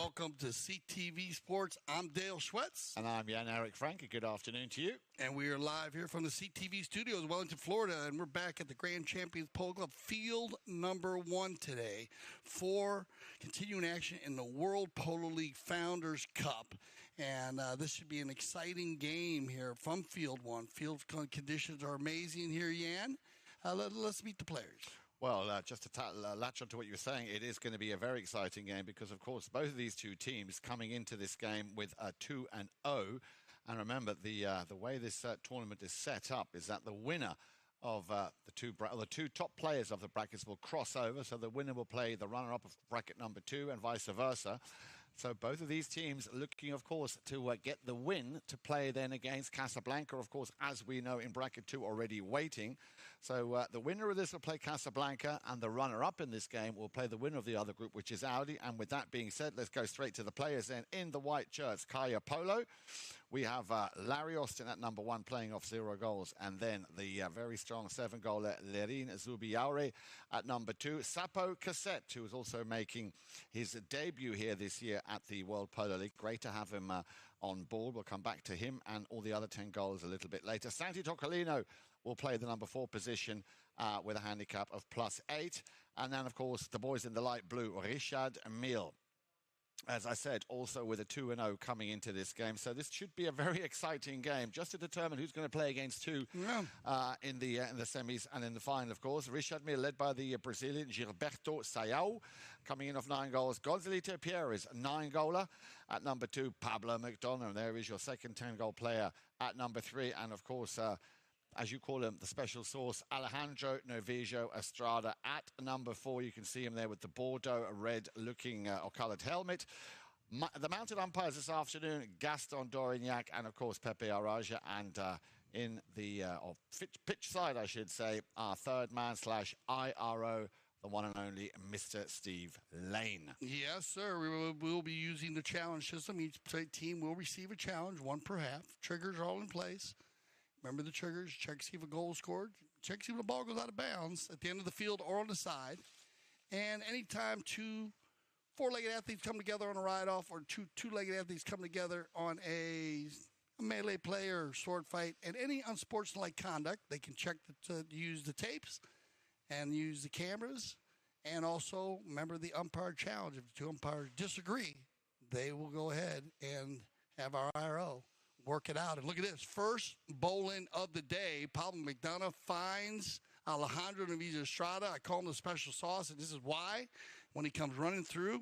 Welcome to CTV Sports. I'm Dale Schwetz. And I'm Jan-Erik Franke. Good afternoon to you. And we are live here from the CTV studios, Wellington, Florida. And we're back at the Grand Champions Polo Club, field number 1 today for continuing action in the World Polo League Founders Cup. And this should be an exciting game here from field 1. Field conditions are amazing here, Jan. Let's meet the players. Well, just to latch on to what you were saying, it is going to be a very exciting game because, of course, both of these two teams coming into this game with a 2-0. And remember, the way this tournament is set up is that the winner of the two top players of the brackets will cross over. So the winner will play the runner-up of bracket number 2 and vice versa. So both of these teams looking, of course, to get the win to play then against Casablanca, of course, as we know, in bracket 2 already waiting. So the winner of this will play Casablanca, and the runner-up in this game will play the winner of the other group, which is Audi. And with that being said, let's go straight to the players then. In the white shirts, Kaia Polo. We have Larry Austin at number 1 playing off 0 goals. And then the very strong 7-goaler Lerin Zubiaure at number 2. Sapo Cassette, who is also making his debut here this year at the World Polo League. Great to have him on board. We'll come back to him and all the other 10 goals a little bit later. Santi Toccolino will play the number 4 position with a handicap of +8. And then, of course, the boys in the light blue, Richard Mille. As I said, also with a 2-0 coming into this game. So this should be a very exciting game, just to determine who's going to play against who in the semis and in the final, of course. Richard Mille, led by the Brazilian Gilberto Sayao, coming in off 9 goals. Gonzalito Pierres, 9-goaler. At number 2, Pablo McDonough. There is your second 10-goal player at number 3. And, of course, as you call him, the special sauce, Alejandro Novillo Estrada at number 4. You can see him there with the Bordeaux red-looking or coloured helmet. The mounted umpires this afternoon, Gaston Dorignac and, of course, Pepe Araja. And in the pitch side, I should say, our third man / IRO, the one and only Mr. Steve Lane. Yes, sir. We will be using the challenge system. Each team will receive a challenge, 1 per half. Triggers are all in place. Remember the triggers. Check to see if a goal is scored. Check to see if the ball goes out of bounds at the end of the field or on the side. And anytime 2 4-legged athletes come together on a ride-off or two-legged athletes come together on a melee play or sword fight and any unsportsmanlike conduct, they can check to use the tapes and use the cameras. And also, remember the umpire challenge. If the 2 umpires disagree, they will go ahead and have our IRO work it out. And look at this. First bowling of the day. Pablo McDonough finds Alejandro Novillo Estrada. I call him the special sauce, and this is why. When he comes running through,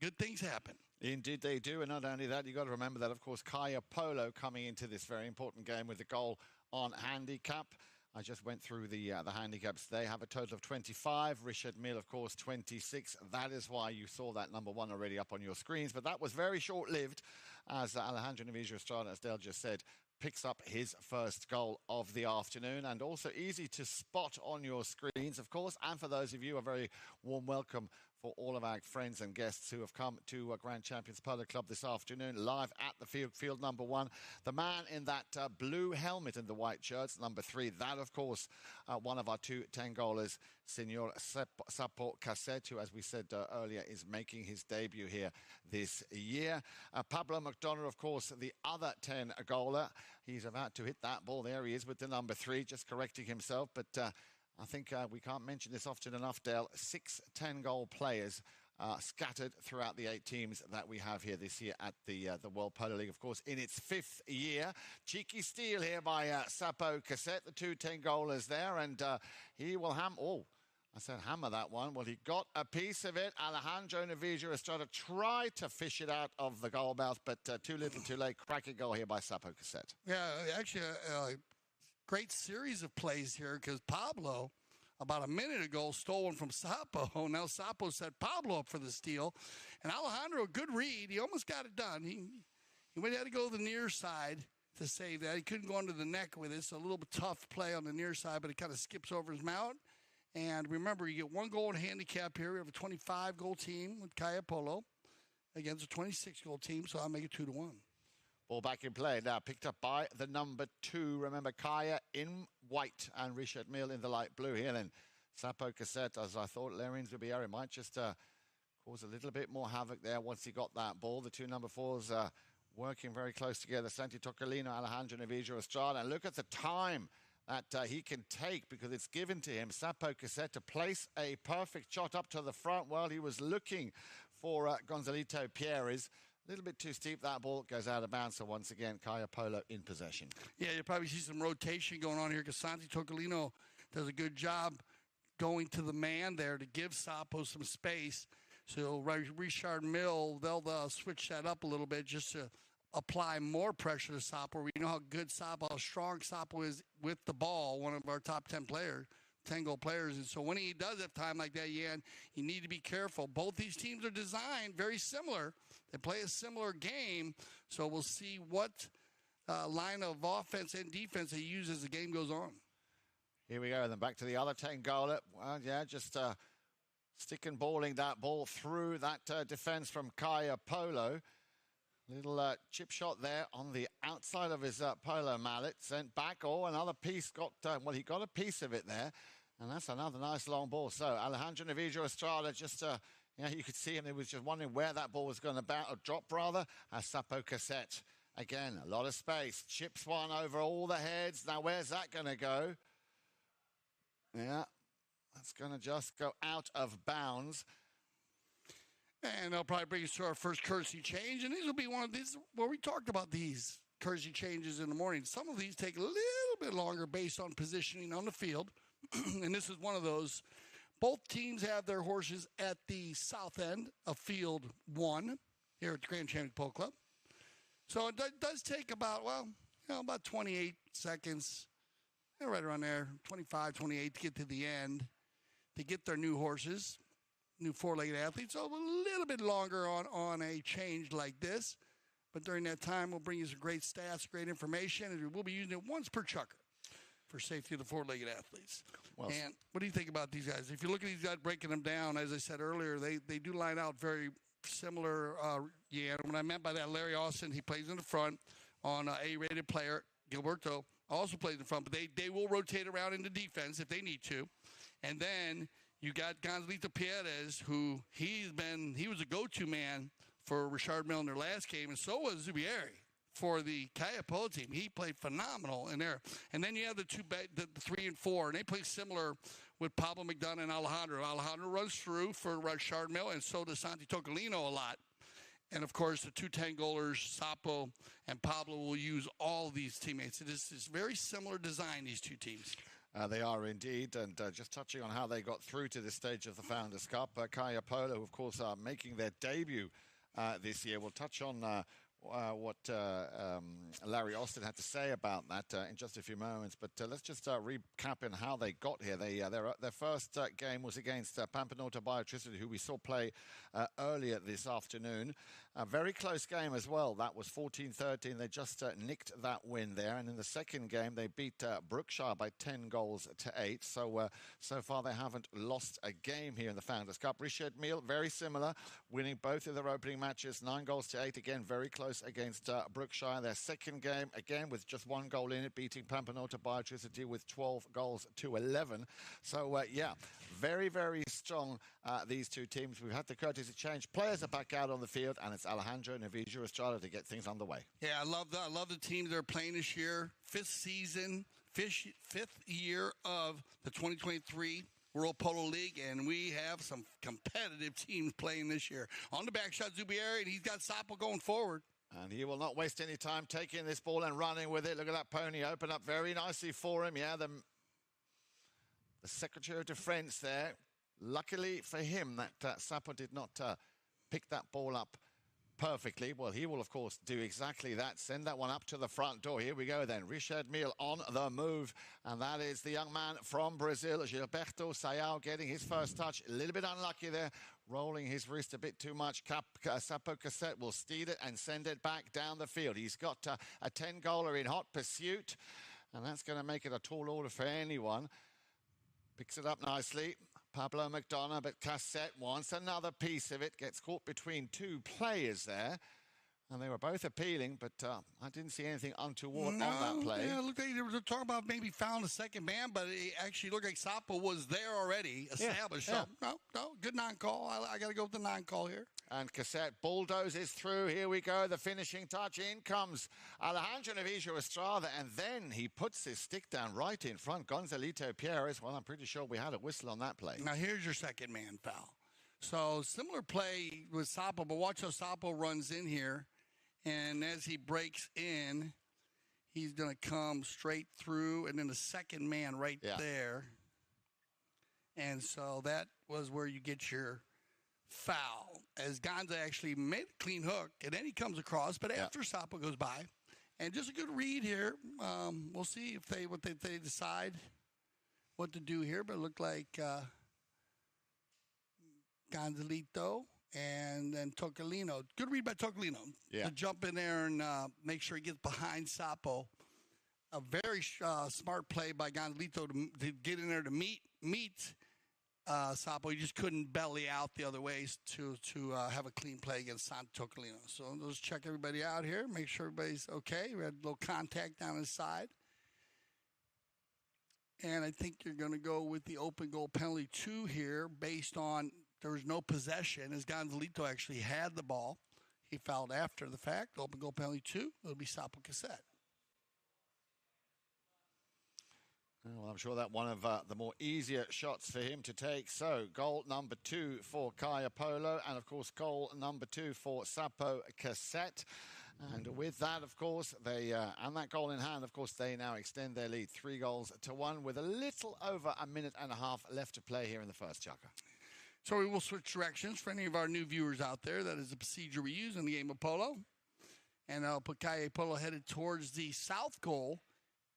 good things happen. Indeed they do. And not only that, you've got to remember that, of course, Kaia Polo coming into this very important game with the goal on handicap. I just went through the handicaps. They have a total of 25. Richard Mille, of course, 26. That is why you saw that number 1 already up on your screens. But that was very short-lived, as Alejandro Novillo Estrada, as Dale just said, picks up his first goal of the afternoon. And also easy to spot on your screens, of course. And for those of you, a very warm welcome for all of our friends and guests who have come to Grand Champions Polo Club this afternoon, live at the field number 1. The man in that blue helmet and the white shirts, number 3, that, of course, one of our 2 10-goalers, Senor Sapo Cassette, who, as we said earlier, is making his debut here this year. Pablo McDonough, of course, the other 10-goaler. He's about to hit that ball. There he is with the number 3, just correcting himself, but I think we can't mention this often enough, Dale. 6 10-goal players scattered throughout the 8 teams that we have here this year at the World Polo League, of course, in its 5th year. Cheeky steal here by Sapo Cassette, the 2 10-goalers there, and he will hammer that one. Well, he got a piece of it. Alejandro Novillo Estrada tried to fish it out of the goal mouth, but too little, too late. Cracking goal here by Sapo Cassette. Yeah, actually, great series of plays here because Pablo, about a minute ago, stole one from Sapo. Now Sapo set Pablo up for the steal. And Alejandro, good read. He almost got it done. He had to go to the near side to save that. He couldn't go under the neck with it, so a little bit tough play on the near side, but it kind of skips over his mount. And remember, you get 1 goal in handicap here. We have a 25-goal team with Kaia Polo against a 26-goal team, so I'll make it 2-1. Ball back in play now, picked up by the number 2. Remember, Kaia in white and Richard Mille in the light blue here. Then Sapo Cassette, as I thought, Lerin Zubiaure might just Caused a little bit more havoc there once he got that ball. The two number fours working very close together. Santi Tocolino, Alejandro Navijo Estrada. And look at the time that he can take, because it's given to him, Sapo Cassette, to place a perfect shot up to the front while he was looking for Gonzalito Pierres. A little bit too steep, that ball goes out of bounds. So once again, Kaia Polo in possession. Yeah, you'll probably see some rotation going on here because Santi Tocolino does a good job going to the man there to give Sapo some space. So Richard Mille, they'll switch that up a little bit just to apply more pressure to Sapo. We know how good Sapo, how strong Sapo is with the ball, one of our top 10 players, 10-goal players. And so when he does have time like that, Yan, you need to be careful. Both these teams are designed very similar. They play a similar game. So we'll see what line of offense and defense they use as the game goes on. Here we go. Then back to the other 10-goaler. Well, yeah, just stick and balling that ball through that defense from Kaia Polo. Little chip shot there on the outside of his polo mallet. Sent back. Oh, another piece got, well, he got a piece of it there. And that's another nice long ball. So Alejandro Navijo Estrada just, yeah, you could see him. He was just wondering where that ball was going to drop, rather. As Sapo Cassette. Again, a lot of space. Chips one over all the heads. Now, where's that going to go? Yeah, that's going to just go out of bounds. And they'll probably bring us to our first courtesy change. And these will be one of these where we talked about these courtesy changes in the morning. Some of these take a little bit longer based on positioning on the field. And this is one of those. Both teams have their horses at the south end of field 1 here at the Grand Champion Polo Club. So it does take about, well, you know, about 28 seconds, right around there, 25, 28 to get to the end to get their new horses. New four-legged athletes, so a little bit longer on a change like this. But during that time, we'll bring you some great stats, great information, and we'll be using it once per chukker for safety of the four-legged athletes. Well, and what do you think about these guys? If you look at these guys breaking them down, as I said earlier, they do line out very similar. Yeah, what I meant by that, Larry Austin, he plays in the front on an A-rated player. Gilberto also plays in the front, but they will rotate around into defense if they need to. And then you got Gonzalito Pierres, who he was a go-to man for Richard Mille in their last game, and so was Zubieri for the Kaia Polo team. He played phenomenal in there. And then you have the 3 and 4, and they play similar with Pablo McDonough and Alejandro. Alejandro runs through for Richard Mille, and so does Santi Tocolino a lot. And, of course, the two 10-goalers, Sapo and Pablo, will use all of these teammates. It is very similar design, these two teams. They are indeed, and just touching on how they got through to this stage of the Founders Cup, Kaia Polo, of course, are making their debut this year. We'll touch on what Larry Austin had to say about that in just a few moments, but let's just recap in how they got here. Their first game was against Pampinota Biotricity, who we saw play earlier this afternoon. A very close game as well. That was 14-13. They just nicked that win there. And in the second game, they beat Brookshire by 10-8. So far, they haven't lost a game here in the Founders Cup. Richard Mille, very similar, winning both of their opening matches, 9-8. Again, very close against Brookshire. Their second game, again, with just 1 goal in it, beating Pampinota Biotricity with 12-11. So, yeah, very, very strong, these two teams. We've had the courtesy change. Players are back out on the field, and it's Alejandro Navijo Estrada to get things underway. Yeah, I love the teams that are playing this year. Fifth year of the 2023 World Polo League, and we have some competitive teams playing this year. On the back shot, Zubieri, and he's got Sapo going forward. And he will not waste any time taking this ball and running with it. Look at that pony open up very nicely for him. Yeah, the Secretary of Defense there. Luckily for him that Sapo did not pick that ball up perfectly. Well, he will, of course, do exactly that. Send that one up to the front door. Here we go then. Richard Mille on the move. And that is the young man from Brazil, Gilberto Sayao, getting his first touch. A little bit unlucky there, rolling his wrist a bit too much. Sapo Cassette will steal it and send it back down the field. He's got a 10-goaler in hot pursuit. And that's going to make it a tall order for anyone. Picks it up nicely. Pablo McDonough, but Cassette wants another piece of it. Gets caught between two players there. And they were both appealing, but I didn't see anything untoward on that play. Yeah, it looked like they were talking about maybe found a second man, but it actually looked like Sapo was there already, established. Yeah. So, no, good non-call. I got to go with the non-call here. And Cassette bulldozes through. Here we go. The finishing touch. In comes Alejandro Navijo Estrada. And then he puts his stick down right in front. Gonzalito Pierres. Well, I'm pretty sure we had a whistle on that play. Now, here's your second man foul. So, similar play with Sapo, but watch how Sapo runs in here. And as he breaks in, he's going to come straight through. And then the second man right there. And so that was where you get your foul, as Gonza actually made a clean hook, and then he comes across, but after Sapo goes by. And just a good read here. We'll see if they decide what to do here, but it looked like Gonzalito and then Tocolino. Good read by Tocolino to jump in there and make sure he gets behind Sapo. A very smart play by Gonzalito to get in there to meet Sapo. He just couldn't belly out the other ways to have a clean play against San Tocolino. So let's check everybody out here, make sure everybody's okay. We had a little contact down his side. And I think you're going to go with the open goal penalty 2 here based on there was no possession, as Gonzalito actually had the ball. He fouled after the fact. Open goal penalty 2. It'll be Sapo Cassette. Well, I'm sure that one of the more easier shots for him to take. So, goal number 2 for Kaia Polo, and of course, goal number 2 for Sapo Cassette. And with that, of course, and that goal in hand, of course, they now extend their lead 3-1 with a little over a minute and a half left to play here in the first chukker. So we will switch directions for any of our new viewers out there. That is the procedure we use in the game of polo. And I'll put Kaia Polo headed towards the south goal,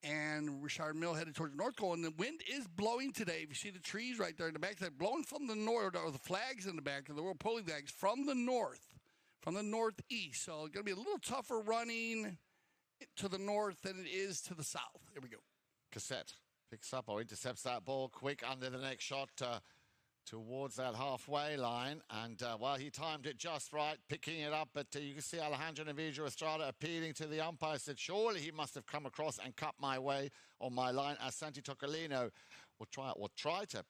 and Richard Mille headed towards the north goal. And the wind is blowing today. If you see the trees right there in the back, they're blowing from the north, or the flags in the back, of the World Polo flags, from the northeast. So it's going to be a little tougher running to the north than it is to the south. Here we go. Cassette picks up or intercepts that ball quick under the next shot towards that halfway line. And, well, he timed it just right, picking it up. But you can see Alejandro Navijo Estrada appealing to the umpire, said, surely he must have come across and cut my way on my line, as Santi Tocolino will try to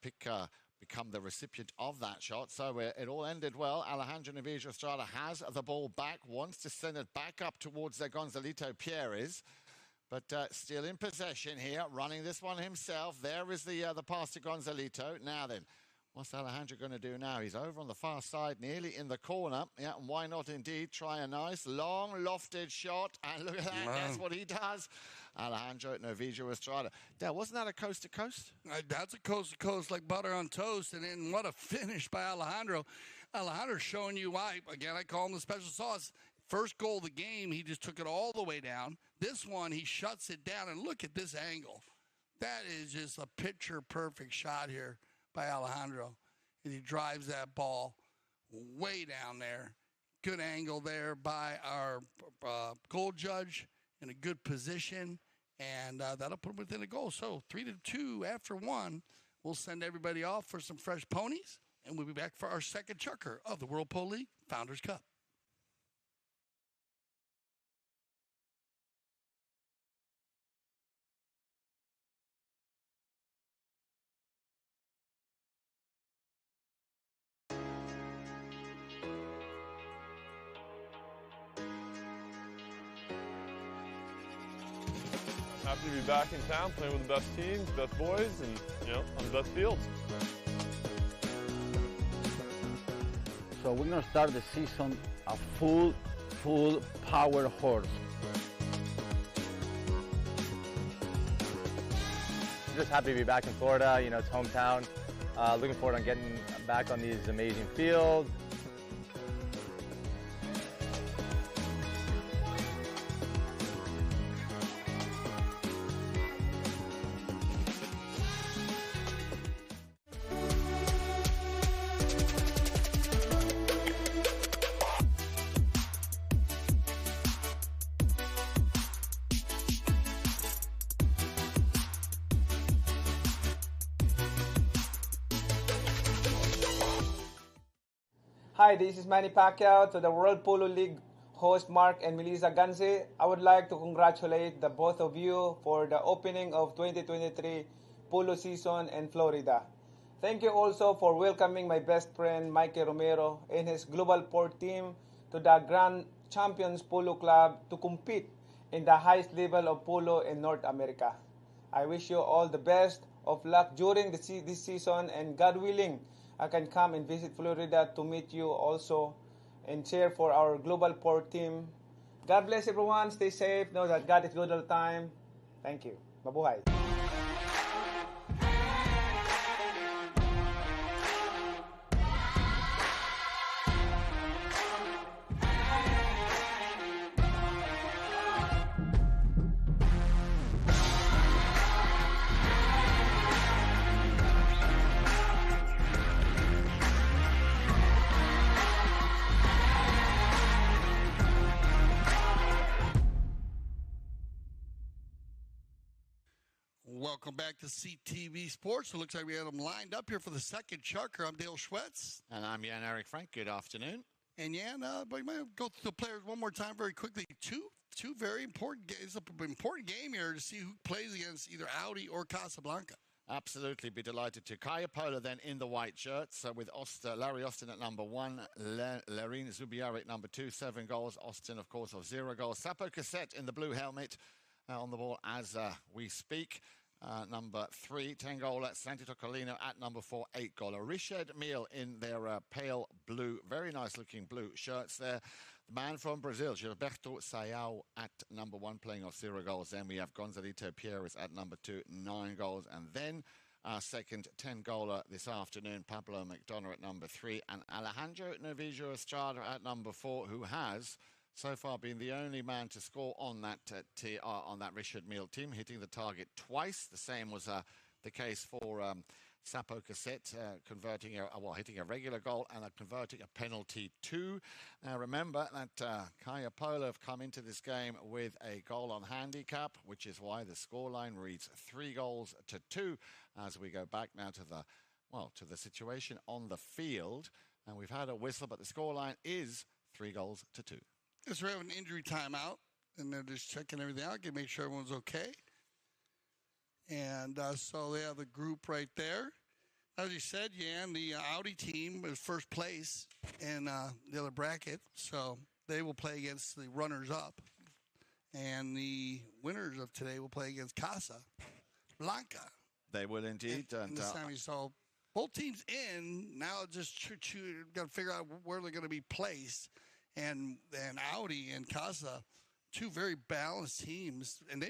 become the recipient of that shot. So it all ended well. Alejandro Navijo Estrada has the ball back, wants to send it back up towards Gonzalito Pierres, but still in possession here, running this one himself. There is the pass to Gonzalito. Now then, what's Alejandro going to do now? He's over on the far side, nearly in the corner. Yeah, and why not indeed try a nice long lofted shot? And look at that, that's what he does. Alejandro Navijo Estrada. Now, wasn't that a coast to coast? That's a coast to coast like butter on toast. And then what a finish by Alejandro. Alejandro's showing you why. Again, I call him the special sauce. First goal of the game, he just took it all the way down. This one, he shuts it down. And look at this angle. That is just a picture-perfect shot here by Alejandro. And he drives that ball way down there. Good angle there by our goal judge in a good position. And that'll put him within a goal. So 3-2 after 1. We'll send everybody off for some fresh ponies. And we'll be back for our second chukker of the World Polo League Founders Cup. Happy to be back in town, playing with the best teams, best boys, and on the best fields. So we're going to start the season a full power horse. Just happy to be back in Florida. It's hometown. Looking forward to getting back on these amazing fields. Hi, this is Manny Pacquiao to the World Polo League host Mark and Melissa Ganse. I would like to congratulate the both of you for the opening of 2023 Polo season in Florida. Thank you also for welcoming my best friend Mikey Romero and his Global Port team to the Grand Champions Polo Club to compete in the highest level of polo in North America. I wish you all the best of luck during this season, and God willing, I can come and visit Florida to meet you also and cheer for our Global Port team. God bless everyone. Stay safe. Know that God is good all the time. Thank you. Mabuhay. Welcome back to CTV Sports. It looks like we had them lined up here for the second chucker. I'm Dale Schwetz. And I'm Jan Eric Frank. Good afternoon. And Jan, but you might go through the players one more time very quickly. Two very important games. It's an important game here to see who plays against either Audi or Casablanca. Absolutely, be delighted to. Kaia Polo then in the white shirts with Larry Austin at number 1, Larine Zubiar at number 2, 7 goals. Austin, of course, of 0 goals. Sapo Cassette in the blue helmet on the ball as we speak. Number 3, 10 goaler. Santi Toccolino at number 4, 8 goaler. Richard Mille in their pale blue, very nice looking blue shirts there. The man from Brazil, Gilberto Sayao at number 1, playing off 0 goals. Then we have Gonzalito Pierres at number 2, 9 goals. And then our second 10 goaler this afternoon, Pablo McDonough at number 3, and Alejandro Novillo Estrada at number 4, who has so far been the only man to score on that Richard Mille team, hitting the target twice. The same was the case for Sapo Cassette, hitting a regular goal and converting a penalty too. Remember that Kaia Polo have come into this game with a goal on handicap, which is why the scoreline reads 3-2 as we go back now to the situation on the field. And we've had a whistle, but the scoreline is 3-2. Yes, we're having an injury timeout, and they're just checking everything out, make sure everyone's okay. And so they have the group right there. As you said, Jan, the Audi team is first place in the other bracket, so they will play against the runners-up. And the winners of today will play against Casa Blanca. They will indeed. And the semis. So both teams in. Now just got to figure out where they're going to be placed. And Audi and Casa, two very balanced teams, and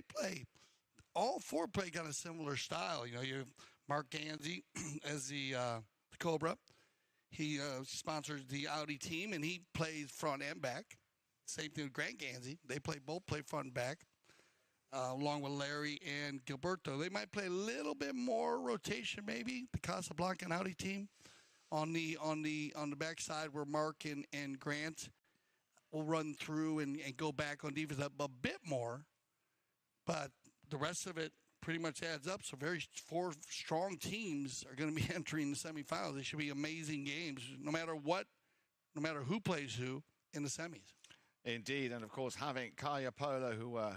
all four play kind of similar style. You know, you have Mark Ganzi as the Cobra. He sponsors the Audi team, and he plays front and back. Same thing with Grant Ganzi. They both play front and back, along with Larry and Gilberto. They might play a little bit more rotation, maybe, the Casablanca and Audi team. On the backside where Mark and Grant will run through and go back on defense a bit more, but the rest of it pretty much adds up. So four strong teams are going to be entering the semifinals. They should be amazing games, no matter who plays who in the semis. Indeed, and of course having Kaia Polo, who are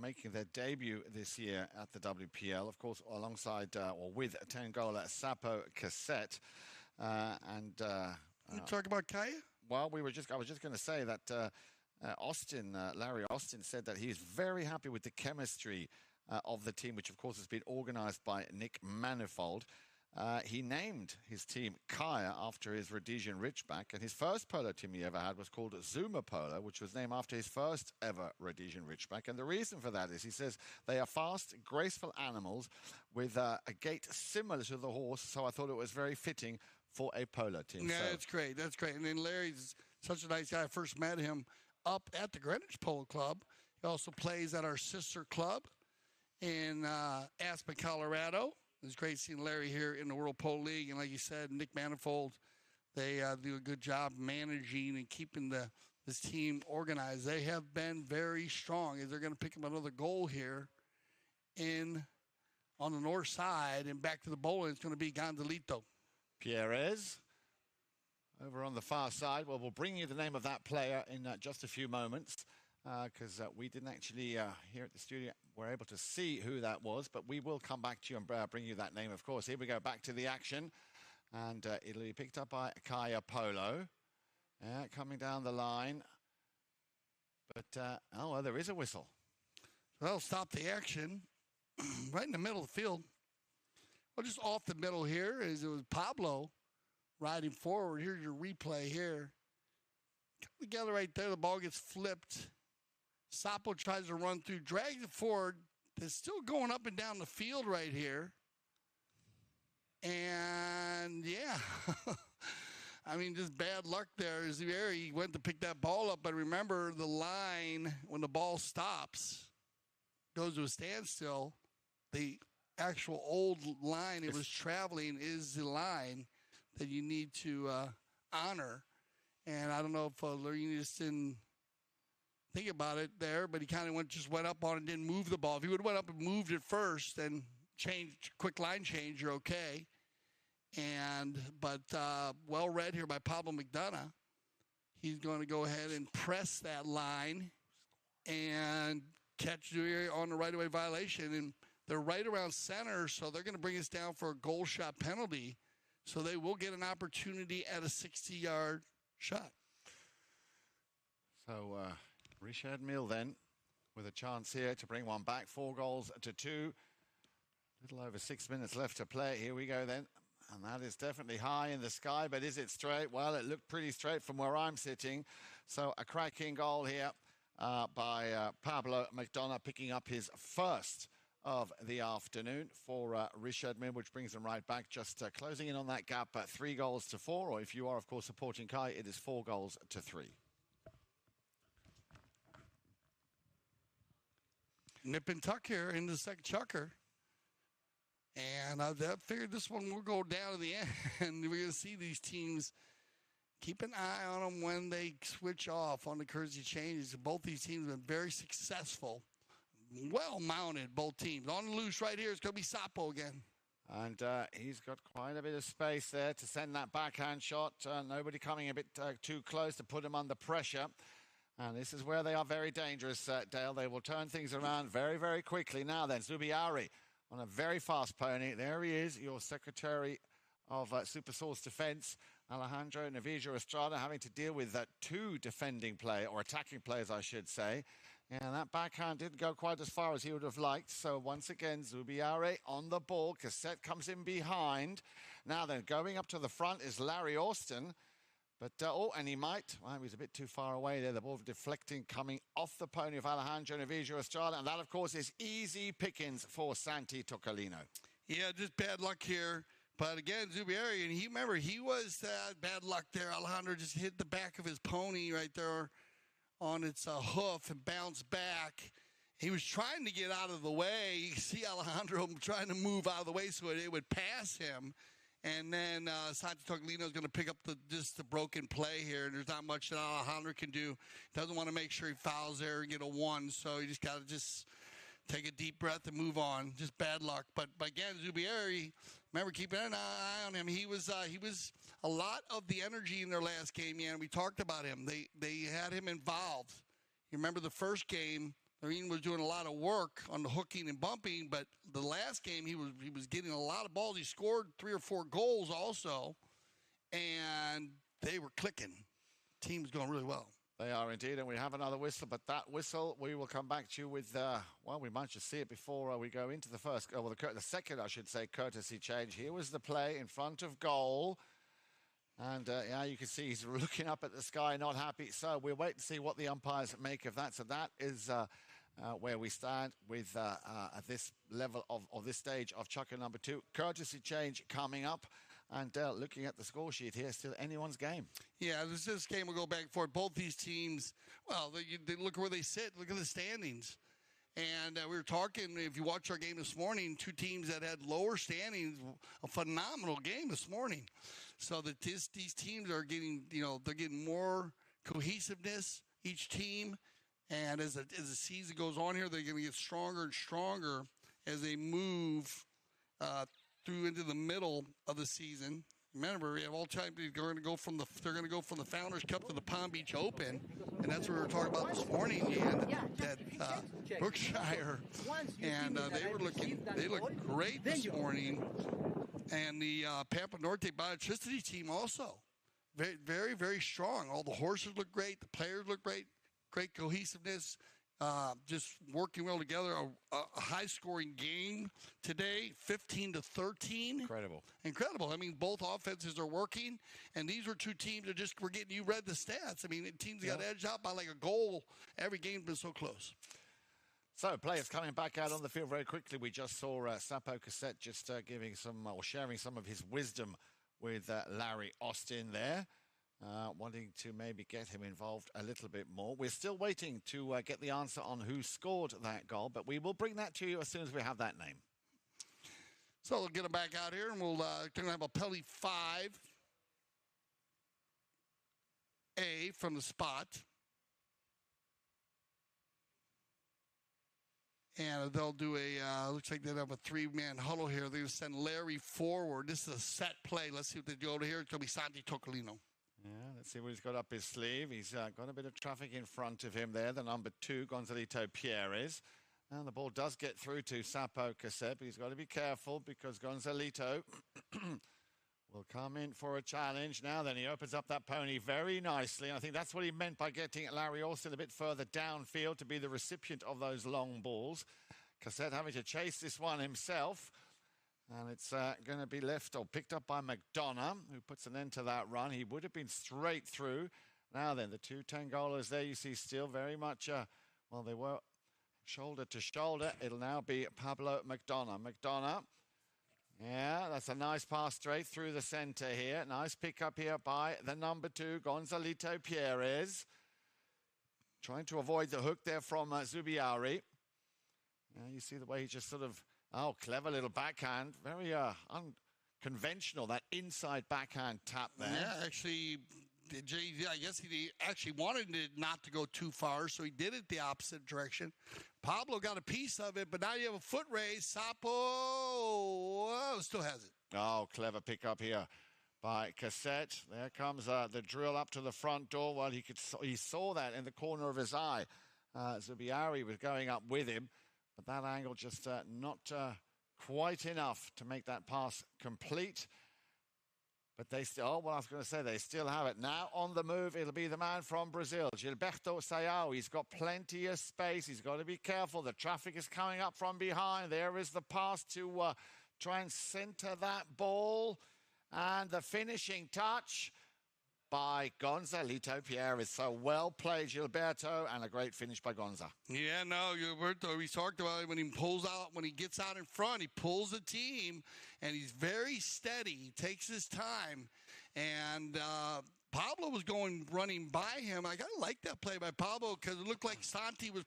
making their debut this year at the WPL, of course alongside or with 10 goaler Sapo Cassette, You talk about Kaia? Well, I was just going to say that Larry Austin said that he's very happy with the chemistry of the team, which of course has been organized by Nick Manifold. He named his team Kaia after his Rhodesian Ridgeback, and his first polo team he ever had was called Zuma Polo, which was named after his first ever Rhodesian Ridgeback. And the reason for that is, he says, they are fast, graceful animals with a gait similar to the horse, so I thought it was very fitting for a polo team. Yeah, that's great. That's great. And then Larry's such a nice guy. I first met him up at the Greenwich Polo Club. He also plays at our sister club in Aspen, Colorado. It's great seeing Larry here in the World Polo League. And like you said, Nick Manifold, they do a good job managing and keeping this team organized. They have been very strong. They're going to pick up another goal here on the north side, and back to the bowling, it's going to be Gonzalito. Pierres. over on the far side. Well, we'll bring you the name of that player in just a few moments because we didn't actually, here at the studio, were able to see who that was, but we will come back to you and bring you that name, of course. Here we go, back to the action, and it'll be picked up by Kaia Polo. Coming down the line. But, oh, well, there is a whistle. Well, stop the action right in the middle of the field. Well, just off the middle here is it was Pablo riding forward. Here's your replay here. Come together right there. The ball gets flipped. Sapo tries to run through, drags it forward. It's still going up and down the field right here. And, yeah. I mean, just bad luck there. He went to pick that ball up, but remember the line, when the ball stops, goes to a standstill, the actual old line it was traveling is the line that you need to honor. And I don't know if Lorene just didn't think about it there, but he kind of just went up on it and didn't move the ball. If he would have went up and moved it first, then quick line change, you're okay. But well read here by Pablo McDonough. He's going to go ahead and press that line and catch Dewey on the right-of-way violation. And they're right around center, so they're going to bring us down for a goal shot penalty. So they will get an opportunity at a 60-yard shot. So Richard Mille then with a chance here to bring one back. 4-2. Little over 6 minutes left to play. Here we go then. And that is definitely high in the sky, but is it straight? Well, it looked pretty straight from where I'm sitting. So a cracking goal here by Pablo McDonough, picking up his first of the afternoon for Richard Mille, which brings them right back, just closing in on that gap at 3-4. Or if you are, of course, supporting Kai, it is 4-3. Nip and tuck here in the second chucker. And I figured this one will go down to the end. We're going to see these teams keep an eye on them when they switch off on the courtesy changes. Both these teams have been very successful. Well-mounted, both teams. On the loose right here, it's going to be Sapo again. And he's got quite a bit of space there to send that backhand shot. Nobody coming a bit too close to put him under pressure. And this is where they are very dangerous, Dale. They will turn things around very, very quickly. Now then, Zubiari on a very fast pony. There he is, your Secretary of Super Source Defense, Alejandro Navijo Estrada, having to deal with two defending or attacking players, I should say. And that backhand didn't go quite as far as he would have liked. So once again, Zubiari on the ball. Cassette comes in behind. Now then, going up to the front is Larry Austin. But, and he might. Well, he was a bit too far away there. The ball deflecting, coming off the pony of Alejandro Navijo Estrada. And that, of course, is easy pickings for Santi Toccolino. Yeah, just bad luck here. But, again, Zubiari, and he was bad luck there. Alejandro just hit the back of his pony right there on its hoof and bounced back. He was trying to get out of the way. You can see Alejandro trying to move out of the way so it would pass him. And then Santi Toccolino is going to pick up just the broken play here. And there's not much that Alejandro can do. Doesn't want to make sure he fouls there and get a 1. So you just got to just take a deep breath and move on. Just bad luck. But again, Zubiari, remember, keeping an eye on him. He was a lot of the energy in their last game. Yeah, and we talked about him. They had him involved. You remember the first game, Lorene was doing a lot of work on the hooking and bumping, but the last game he was getting a lot of balls. He scored 3 or 4 goals also, and they were clicking. Team's going really well. They are indeed, and we have another whistle, but that whistle we will come back to you with, well, we might just see it before we go into the first, well, the second, I should say, courtesy change. Here was the play in front of goal. And, yeah, you can see he's looking up at the sky, not happy. So we'll wait to see what the umpires make of that. So that is where we stand with at this level of this stage of chucker number 2. Courtesy change coming up. And looking at the score sheet here, still anyone's game. Yeah, this game will go back and forth. Both these teams, well, they look where they sit. Look at the standings. And we were talking, if you watch our game this morning, 2 teams that had lower standings, a phenomenal game this morning. So that these teams are getting, they're getting more cohesiveness, each team. And as the season goes on here, they're going to get stronger and stronger as they move through into the middle of the season. Remember, we have all time. They're going to go from the Founders Cup to the Palm Beach Open, and that's what we were talking about this morning. You had that Brookshire, and they looked great this morning. And the Pampa Norte Biotricity team also, very, very, very strong. All the horses look great. The players look great. Great cohesiveness. Just working well together. A high-scoring game today, 15-13. Incredible. I mean, both offenses are working, and these were two teams that just were getting. You read the stats. I mean, the teams got edged out by like a goal. Every game's been so close. So, players coming back out on the field very quickly. We just saw Sapo Cassette just giving some or sharing some of his wisdom with Larry Austin there, wanting to maybe get him involved a little bit more. We're still waiting to get the answer on who scored that goal, but we will bring that to you as soon as we have that name. So we'll get him back out here, and we'll have a penalty 5A from the spot. And they'll do looks like they'll have a three-man huddle here. They're going to send Larry forward. This is a set play. Let's see what they do over here. It's going to be Santi Tocolino. Yeah, let's see what he's got up his sleeve. He's got a bit of traffic in front of him there, the number 2, Gonzalito Pierres. And the ball does get through to Sapo Cassette, but he's got to be careful because Gonzalito will come in for a challenge. Now then, he opens up that pony very nicely. I think that's what he meant by getting Larry Austin a bit further downfield to be the recipient of those long balls. Cassette having to chase this one himself. And it's going to be left or picked up by McDonough, who puts an end to that run. He would have been straight through. Now then, the two Tangolers there you see still very much, well, they were shoulder to shoulder. It'll now be Pablo McDonough. McDonough. Yeah, that's a nice pass straight through the center here. Nice pick up here by the number 2, Gonzalito Pierres. Trying to avoid the hook there from Zubiari. You see the way he just sort of, clever little backhand. Very unconventional, that inside backhand tap there. Yeah, actually, I guess he actually wanted it not to go too far, so he did it the opposite direction. Pablo got a piece of it, but now you have a foot race. Sapo still has it. Oh, clever pickup here by Cassette. There comes the drill up to the front door. Well, he saw that in the corner of his eye. Zubiari was going up with him, but that angle just not quite enough to make that pass complete. But they still, I was going to say, they still have it. Now on the move, it'll be the man from Brazil, Gilberto Sayao. He's got plenty of space. He's got to be careful. The traffic is coming up from behind. There is the pass to try and center that ball. And the finishing touch by Gonzalito Pierres. So well played, Gilberto, and a great finish by Gonza. Yeah, no, Gilberto, we talked about it when he gets out in front, he pulls the team, and he's very steady. He takes his time, and Pablo was running by him. I kind of like that play by Pablo because it looked like Santi was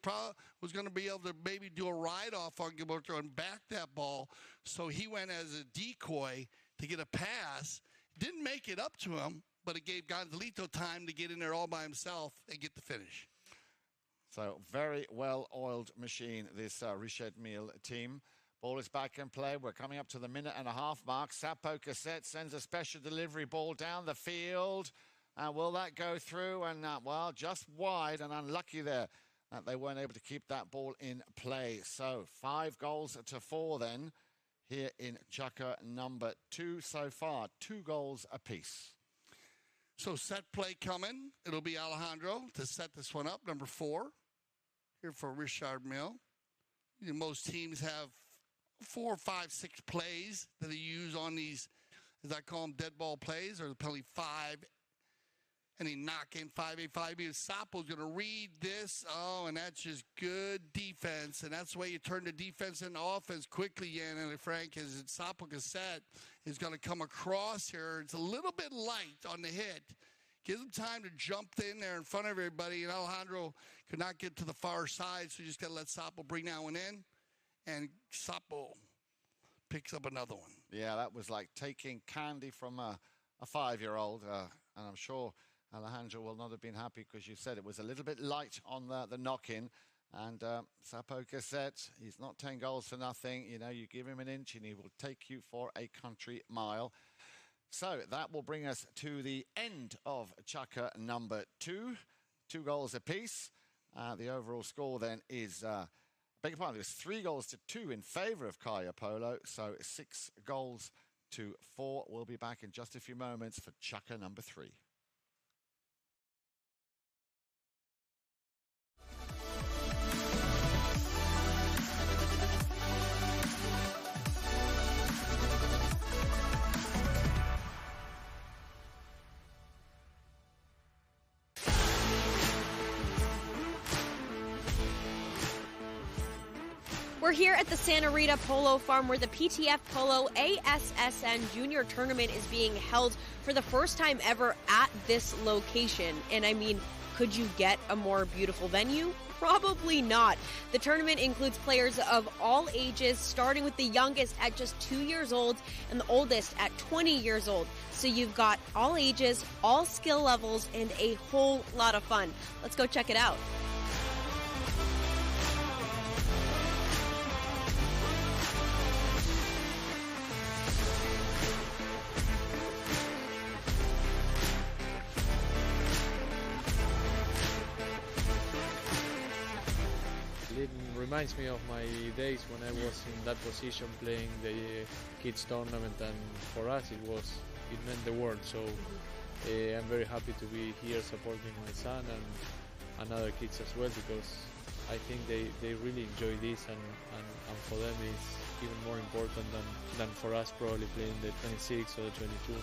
going to be able to maybe do a ride-off on Gilberto and back that ball. So he went as a decoy to get a pass. Didn't make it up to him, but it gave Gonzalito time to get in there all by himself and get the finish. So very well-oiled machine, this Richard Mille team. Ball is back in play. We're coming up to the minute-and-a-half mark. Sapo Cassette sends a special delivery ball down the field. Will that go through? And, well, just wide and unlucky there that they weren't able to keep that ball in play. So 5-4 then here in Chukka number 2 so far. 2 goals apiece. So set play coming. It'll be Alejandro to set this one up, number 4, here for Richard Mille. Most teams have 4, 5, 6 plays that they use on these, as I call them, dead ball plays, or the penalty 5, and they knock in 5A, 5B. Sapo's going to read this. And that's just good defense, and that's the way you turn the defense into offense quickly, and Frank, is Sapo Cassette is going to come across here. It's a little bit light on the hit. Gives him time to jump in there in front of everybody, and Alejandro could not get to the far side, so you just got to let Sapo bring that one in, and Sapo picks up another one. Yeah, that was like taking candy from a 5-year-old, and I'm sure Alejandro will not have been happy because you said it was a little bit light on the knock-in. And Sapo Cassette, he's not 10 goals for nothing. You know, you give him an inch and he will take you for a country mile. So that will bring us to the end of chukker number 2. 2 goals apiece. The overall score then is, beg your pardon, it was 3 goals to 2 in favour of Kaia Polo. So 6 goals to 4. We'll be back in just a few moments for chukker number 3. We're here at the Santa Rita Polo Farm where the PTF Polo ASSN Junior Tournament is being held for the first time ever at this location. And I mean, could you get a more beautiful venue? Probably not. The tournament includes players of all ages, starting with the youngest at just 2 years old and the oldest at 20 years old. So you've got all ages, all skill levels, and a whole lot of fun. Let's go check it out. It reminds me of my days when I was in that position playing the kids tournament, and for us it meant the world. So I'm very happy to be here supporting my son and other kids as well, because I think they really enjoy this, and for them it's even more important than for us probably playing the 26 or the 22.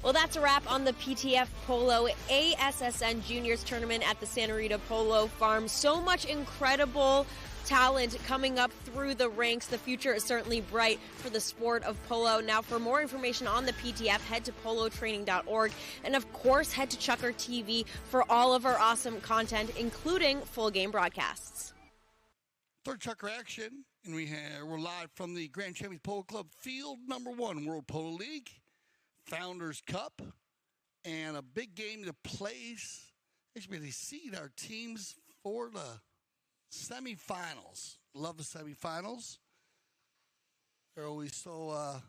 Well, that's a wrap on the PTF Polo ASSN Juniors Tournament at the Santa Rita Polo Farm. So much incredible talent coming up through the ranks. The future is certainly bright for the sport of polo. Now, for more information on the PTF, head to polotraining.org. And, of course, head to Chukker TV for all of our awesome content, including full game broadcasts. Third chukker action, and we're live from the Grand Champions Polo Club Field number 1 World Polo League Founders Cup, and a big game to place. Actually, they seed our teams for the semifinals. Love the semifinals. They're always so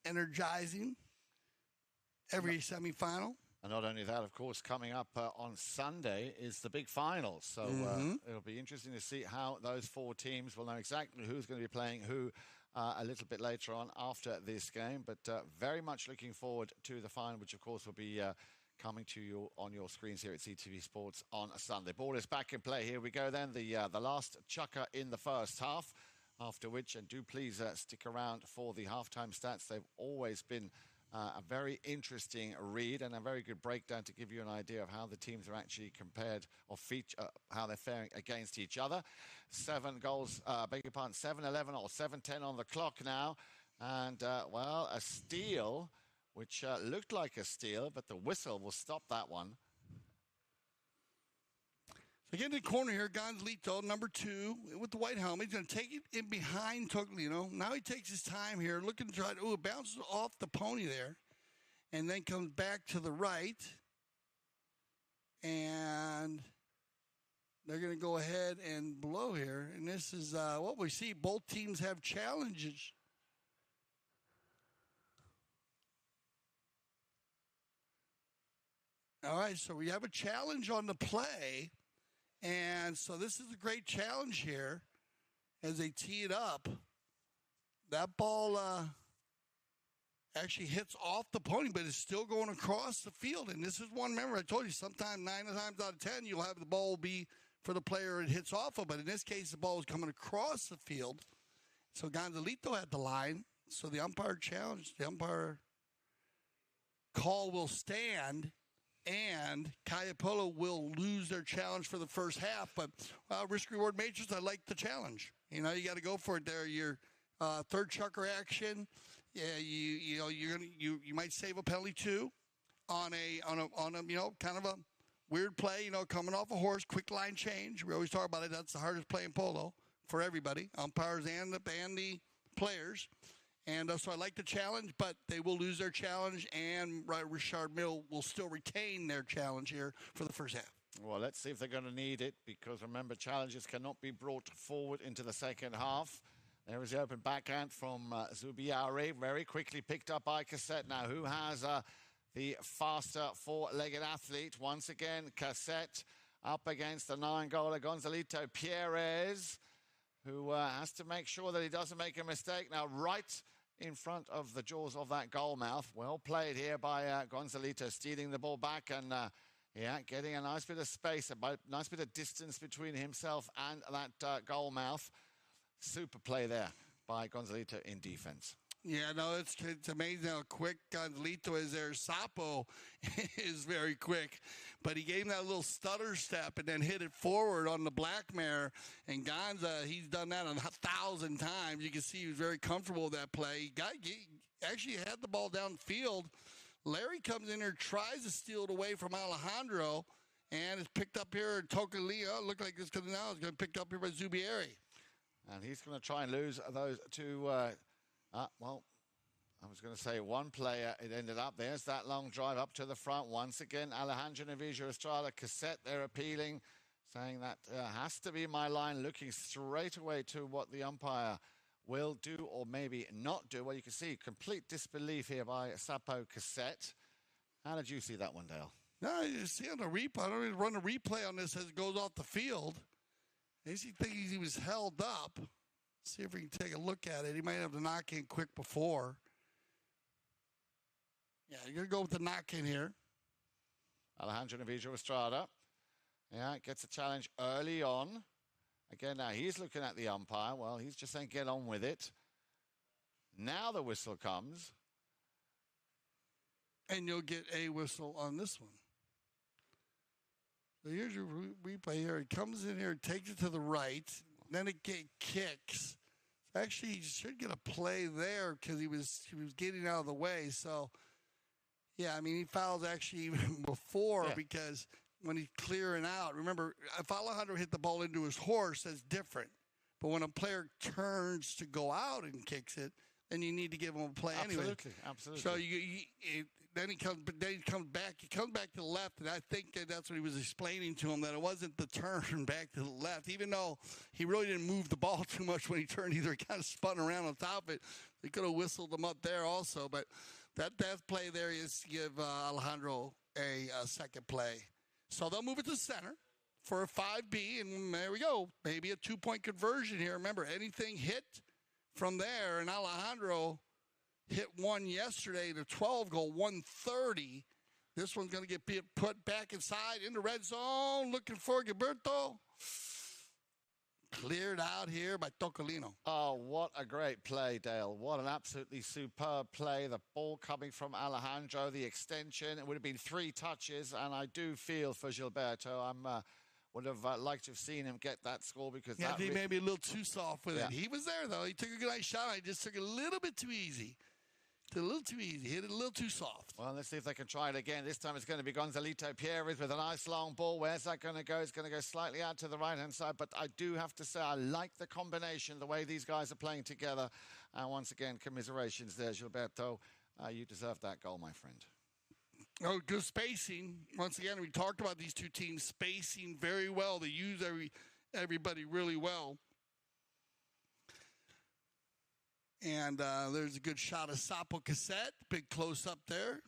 energizing. Every semifinal. And not only that, of course, coming up on Sunday is the big final. So it'll be interesting to see how those 4 teams will know exactly who's going to be playing who a little bit later on after this game. But very much looking forward to the final, which, of course, will be coming to you on your screens here at CTV Sports on a Sunday. Ball is back in play. Here we go then. The last chukker in the first half, after which, and do please stick around for the halftime stats. They've always been a very interesting read and a very good breakdown to give you an idea of how the teams are actually compared or how they're faring against each other. 7 goals, beg your pardon, 7-11 or 7-10 on the clock now. And, well, a steal, which looked like a steal, but the whistle will stop that one. So get in the corner here, Gonzalito, number 2, with the white helmet. He's going to take it in behind Toglino. Now he takes his time here, looking to try to, it bounces off the pony there, and then comes back to the right. And they're going to go ahead and blow here. And this is what we see. Both teams have challenges. All right, so we have a challenge on the play. And so this is a great challenge here as they tee it up. That ball actually hits off the pony, but it's still going across the field. And this is one, remember, I told you, sometimes 9 times out of 10, you'll have the ball be for the player it hits off of. But in this case, the ball is coming across the field. So Gonzalito had the line. So the umpire challenged, the umpire call will stand. And Kaia Polo will lose their challenge for the first half. But risk-reward matrix, I like the challenge. You know, you got to go for it there. Your third chukker action, yeah, you might save a penalty too on a kind of a weird play. You know, coming off a horse, quick line change. We always talk about it. That's the hardest play in polo for everybody, umpires and the players. And so I like the challenge, but they will lose their challenge, and Richard Mille will still retain their challenge here for the first half. Well, let's see if they're going to need it, because remember, challenges cannot be brought forward into the second half. There is the open backhand from Zubiari, very quickly picked up by Cassette. Now, who has the faster four-legged athlete? Once again, Cassette up against the 9-goaler, Gonzalito Pierres, who has to make sure that he doesn't make a mistake. Now, right in front of the jaws of that goal mouth. Well played here by Gonzalito, stealing the ball back and, getting a nice bit of space, a nice bit of distance between himself and that goal mouth. Super play there by Gonzalito in defense. Yeah, no, it's amazing how quick Gonzalito is there. Sapo is very quick, but he gave him that little stutter step and then hit it forward on the black mare. And Gonza, he's done that 1,000 times. You can see he was very comfortable with that play. He actually had the ball downfield. Larry comes in there, tries to steal it away from Alejandro, and it's picked up here. Tocalia looked like it's going to be picked up here by Zubieri. And he's going to try and lose those two. Well, I was going to say one player. It ended up. There's that long drive up to the front. Once again, Alejandro Navijo Estrada, Cassette, they're appealing, saying that has to be my line, looking straight away to what the umpire will do or maybe not do. Well, you can see complete disbelief here by Sapo Cassette. How did you see that one, Dale? No, you see on the replay. I don't even run a replay on this as it goes off the field. He thinks he was held up. See if we can take a look at it. He might have the knock in quick before. Yeah, you're going to go with the knock in here. Alejandro Navijo Estrada. Yeah, gets a challenge early on. Again, now he's looking at the umpire. Well, he's just saying get on with it. Now the whistle comes. And you'll get a whistle on this one. So here's your replay here. He comes in here, takes it to the right. Then it kicks. Actually, he should get a play there because he was getting out of the way. So, yeah, I mean, he fouls actually even before because when he's clearing out. Remember, if Alejandro hit the ball into his horse, that's different. But when a player turns to go out and kicks it, then you need to give him a play anyway. Absolutely. So then he comes back. He comes back to the left, and I think that's what he was explaining to him, that it wasn't the turn back to the left. Even though he really didn't move the ball too much when he turned, either he kind of spun around on top of it. They could have whistled him up there also, but that play there is to give Alejandro a second play. So they'll move it to center for a 5B, and there we go. Maybe a 2-point conversion here. Remember, anything hit from there, and Alejandro hit one yesterday, the 12 goal, 130. This one's going to get put back inside in the red zone. Looking for Gilberto. Cleared out here by Tocolino. Oh, what a great play, Dale. What an absolutely superb play. The ball coming from Alejandro, the extension. It would have been 3 touches, and I do feel for Gilberto. Would have liked to have seen him get that score because that he may be a little too soft with it. He was there, though. He took a good nice shot. I just took it a little bit too easy. A little too easy. Hit it a little too soft. Well, let's see if they can try it again. This time it's going to be Gonzalito Pierres with a nice long ball. Where's that going to go? It's going to go slightly out to the right-hand side. But I do have to say I like the combination, the way these guys are playing together. And once again, commiserations there, Gilberto. You deserve that goal, my friend. Oh, good spacing. Once again, we talked about these two teams spacing very well. They use everybody really well. And there's a good shot of Sapo Cassette. Big close-up there.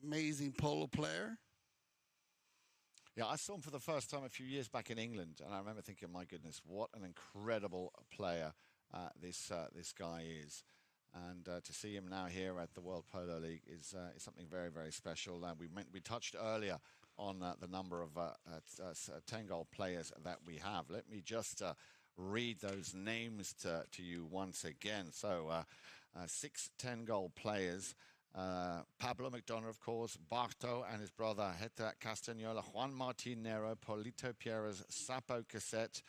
Amazing polo player. Yeah, I saw him for the first time a few years back in England, and I remember thinking, my goodness, what an incredible player this guy is. And to see him now here at the World Polo League is something very, very special. We touched earlier on the number of 10-goal players that we have. Let me just read those names to you once again. So 6 10-goal players. Pablo McDonough, of course, Barto and his brother Heta Castagnola, Juan Martin Nero, Polito Pierres, Sapo Cassette,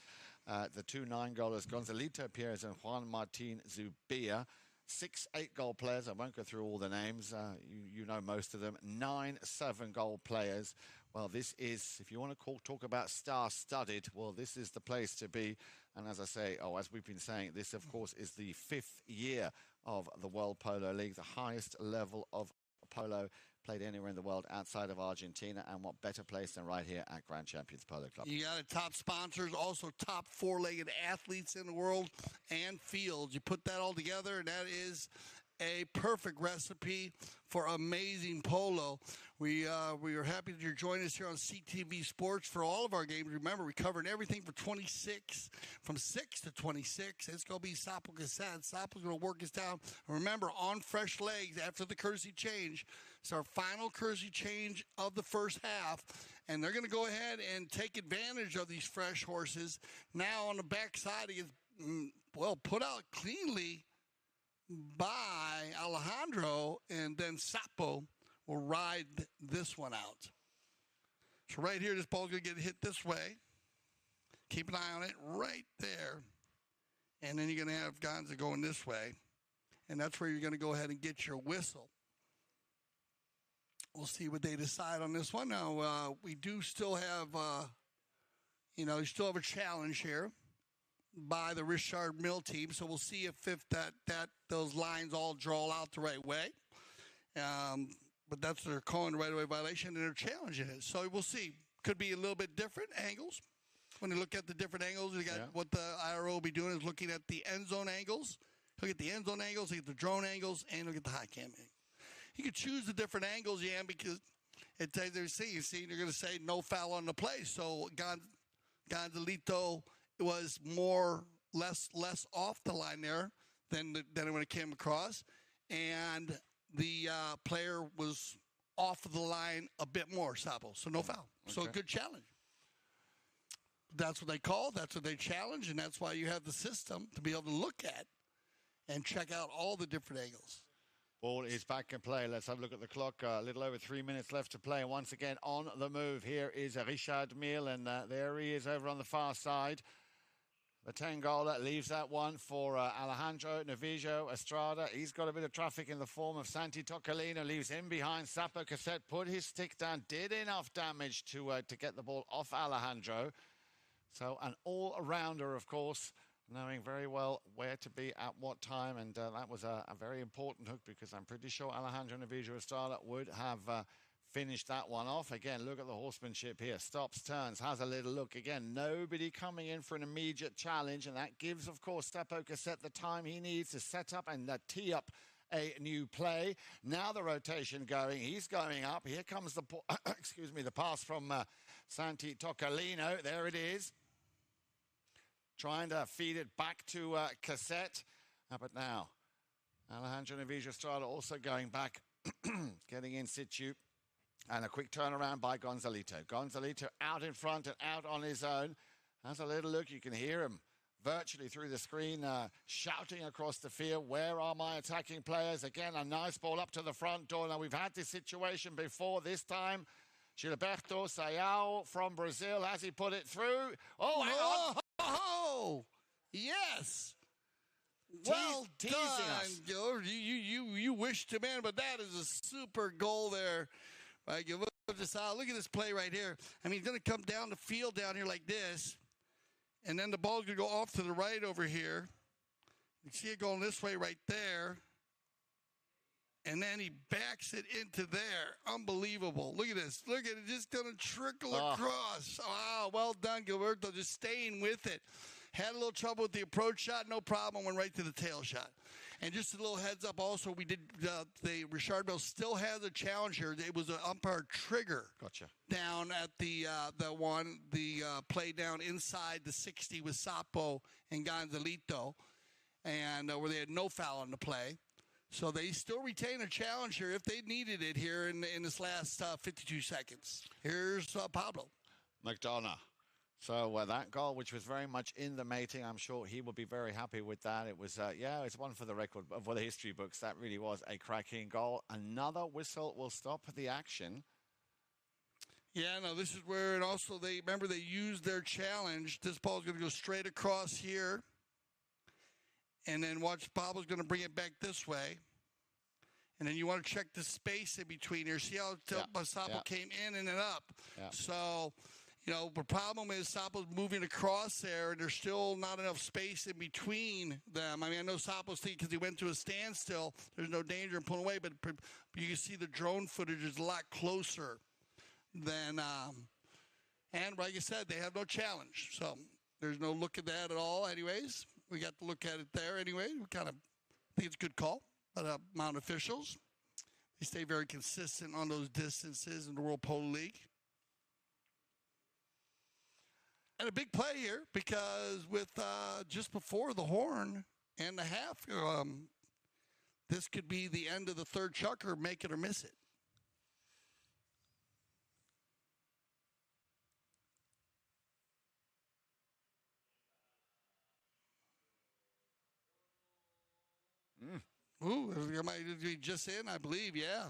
the 2 9-goalers, Gonzalito Pierres and Juan Martin Zubia. 6 8-goal players. I won't go through all the names. You know most of them. 9 7-goal players. Well, this is, if you want to talk about star-studded, well, this is the place to be. And as I say, as we've been saying, this, of course, is the 5th year of the World Polo League, the highest level of polo played anywhere in the world outside of Argentina. And what better place than right here at Grand Champions Polo Club. You got top sponsors, also top four-legged athletes in the world and fields. You put that all together, and that is a perfect recipe for amazing polo. We are happy that you're joining us here on CTV Sports for all of our games. Remember, we're covering everything from 6 to 26. It's going to be Sapo Cassette. Sapo's going to work us down. Remember, on fresh legs after the courtesy change. It's our final courtesy change of the first half. And they're going to go ahead and take advantage of these fresh horses. Now on the backside, he gets, put out cleanly by Alejandro, and then Sapo will ride this one out. So right here, this ball's going to get hit this way. Keep an eye on it right there. And then you're going to have Gonza going this way. And that's where you're going to go ahead and get your whistle. We'll see what they decide on this one. Now, we do still have, you still have a challenge here by the Richard Mille team. So we'll see if those lines all draw out the right way. But that's their calling the right-of-way violation, and they're challenging it. So we'll see. Could be a little bit different angles. When you look at the different angles, you got what the IRO will be doing is looking at the end zone angles. He'll get the end zone angles, he'll get the drone angles, and he'll get the high cam angles. You can choose the different angles, because it tells you see, they're going to say no foul on the play. So Gonzalito was less off the line there than when it came across. And the player was off of the line a bit more, Sapo. So no foul. Okay. So a good challenge. That's what they call, that's what they challenge, and that's why you have the system to be able to look at and check out all the different angles. Ball is back in play. Let's have a look at the clock. A little over 3 minutes left to play. Once again, on the move. Here is Richard Mille, and there he is over on the far side. The Tangola leaves that one for Alejandro Navijo Estrada. He's got a bit of traffic in the form of Santi Toccolino. Leaves him behind. Sapo Cassette put his stick down. Did enough damage to get the ball off Alejandro. So an all-rounder, of course, knowing very well where to be at what time. And that was a very important hook, because I'm pretty sure Alejandro Navijo Estrada would have finished that one off. Again, look at the horsemanship here. Stops, turns, has a little look. Again, nobody coming in for an immediate challenge. And that gives, of course, Sapo Cassette the time he needs to set up and tee up a new play. Now the rotation going. He's going up. Here comes the, the pass from Santi Toccolino. There it is. Trying to feed it back to Cassette. But now, Alejandro Navijo Estrada also going back, getting in situ. And a quick turnaround by Gonzalito. Gonzalito out in front and out on his own. Has a little look. You can hear him virtually through the screen shouting across the field, where are my attacking players? Again, a nice ball up to the front door. Now, we've had this situation before. This time, Gilberto Sayao from Brazil. Has he put it through? Oh, hang on. Oh, yes. Well done, Gilbert. You wished him in, but that is a super goal there. Right, look at this play right here. I mean, he's going to come down the field down here like this, and then the ball's going to go off to the right over here. You see it going this way right there, and then he backs it into there. Unbelievable. Look at this. Look at it. Just going to trickle across. Wow, well done, Gilberto. Just staying with it. Had a little trouble with the approach shot. No problem. Went right to the tail shot. And just a little heads up also, we did, the Richard Mille still has a challenge here. It was an umpire trigger. Gotcha. Down at the play down inside the 60 with Sapo and Gonzalito, and where they had no foul on the play. So they still retain a challenge here if they needed it here in this last 52 seconds. Here's Pablo. McDonough. So that goal, which was very much in the making, I'm sure he will be very happy with that. It was, it's one for the record, for the history books. That really was a cracking goal. Another whistle will stop the action. Yeah, no, this is where, and also they used their challenge. This ball's going to go straight across here. And then watch, Pablo's going to bring it back this way. And then you want to check the space in between here. See how Sapo came in and then up. Yeah. So, the problem is Sapo's moving across there, and there's still not enough space in between them. I mean, I know Sapo's thinking because he went to a standstill, there's no danger in pulling away, but you can see the drone footage is a lot closer than, and like I said, they have no challenge. So there's no look at that at all anyways. We got to look at it there anyway. We kind of think it's a good call by the Mount officials. They stay very consistent on those distances in the World Polo League. And a big play here because with just before the horn and the half, this could be the end of the third chucker, make it or miss it. Ooh, it might be just in, I believe, yeah.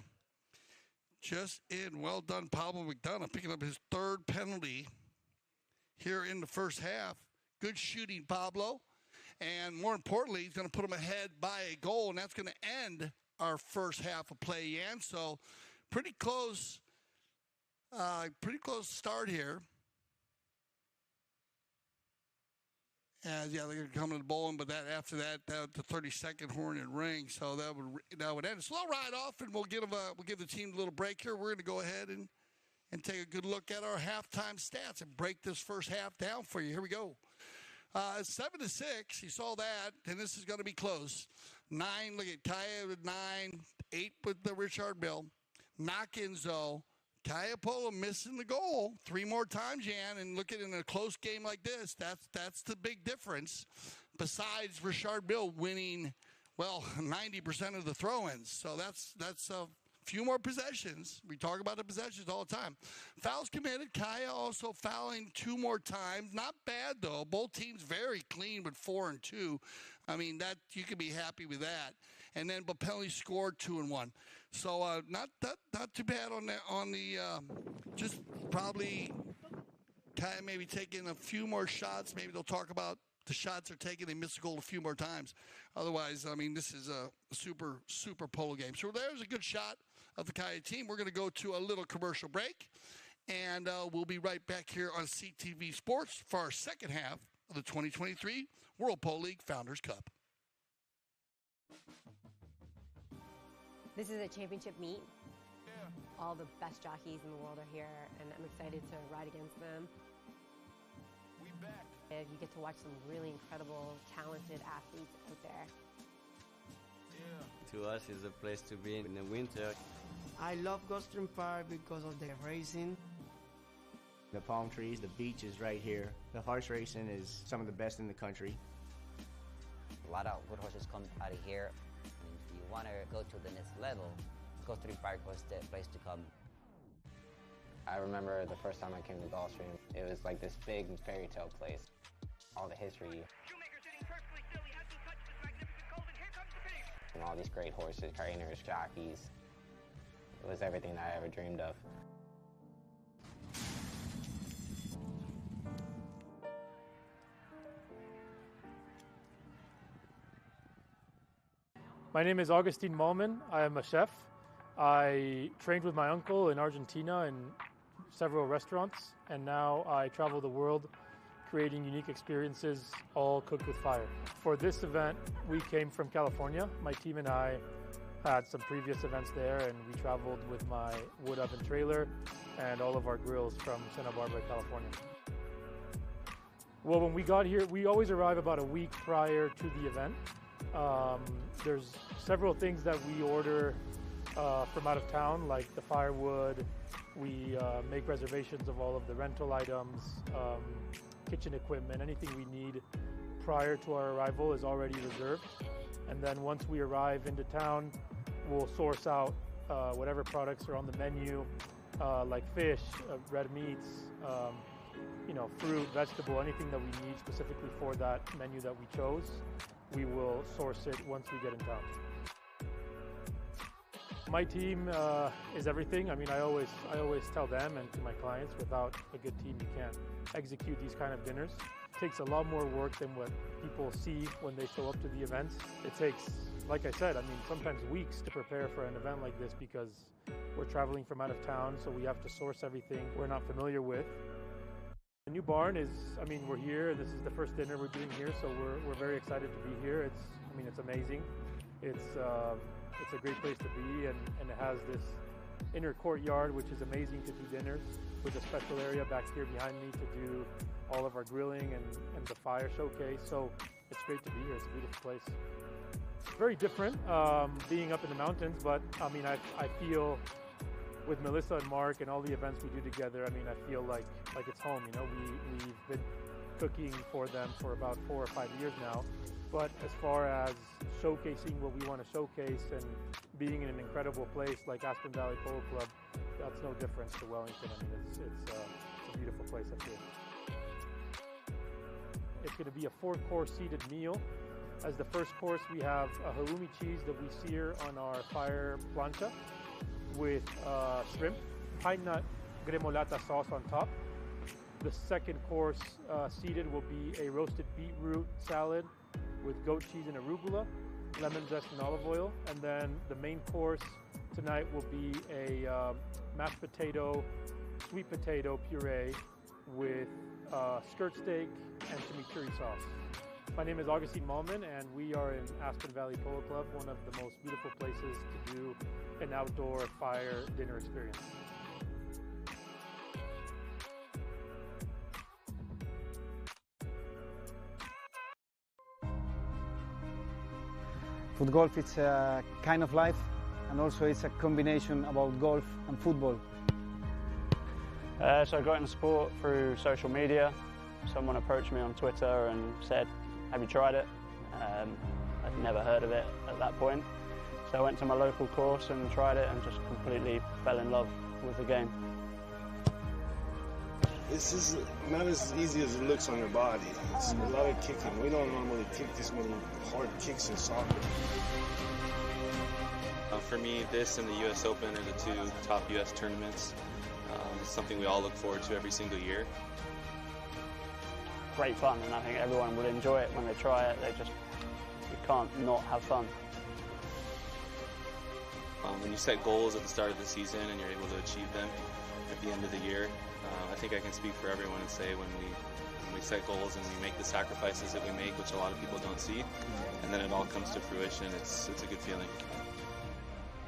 Just in. Well done, Pablo McDonough, picking up his third penalty here in the first half. Good shooting, Pablo. And more importantly, he's going to put him ahead by a goal, and that's going to end our first half of play, Yan. So pretty close start here. And yeah, they're going to come to the bowling, but that after that, the 32nd horn and ring, so that would end. So I'll ride off, and we'll give the team a little break here. We're going to go ahead and take a good look at our halftime stats and break this first half down for you. Here we go. 7-6, you saw that, and this is going to be close. 9, look at Kaia with 9, 8 with the Richard Bill. Knock-ins, though. Kaia Polo missing the goal 3 more times, Jan, and look at it in a close game like this. That's the big difference. Besides Richard Bill winning, 90% of the throw-ins. So that's a few more possessions. We talk about the possessions all the time. Fouls committed. Kaia also fouling 2 more times. Not bad, though. Both teams very clean with 4 and 2. I mean, that you can be happy with that. And then, but penalty scored 2 and 1. So not too bad on the just probably Kaia maybe taking a few more shots. Maybe they'll talk about the shots they're taking. They missed a goal a few more times. Otherwise, I mean, this is a super polo game. So there's a good shot of the Kaia team. We're going to go to a little commercial break, and we'll be right back here on CTV Sports for our second half of the 2023 World Polo League Founders Cup. This is a championship meet. All the best jockeys in the world are here, and I'm excited to ride against them. We back. And you get to watch some really incredible, talented athletes out there. Yeah. To us, it's a place to be in the winter. I love Gulfstream Park because of the racing. The palm trees, the beach is right here. The horse racing is some of the best in the country. A lot of good horses come out of here. If you want to go to the next level, Gulfstream Park was the place to come. I remember the first time I came to Gulfstream, it was like this big fairy tale place. All the history. And all these great horses, trainers, jockeys. It was everything that I ever dreamed of. My name is Augustine Malman. I am a chef. I trained with my uncle in Argentina in several restaurants, and now I travel the world creating unique experiences, all cooked with fire. For this event, we came from California. My team and I had some previous events there, and we traveled with my wood oven trailer and all of our grills from Santa Barbara, California. Well, when we got here, we always arrive about a week prior to the event. There's several things that we order from out of town, like the firewood. We make reservations of all of the rental items, kitchen equipment, anything we need prior to our arrival is already reserved. And then once we arrive into town, we'll source out whatever products are on the menu, like fish, red meats, fruit, vegetable, anything that we need specifically for that menu that we chose. We will source it once we get in town. My team is everything. I mean, I always tell them and to my clients, without a good team, you can't execute these kind of dinners. It takes a lot more work than what people see when they show up to the events. It takes, like I said, I mean, sometimes weeks to prepare for an event like this because we're traveling from out of town, so we have to source everything we're not familiar with. The new barn is, I mean, we're here. This is the first dinner we're doing here, so we're very excited to be here. It's amazing. It's a great place to be, and it has this inner courtyard, which is amazing to do dinners, with a special area back here behind me to do all of our grilling and the fire showcase. So it's great to be here. It's a beautiful place. It's very different being up in the mountains, but I mean, I feel with Melissa and Mark and all the events we do together, I mean, I feel like it's home. You know, we've been cooking for them for about 4 or 5 years now. But as far as showcasing what we want to showcase and being in an incredible place like Aspen Valley Polo Club, that's no difference to Wellington. I mean, it's a beautiful place up here. It's going to be a 4-course seated meal. As the first course, we have a halloumi cheese that we sear on our fire plancha with shrimp, pine nut gremolata sauce on top. The second course seated will be a roasted beetroot salad with goat cheese and arugula, lemon zest and olive oil. And then the main course tonight will be a mashed potato, sweet potato puree with skirt steak and chimichurri sauce. My name is Augustine Malman, and we are in Aspen Valley Polo Club, one of the most beautiful places to do an outdoor fire dinner experience. Foot golf is a kind of life, and also it's a combination about golf and football. So I got into sport through social media. Someone approached me on Twitter and said, "Have you tried it?" I'd never heard of it at that point. So I went to my local course and tried it and just completely fell in love with the game. This is not as easy as it looks on your body. It's a lot of kicking. We don't normally kick this many hard kicks in soccer. For me, this and the U.S. Open are the 2 top U.S. tournaments. It's something we all look forward to every single year. Great fun, and I think everyone will enjoy it when they try it. You can't not have fun. When you set goals at the start of the season and you're able to achieve them at the end of the year, I think I can speak for everyone and say when we set goals and we make the sacrifices that we make, which a lot of people don't see, and then it all comes to fruition, it's a good feeling.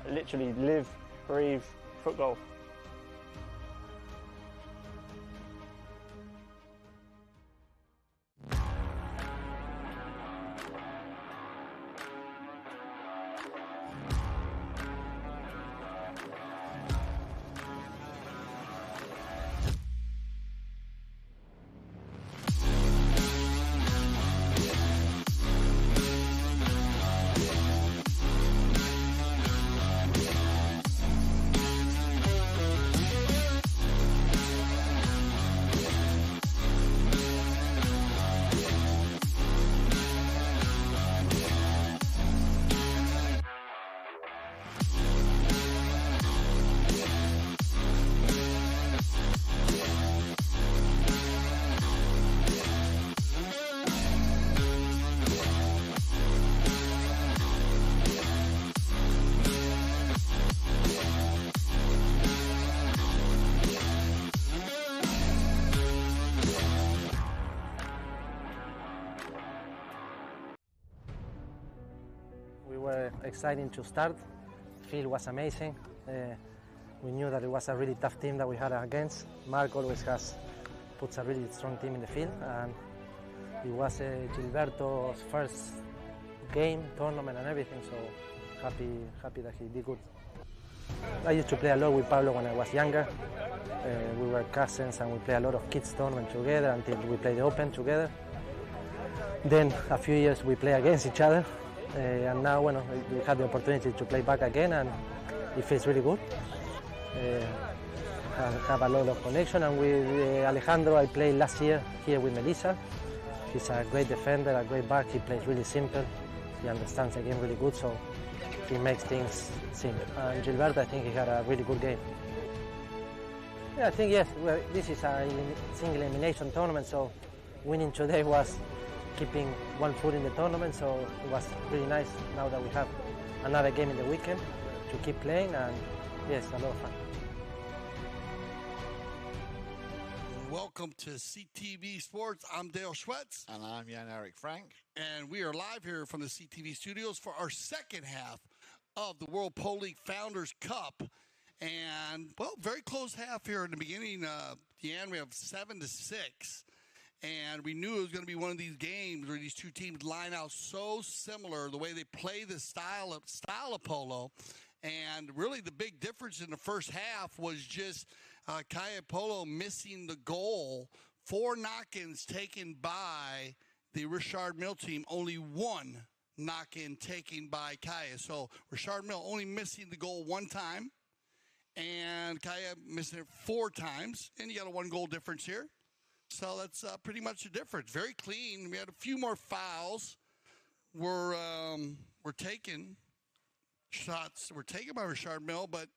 I literally live, breathe foot golf. We were excited to start. The field was amazing. We knew that it was a really tough team that we had against. Mark always puts a really strong team in the field, and it was Gilberto's first game, tournament and everything, so happy that he did good. I used to play a lot with Pablo when I was younger. We were cousins and we played a lot of kids tournament together until we played the Open together. Then a few years we play against each other. And now, we had the opportunity to play back again, and it feels really good. Have a lot of connection, and with Alejandro, I played last year here with Melissa. He's a great defender, a great back. He plays really simple. He understands the game really good, so he makes things simple. And Gilberto, I think he had a really good game. Yeah, I think yes. This is a single elimination tournament, so winning today was keeping one foot in the tournament, so it was really nice now that we have another game in the weekend to keep playing, and yes, a lot of fun. welcome to CTV Sports. I'm Dale Schwetz. And I'm Jan-Erik Frank. And we are live here from the CTV studios for our second half of the World Polo League Founders Cup. And, well, very close half here in the beginning. Deanne, we have 7-6. And we knew it was going to be one of these games where these two teams line out so similar, the way they play the style of polo. And really the big difference in the first half was just Kaia Polo missing the goal. 4 knock-ins taken by the Richard Mille team, only 1 knock-in taken by Kaia. So Richard Mille only missing the goal 1 time, and Kaia missing it 4 times. And you got a 1-goal difference here. So that's pretty much the difference. Very clean. We had a few more fouls were taken. Shots were taken by Richard Mille, but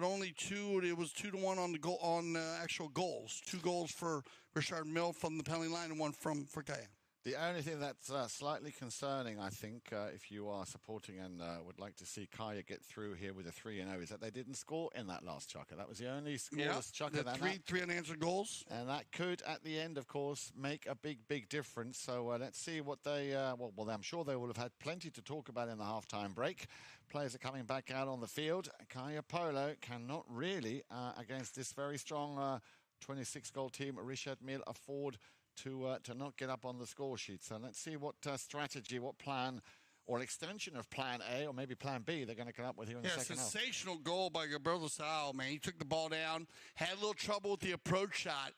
only 2. It was 2-1 on the goal on actual goals. 2 goals for Richard Mille from the penalty line and 1 for Kaia. The only thing that's slightly concerning, I think, if you are supporting and would like to see Kaia get through here with a 3-0, is that they didn't score in that last chukker. That was the only scoreless chukker. Three unanswered goals. And that could, at the end, of course, make a big difference. So let's see what they, well, I'm sure they will have had plenty to talk about in the halftime break. Players are coming back out on the field. Kaia Polo cannot really, against this very strong 26-goal team, Richard Mille, afford to not get up on the score sheet. So let's see what strategy, what plan, or extension of plan A, or maybe plan B, they're going to come up with here in the second half. Sensational goal by Gabriel Sal, man. He took the ball down, had a little trouble with the approach shot,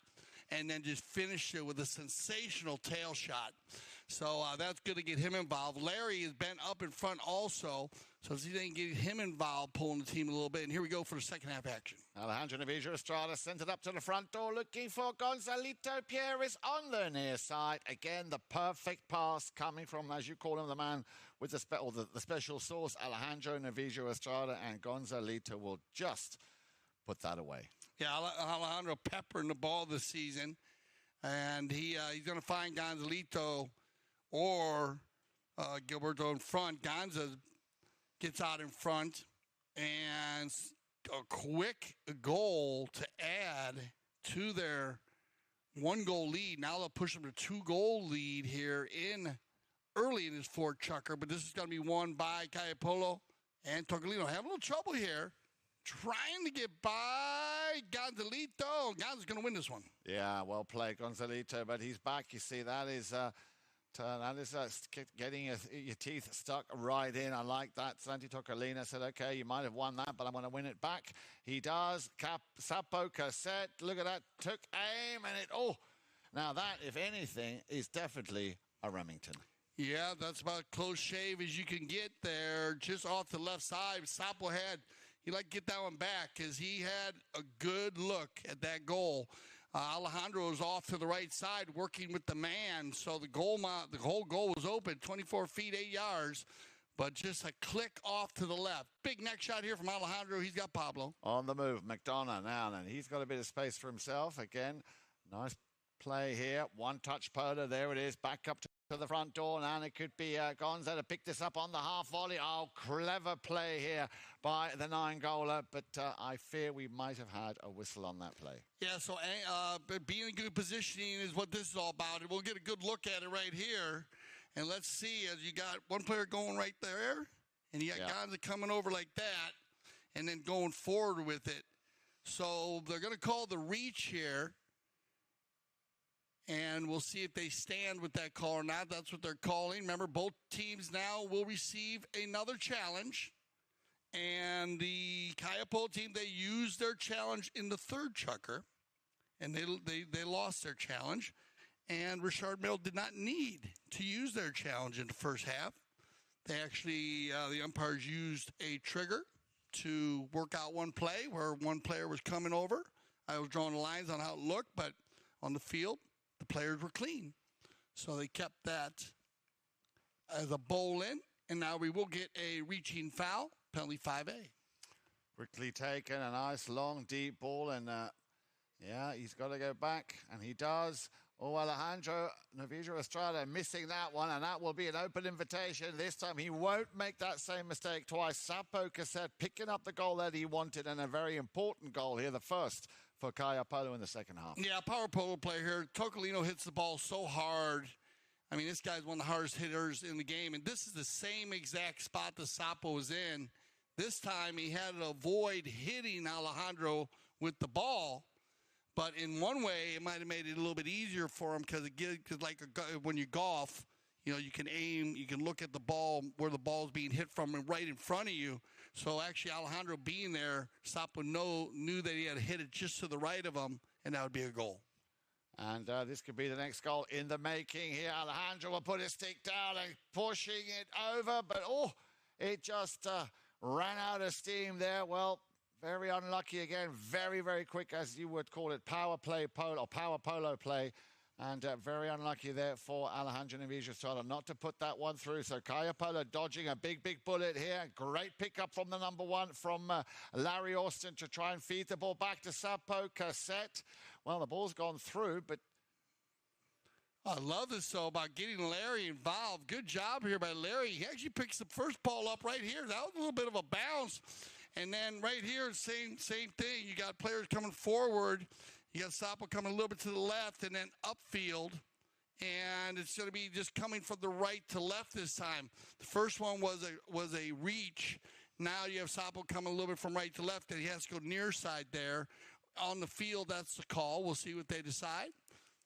and then just finished it with a sensational tail shot. So that's good to get him involved. Larry has been up in front also, so he didn't get him involved, pulling the team a little bit. And here we go for the second half action. Alejandro Navijo Estrada sent it up to the front door, looking for Gonzalito Pierre is on the near side. Again, the perfect pass coming from, as you call him, the man with the special sauce, Alejandro Navijo Estrada, and Gonzalito will just put that away. Yeah, Alejandro peppering the ball this season, and he's going to find Gonzalito or Gilberto in front. Gonza gets out in front, and a quick goal to add to their 1-goal lead. Now they'll push them to 2-goal lead here early in his 4th chukker, but this is going to be won by Kaia Polo and Togolino. Having a little trouble here, trying to get by Gonzalito. Gonza's going to win this one. Yeah, well played, Gonzalito, but he's back. You see, that is getting your teeth stuck right in. I like that. Santi Tocolina said, okay, you might have won that, but I'm going to win it back. He does. Sapo Cassette, look at that. Took aim, and now that, if anything, is definitely a Remington. Yeah, that's about as close shave as you can get there. Just off the left side, Sapo he'd like to get that one back because he had a good look at that goal. Alejandro was off to the right side working with the man, so the whole goal was open, 24 feet, 8 yards, but just a click off to the left. Big neck shot here from Alejandro. He's got Pablo. On the move, McDonough now, and he's got a bit of space for himself. Again, nice play here. 1-touch Polo, there it is, back up to the front door, and it could be Gonza to pick this up on the half volley. Oh, clever play here by the 9-goaler, but I fear we might have had a whistle on that play. Yeah, so being in good positioning is what this is all about, and we'll get a good look at it right here. And let's see, as you got one player going right there, and you got Gonza coming over like that, and then going forward with it. So they're going to call the reach here. And we'll see if they stand with that call or not. That's what they're calling. Remember, both teams now will receive another challenge. And the Kaia Polo team, they used their challenge in the 3rd chukker. And they lost their challenge. And Richard Mille did not need to use their challenge in the first half. They actually, the umpires used a trigger to work out one play where one player was coming over. I was drawing the lines on how it looked, but on the field, the players were clean. So they kept that as a bowl in, and now we will get a reaching foul, penalty 5A. Quickly taken, a nice long deep ball, and he's got to go back, and he does. Oh, Alejandro Navijo Estrada missing that one, and that will be an open invitation. This time he won't make that same mistake twice. Sapo Cassette picking up the goal that he wanted, and a very important goal here, the first for Kaia Polo in the second half. Yeah, power polo player here. Tocolino hits the ball so hard. I mean, this guy's one of the hardest hitters in the game, and this is the same exact spot that Sapo was in. This time he had to avoid hitting Alejandro with the ball, but in one way it might have made it a little bit easier for him because when you golf, you can aim, you can look at the ball where the ball's being hit from and right in front of you. So actually Alejandro being there, Sapo knew that he had to hit it just to the right of him, and that would be a goal. And this could be the next goal in the making here. Alejandro will put his stick down and pushing it over, but it just ran out of steam there. Well, very unlucky again. Very, very quick, as you would call it, power polo play. And very unlucky there for Alejandro Navijo not to put that one through. So Kaia Polo dodging a big, big bullet here. Great pickup from the number one, from Larry Austin, to try and feed the ball back to Sapo Cassette. Well, the ball's gone through, but I love this, though, about getting Larry involved. Good job here by Larry. He actually picks the first ball up right here. That was a little bit of a bounce. And then right here, same thing. You got players coming forward. You got Sapo coming a little bit to the left and then upfield. And it's going to be just coming from the right to left this time. The first one was a reach. Now you have Sapo coming a little bit from right to left, and he has to go near side there. On the field, that's the call. We'll see what they decide.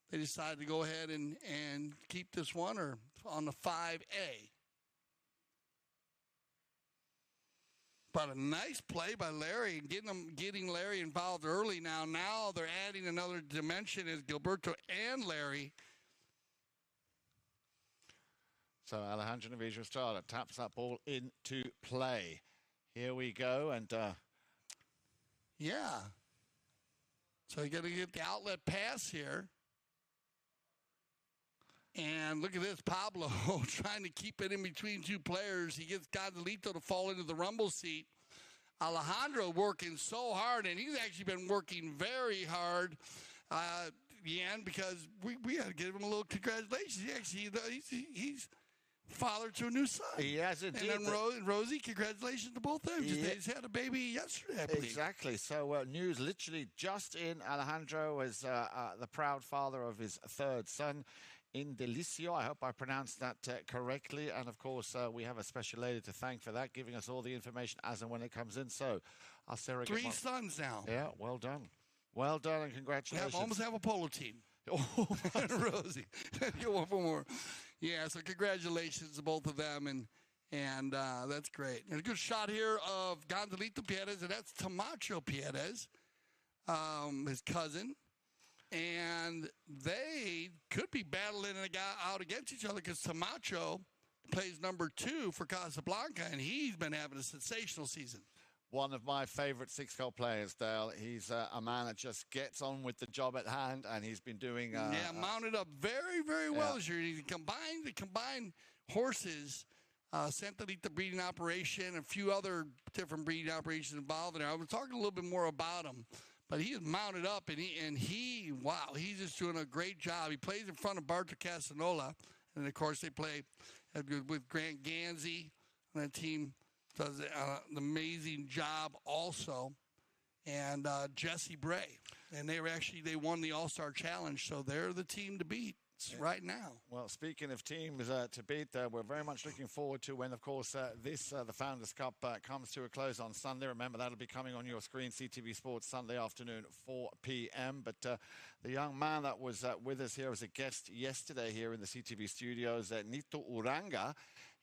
They decide to go ahead and keep this one, or on the 5A. But a nice play by Larry, getting Larry involved early now. Now they're adding another dimension as Gilberto and Larry. So Alejandro Navijo taps that ball into play. Here we go, and yeah. So you got to get the outlet pass here. And look at this, Pablo trying to keep it in between two players. He gets Gonzalito to fall into the rumble seat. Alejandro working so hard, and he's actually been working very hard, Yan, because we had to give him a little congratulations. He's father to a new son. He has indeed. And then Rosie, congratulations to both of them. They just had a baby yesterday, I believe. Exactly. So news literally just in. Alejandro is the proud father of his third son, Indelicio. I hope I pronounced that correctly. And, of course, we have a special lady to thank for that, giving us all the information as and when it comes in. So I'll say 3 sons now. Yeah, well done. Well done, and congratulations. We almost have a polo team. Rosie. Get one for more. Yeah, so congratulations to both of them, and that's great. And a good shot here of Gonzalito Pierez, and that's Tamacho Pierez, his cousin. And they could be battling out against each other because Tamacho plays number 2 for Casablanca, and he's been having a sensational season. One of my favorite 6-hole players, Dale. He's a man that just gets on with the job at hand, and he's been doing... mounted up very, very well this year. He combined horses, Santa Rita breeding operation, a few other different breeding operations involved in there. I was talking a little bit more about him. But he is mounted up, and he's just doing a great job. He plays in front of Barto Casanola, and, of course, they play with Grant Ganzi, and that team does an amazing job also, and Jesse Bray. And they won the All-Star Challenge, so they're the team to beat right now. Well, speaking of teams to beat, we're very much looking forward to when, of course, the Founders Cup comes to a close on Sunday. Remember, that'll be coming on your screen, CTV Sports, Sunday afternoon, 4 p.m. But the young man that was with us here as a guest yesterday here in the CTV studios, Nito Uranga,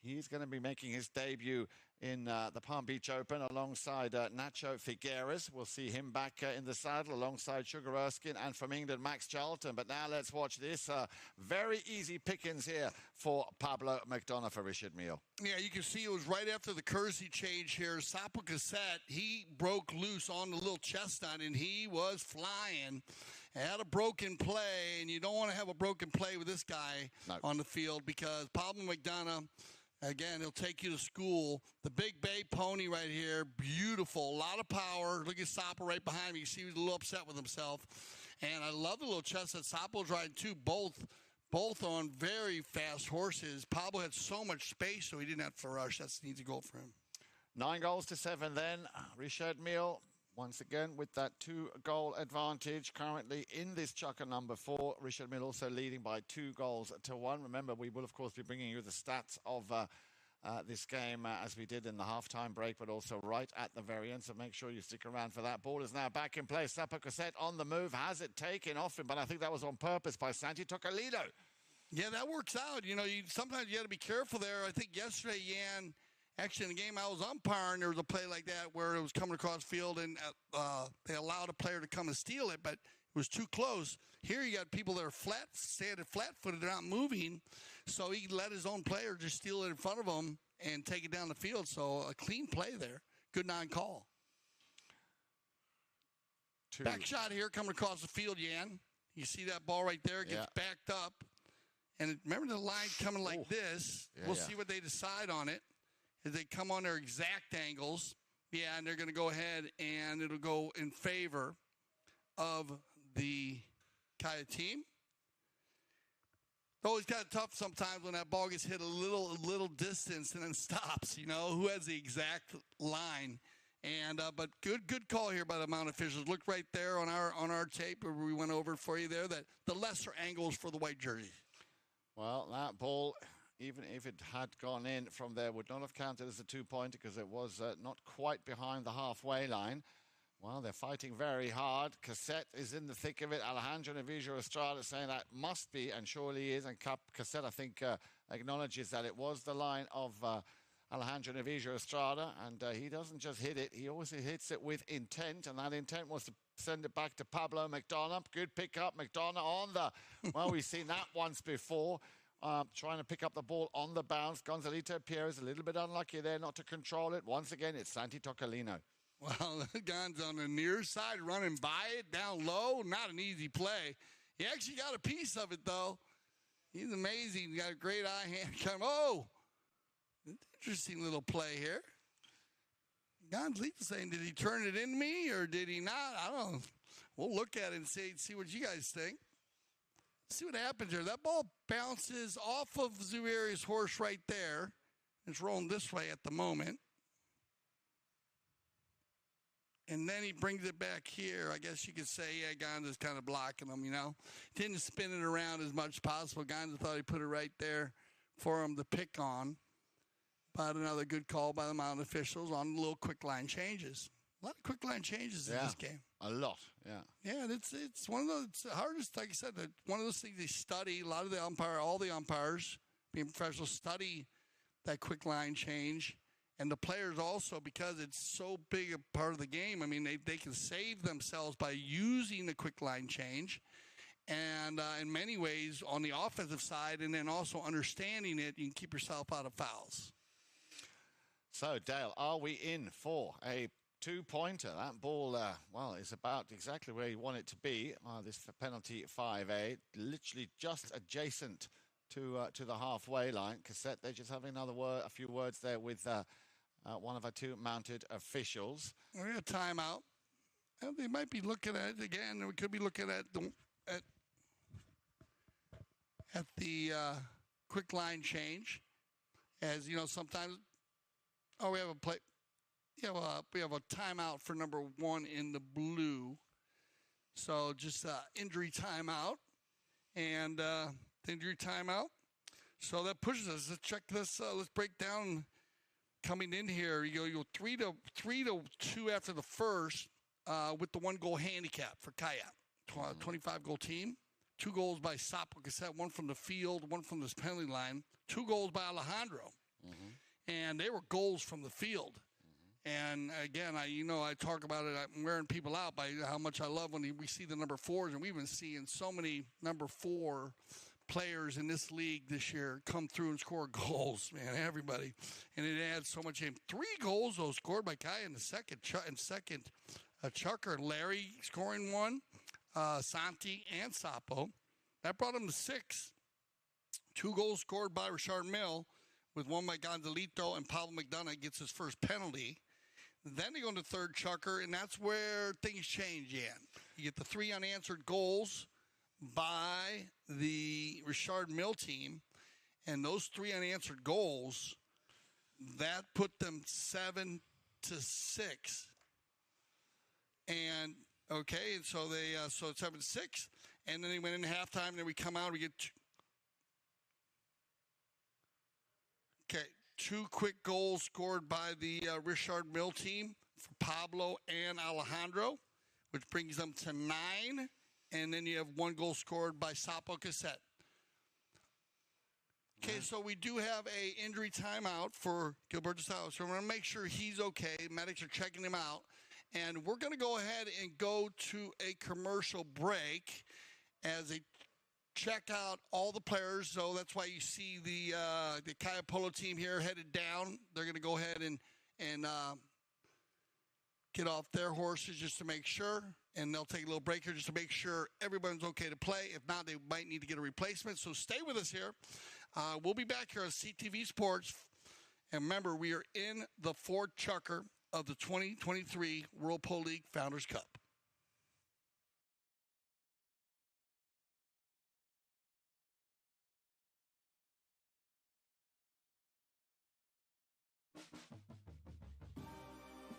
he's going to be making his debut in the Palm Beach Open alongside Nacho Figueres. We'll see him back in the saddle alongside Sugar Erskine, and from England, Max Charlton. But now let's watch this. Very easy pickings here for Pablo McDonough for Richard Mille. Yeah, you can see it was right after the courtesy change here. Sapo Cassette, he broke loose on the little chestnut, and he was flying. Had a broken play, and you don't want to have a broken play with this guy on the field because Pablo McDonough, again, he'll take you to school. The Big Bay pony right here, beautiful, a lot of power. Look at Sapo right behind me. You see he was a little upset with himself. And I love the little chestnut. Sapo's riding too, both on very fast horses. Pablo had so much space, so he didn't have to rush. That's an easy goal for him. 9 goals to 7 then. Richard Mille once again with that 2-goal advantage currently in this chukker number 4. Richard Mille also leading by 2-1. Remember, we will, of course, be bringing you the stats of this game as we did in the halftime break, but also right at the very end. So make sure you stick around for that. Ball is now back in play. Seppo Cassette on the move. Has it taken off him? But I think that was on purpose by Santi Tocolino. Yeah, that works out. You know, sometimes you got to be careful there. I think yesterday, Jan, actually in the game I was umpiring, there was a play like that where it was coming across field and they allowed a player to come and steal it, but it was too close. Here you got people that are standing flat-footed, they're not moving, so he let his own player just steal it in front of him and take it down the field. So a clean play there. Good non-call. Back shot here coming across the field, Jan. You see that ball right there? It gets backed up. And remember the line coming like this. We'll see what they decide on it. As they come on their exact angles. Yeah, and they're going to go ahead and it'll go in favor of the Kaia team. It's always kind of tough sometimes when that ball gets hit a little distance and then stops. You know, who has the exact line? And but good call here by the Mount officials. Look right there on our tape where we went over for you there that the lesser angles for the white jersey. Well, that ball, even if it had gone in from there, would not have counted as a 2-pointer because it was not quite behind the halfway line. Well, they're fighting very hard. Cassette is in the thick of it. Alejandro Navijo Estrada saying that must be, and surely is. And Cassette, I think, acknowledges that it was the line of Alejandro Navijo Estrada. And he doesn't just hit it. He also hits it with intent. And that intent was to send it back to Pablo McDonough. Good pickup. McDonough on the... Well, we've seen that once before. Trying to pick up the ball on the bounce. Gonzalito Pierre is a little bit unlucky there not to control it. Once again, it's Santi Tocolino. Well, Gon's on the near side running by it, down low. Not an easy play. He actually got a piece of it, though. He's amazing. He got a great eye hand. Oh! Interesting little play here. Gonzalito saying, did he turn it in me or did he not? I don't know. We'll look at it and see what you guys think. See what happens here. That ball bounces off of Zueri's horse right there. It's rolling this way at the moment. And then he brings it back here. I guess you could say, yeah, Gonza's kind of blocking him, you know. Didn't spin it around as much as possible. Gonza thought he put it right there for him to pick on. But another good call by the Mount officials on little quick line changes. A lot of quick line changes in this game. A lot, yeah. Yeah, it's one of those hardest, like I said, one of those things they study. A lot of all the umpires, being professionals, study that quick line change. And the players also, because it's so big a part of the game, I mean, they can save themselves by using the quick line change. And in many ways, on the offensive side, and then also understanding it, you can keep yourself out of fouls. So, Dale, are we in for a 2-pointer? That ball, well, is about exactly where you want it to be. This penalty 5A, literally just adjacent to the halfway line. Cassette, they're just having a few words there with one of our two mounted officials. We're in a timeout. They might be looking at it again. We could be looking at the quick line change. As you know, sometimes we have a play. We have a timeout for number 1 in the blue. So just injury timeout and injury timeout. So that pushes us. Let's check this. Let's break down coming in here. You go 3-2 after the first with the 1-goal handicap for Kaia. 25-goal team. 2 goals by Seppo Cassette, 1 from the field, 1 from this penalty line. 2 goals by Alejandro. And they were goals from the field. And again, I talk about it. I'm wearing people out by how much I love when we see the number 4s, and we've been seeing so many number 4 players in this league this year come through and score goals, man. Everybody, and it adds so much in. 3 goals though scored by Kaia in the second. Chucker, Larry scoring 1, Santi and Seppo. That brought him to 6. 2 goals scored by Richard Mille, with 1 by Gonzalito, and Pablo McDonough gets his first penalty. Then they go into third chukker, and that's where things change, Jan. You get the 3 unanswered goals by the Richard Mille team, and those 3 unanswered goals, that put them 7-6. And okay, and so they so it's 7-6, and then they went into halftime. And then we come out, we get two quick goals scored by the Richard Mille team for Pablo and Alejandro, which brings them to 9. And then you have 1 goal scored by Sapo Cassette. Okay, so we do have a injury timeout for Gilberto Salvo. So we're going to make sure he's okay. Medics are checking him out. And we're going to go ahead and go to a commercial break as they check out all the players. So that's why you see the Kaia Polo team here headed down. They're going to go ahead and get off their horses just to make sure. And they'll take a little break here just to make sure everyone's okay to play. If not, they might need to get a replacement. So stay with us here. We'll be back here on CTV Sports. And remember, we are in the fourth chukker of the 2023 World Polo League Founders Cup.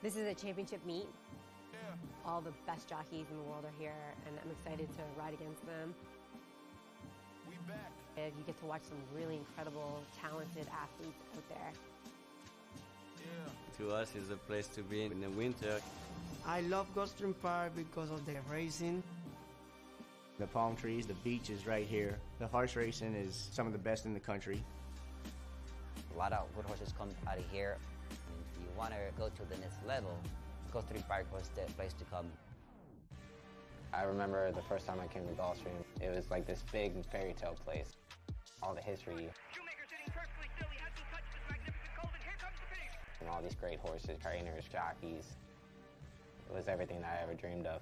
This is a championship meet. All the best jockeys in the world are here, and I'm excited to ride against them. We back. And you get to watch some really incredible, talented athletes out there. To us, it's a place to be in the winter. I love Gulfstream Park because of the racing. The palm trees, the beach is right here. The horse racing is some of the best in the country. A lot of good horses come out of here. If you want to go to the next level, Gulfstream Park was the place to come. I remember the first time I came to Gulfstream, it was like this big fairy tale place. All the history. And all these great horses, trainers, jockeys. It was everything that I ever dreamed of.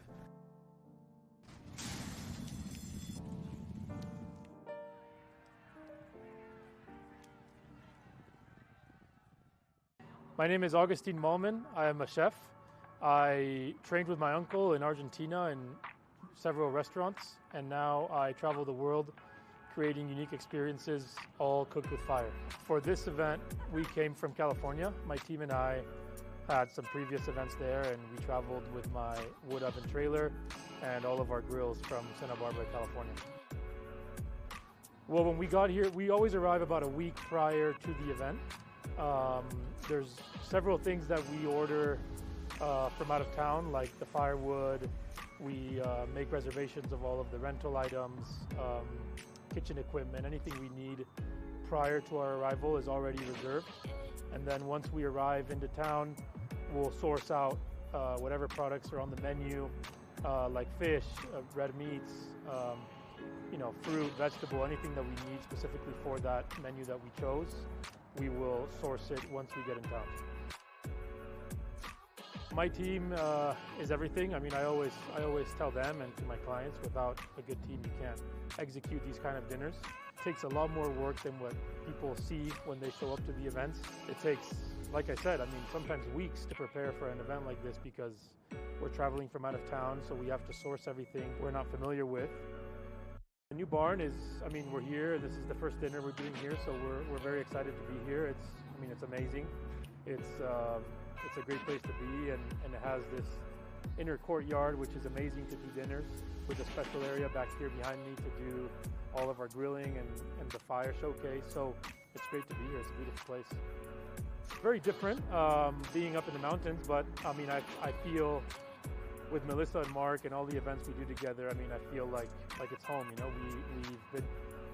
My name is Augustine Malman. I am a chef. I trained with my uncle in Argentina in several restaurants, and now I travel the world creating unique experiences, all cooked with fire. For this event, we came from California. My team and I had some previous events there, and we traveled with my wood oven trailer and all of our grills from Santa Barbara, California. Well, when we got here, we always arrive about a week prior to the event. There's several things that we order from out of town, like the firewood. We make reservations of all of the rental items, kitchen equipment, anything we need prior to our arrival is already reserved. And then once we arrive into town, we'll source out whatever products are on the menu, like fish, red meats, fruit, vegetable, anything that we need specifically for that menu that we chose. We will source it once we get in town. My team is everything. I mean, I always tell them and to my clients, without a good team, you can't execute these kind of dinners. It takes a lot more work than what people see when they show up to the events. It takes, like I said, I mean, sometimes weeks to prepare for an event like this because we're traveling from out of town, so we have to source everything we're not familiar with. The new barn is, I mean, we're here. This is the first dinner we're doing here, so we're very excited to be here. It's amazing. It's a great place to be, and it has this inner courtyard, which is amazing to do dinners, with a special area back here behind me to do all of our grilling and the fire showcase. So it's great to be here. It's a beautiful place. It's very different being up in the mountains, but I mean, I feel with Melissa and Mark and all the events we do together, I mean, I feel like it's home. You know, we've been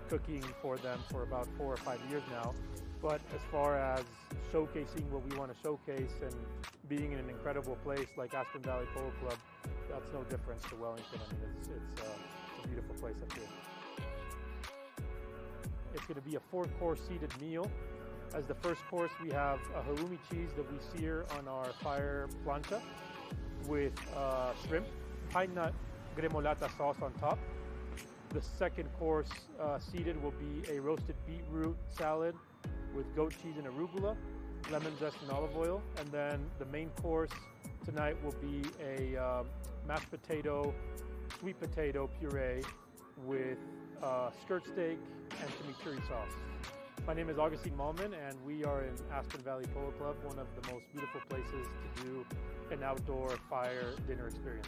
cooking for them for about 4 or 5 years now. But as far as showcasing what we want to showcase and being in an incredible place like Aspen Valley Polo Club, that's no difference to Wellington. I mean, it's a beautiful place up here. It's going to be a 4-course seated meal. As the first course, we have a halloumi cheese that we sear on our fire plancha with shrimp, pine nut gremolata sauce on top. The second course seated will be a roasted beetroot salad with goat cheese and arugula, lemon zest and olive oil. And then the main course tonight will be a mashed potato, sweet potato puree with skirt steak and chimichurri sauce. My name is Augustine Malman, and we are in Aspen Valley Polo Club, one of the most beautiful places to do an outdoor fire dinner experience.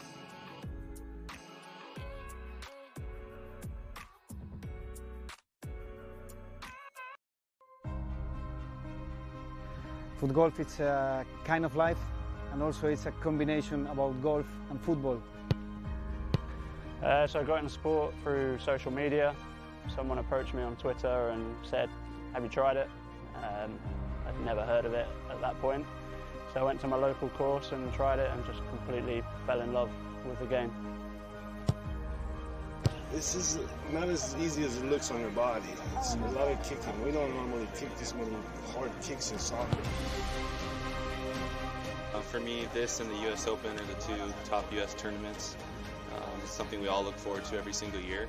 Foot golf, it's a kind of life, and also it's a combination about golf and football. So I got into sport through social media. Someone approached me on Twitter and said, have you tried it? I'd never heard of it at that point. So I went to my local course and tried it and just completely fell in love with the game. This is not as easy as it looks on your body. It's a lot of kicking. We don't normally kick this many hard kicks in soccer. For me, this and the US Open are the two top US tournaments. It's something we all look forward to every single year.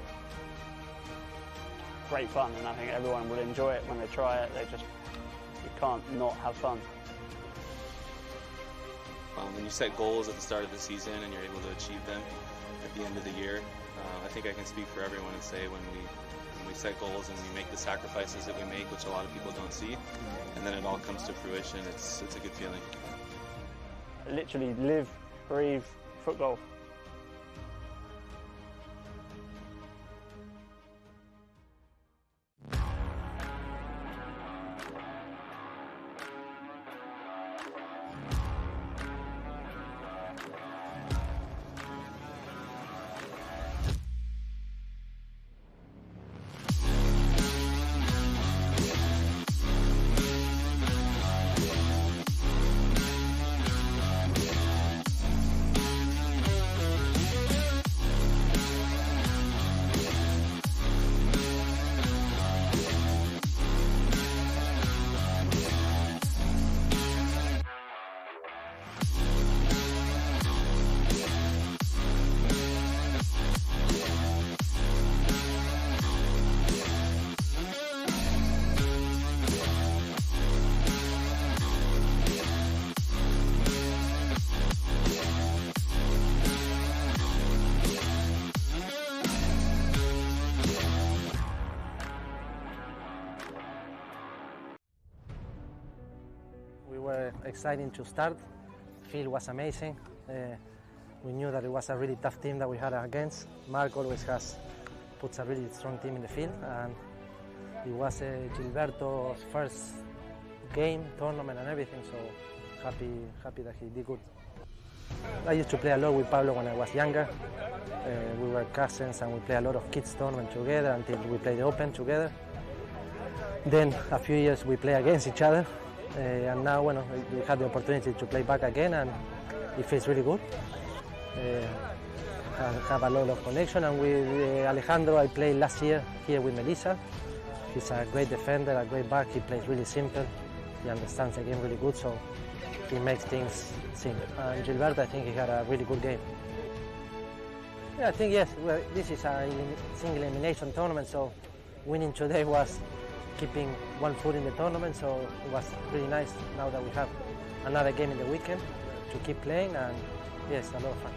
Great fun, and I think everyone will enjoy it when they try it. You can't not have fun. When you set goals at the start of the season and you're able to achieve them at the end of the year, I think I can speak for everyone and say when we set goals and we make the sacrifices that we make, which a lot of people don't see, and then it all comes to fruition, it's a good feeling. I literally live, breathe foot golf. We were excited to start. The field was amazing. We knew that it was a really tough team that we had against. Mark always puts a really strong team in the field, and it was Gilberto's first game, tournament and everything, so happy that he did good. I used to play a lot with Pablo when I was younger. We were cousins and we played a lot of kids tournament together until we played the Open together. Then a few years we play against each other. And now we had the opportunity to play back again, and it feels really good. Have a lot of connection, and with Alejandro I played last year here with Melissa. He's a great defender, a great back. He plays really simple. He understands the game really good, so he makes things simple. And Gilberto, I think he had a really good game. Yeah, I think yes. Well, this is a single elimination tournament, so winning today was keeping one foot in the tournament, so it was really nice now that we have another game in the weekend to keep playing, and yes, a lot of fun.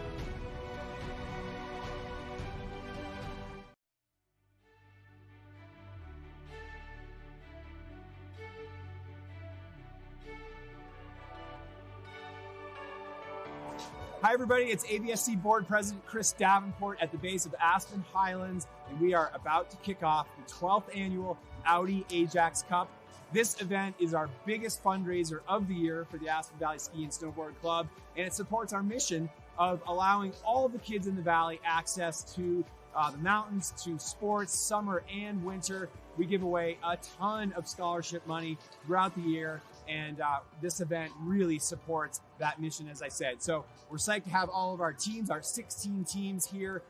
Hi everybody, it's ABSC Board President Chris Davenport at the base of Aspen Highlands, and we are about to kick off the 12th annual Audi Ajax Cup. This event is our biggest fundraiser of the year for the Aspen Valley Ski and Snowboard Club, and it supports our mission of allowing all the kids in the valley access to the mountains, to sports, summer and winter. We give away a ton of scholarship money throughout the year, and this event really supports that mission, as I said. So we're psyched to have all of our teams, our 16 teams here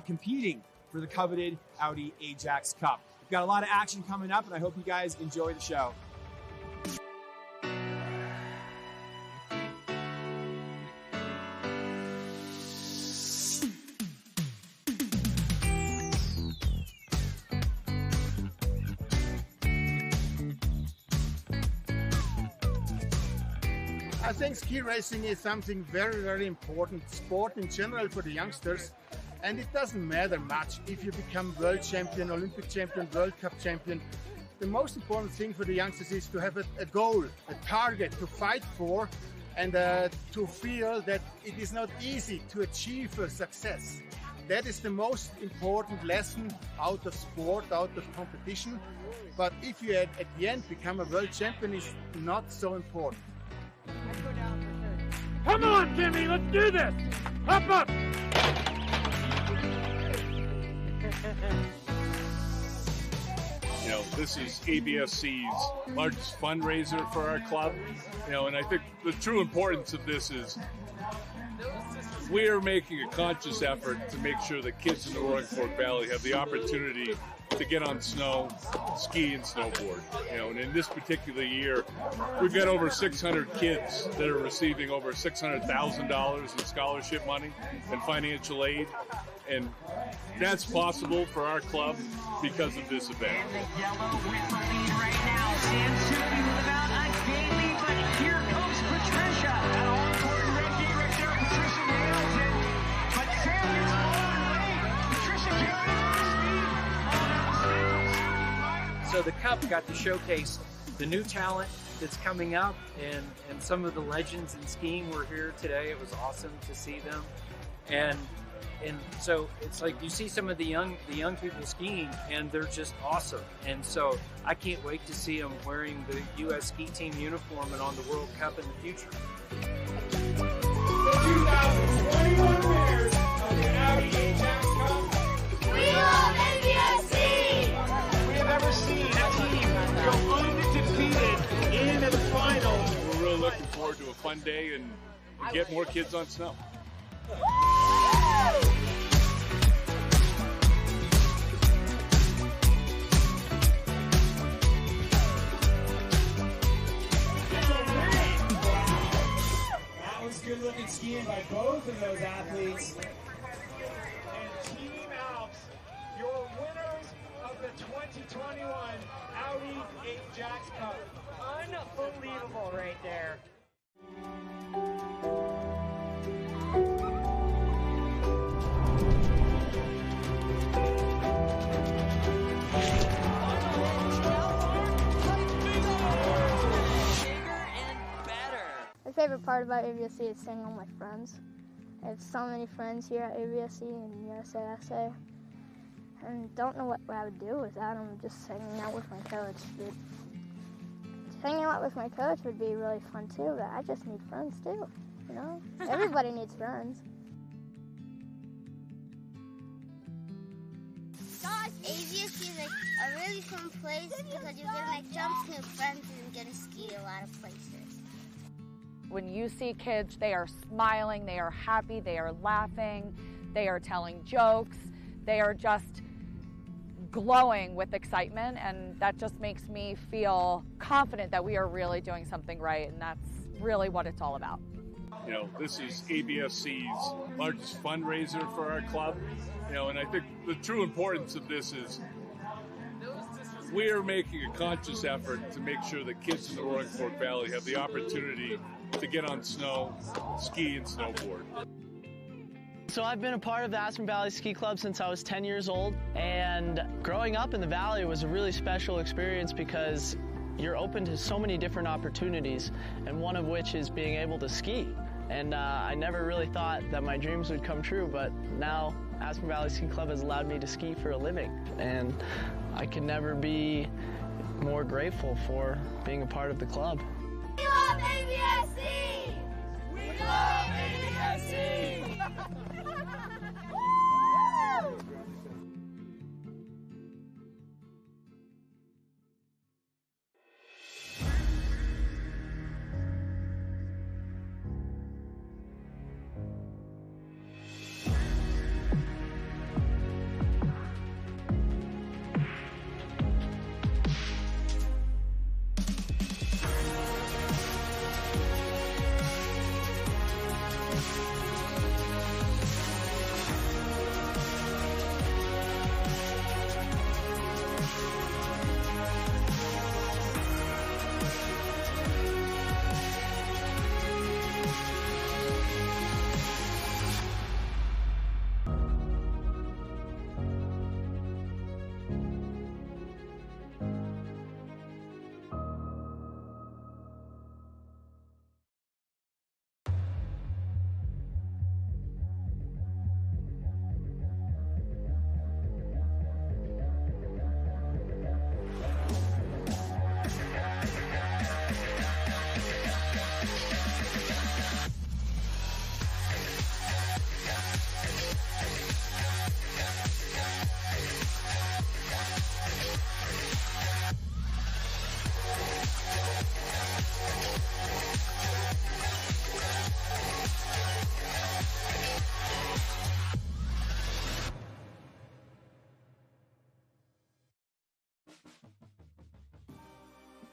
competing for the coveted Audi Ajax Cup. We've got a lot of action coming up, and I hope you guys enjoy the show. I think ski racing is something very, very important sport in general for the youngsters, and it doesn't matter much if you become world champion, Olympic champion, World Cup champion. The most important thing for the youngsters is to have a goal, a target to fight for, and to feel that it is not easy to achieve a success. That is the most important lesson out of sport, out of competition. But if you at the end become a world champion, is not so important. Come on, Jimmy, let's do this. Hop up. You know, this is ABSC's largest fundraiser for our club. You know, and I think the true importance of this is we are making a conscious effort to make sure that kids in the Roaring Fork Valley have the opportunity to get on snow, ski, and snowboard. You know, and in this particular year, we've got over 600 kids that are receiving over $600,000 in scholarship money and financial aid. And that's possible for our club because of this event. So the Cup got to showcase the new talent that's coming up, and some of the legends in skiing were here today. It was awesome to see them, and so it's like you see some of the young people skiing, and they're just awesome. And so I can't wait to see them wearing the U.S. ski team uniform and on the World Cup in the future. The 2021 winners of the Audi Ajax Cup. We love ABSC! We have ever seen a team go undefeated into the final. We're really looking forward to a fun day and get more kids on snow. That was good looking skiing by both of those athletes. And Team Alps, your winners of the 2021 Audi Ajax Cup. Unbelievable right there. My favorite part about ABSC is seeing all my friends. I have so many friends here at ABSC and USASA, and don't know what I would do without them, just hanging out with my coach. Hanging out with my coach would be really fun too, but I just need friends too, you know? Everybody needs friends. ABSC is like a really fun place because you get to make jumps, new friends, and get to ski a lot of places. When you see kids, they are smiling, they are happy, they are laughing, they are telling jokes, they are just glowing with excitement, and that just makes me feel confident that we are really doing something right, and that's really what it's all about. You know, this is ABSC's largest fundraiser for our club. You know, and I think the true importance of this is we are making a conscious effort to make sure that kids in the Roaring Fork Valley have the opportunity to get on snow, ski, and snowboard. So I've been a part of the Aspen Valley Ski Club since I was 10 years old, and growing up in the valley was a really special experience because you're open to so many different opportunities, and one of which is being able to ski. And I never really thought that my dreams would come true, but now Aspen Valley Ski Club has allowed me to ski for a living, and I can never be more grateful for being a part of the club. We love ABSC! We love ABSC!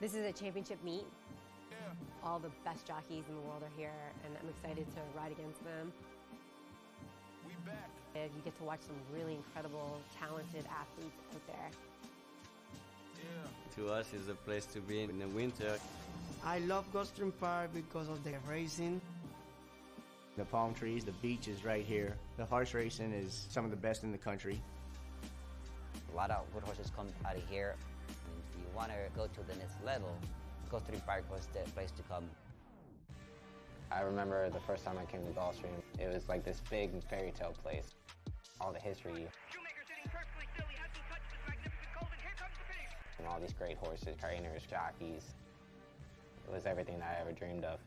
This is a championship meet. All the best jockeys in the world are here, and I'm excited to ride against them. And you get to watch some really incredible, talented athletes out there. To us, it's a place to be in the winter. I love Gulfstream Park because of the racing. The palm trees, the beach is right here. The horse racing is some of the best in the country. A lot of good horses come out of here. And if you want to go to the next level, Gulfstream Park was the place to come. I remember the first time I came to Gulfstream, it was like this big fairy tale place. All the history. And all these great horses, trainers, jockeys. It was everything that I ever dreamed of.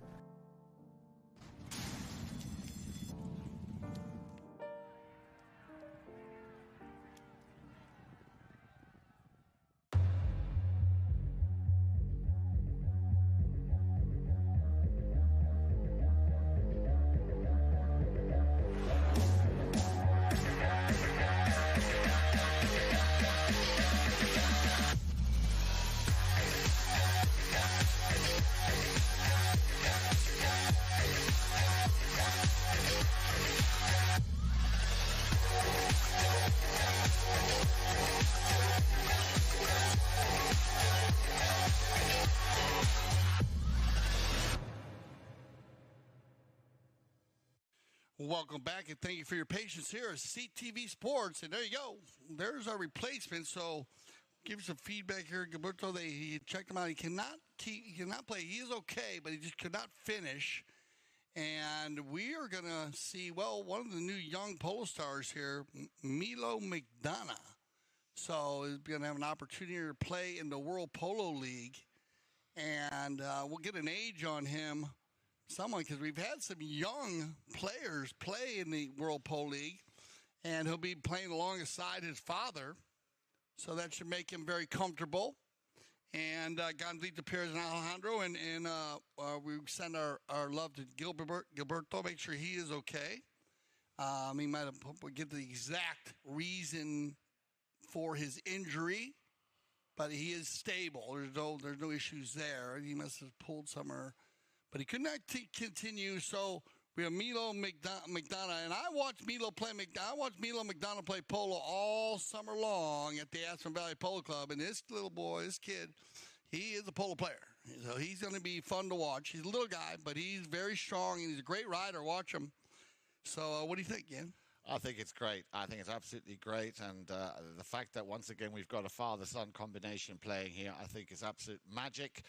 Welcome back, and thank you for your patience here at CTV Sports. And there you go. There's our replacement. So give some feedback here. Gilberto, he checked him out. He cannot play. He is okay, but he just could not finish. And we are going to see, well, one of the new young polo stars here, Mille McDonough. So he's going to have an opportunity to play in the World Polo League. And we'll get an age on him. Because we've had some young players play in the World Polo League, and he'll be playing alongside his father, so that should make him very comfortable. And Gonzalito Perez and Alejandro, and we send our love to Gilberto, make sure he is okay. He might have get the exact reason for his injury, but he is stable. There's no issues there. He must have pulled somewhere. But he could not continue, so we have Mille McDonough. And I watched Mille McDonough play polo all summer long at the Aspen Valley Polo Club. And this little boy, this kid, he is a polo player. So he's going to be fun to watch. He's a little guy, but he's very strong, and he's a great rider. Watch him. So what do you think, Ian? I think it's great. I think it's absolutely great. And the fact that, once again, we've got a father-son combination playing here, I think is absolute magic.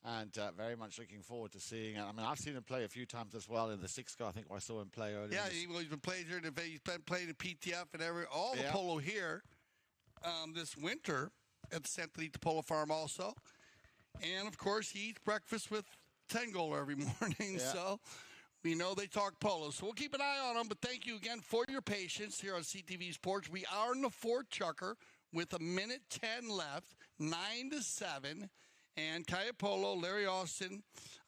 And very much looking forward to seeing it. I mean, I've seen him play a few times as well in the 6-car. I think I saw him play earlier. Yeah, he's been playing here. He's been playing in PTF and all the polo here this winter at the Santa Anita Polo Farm also. And, of course, he eats breakfast with Tengol every morning. Yeah. So we know they talk polo. So we'll keep an eye on him. But thank you again for your patience here on CTV Sports. We are in the fourth chukker with 1:10 left, 9-7. And Kaia Polo, Larry Austin,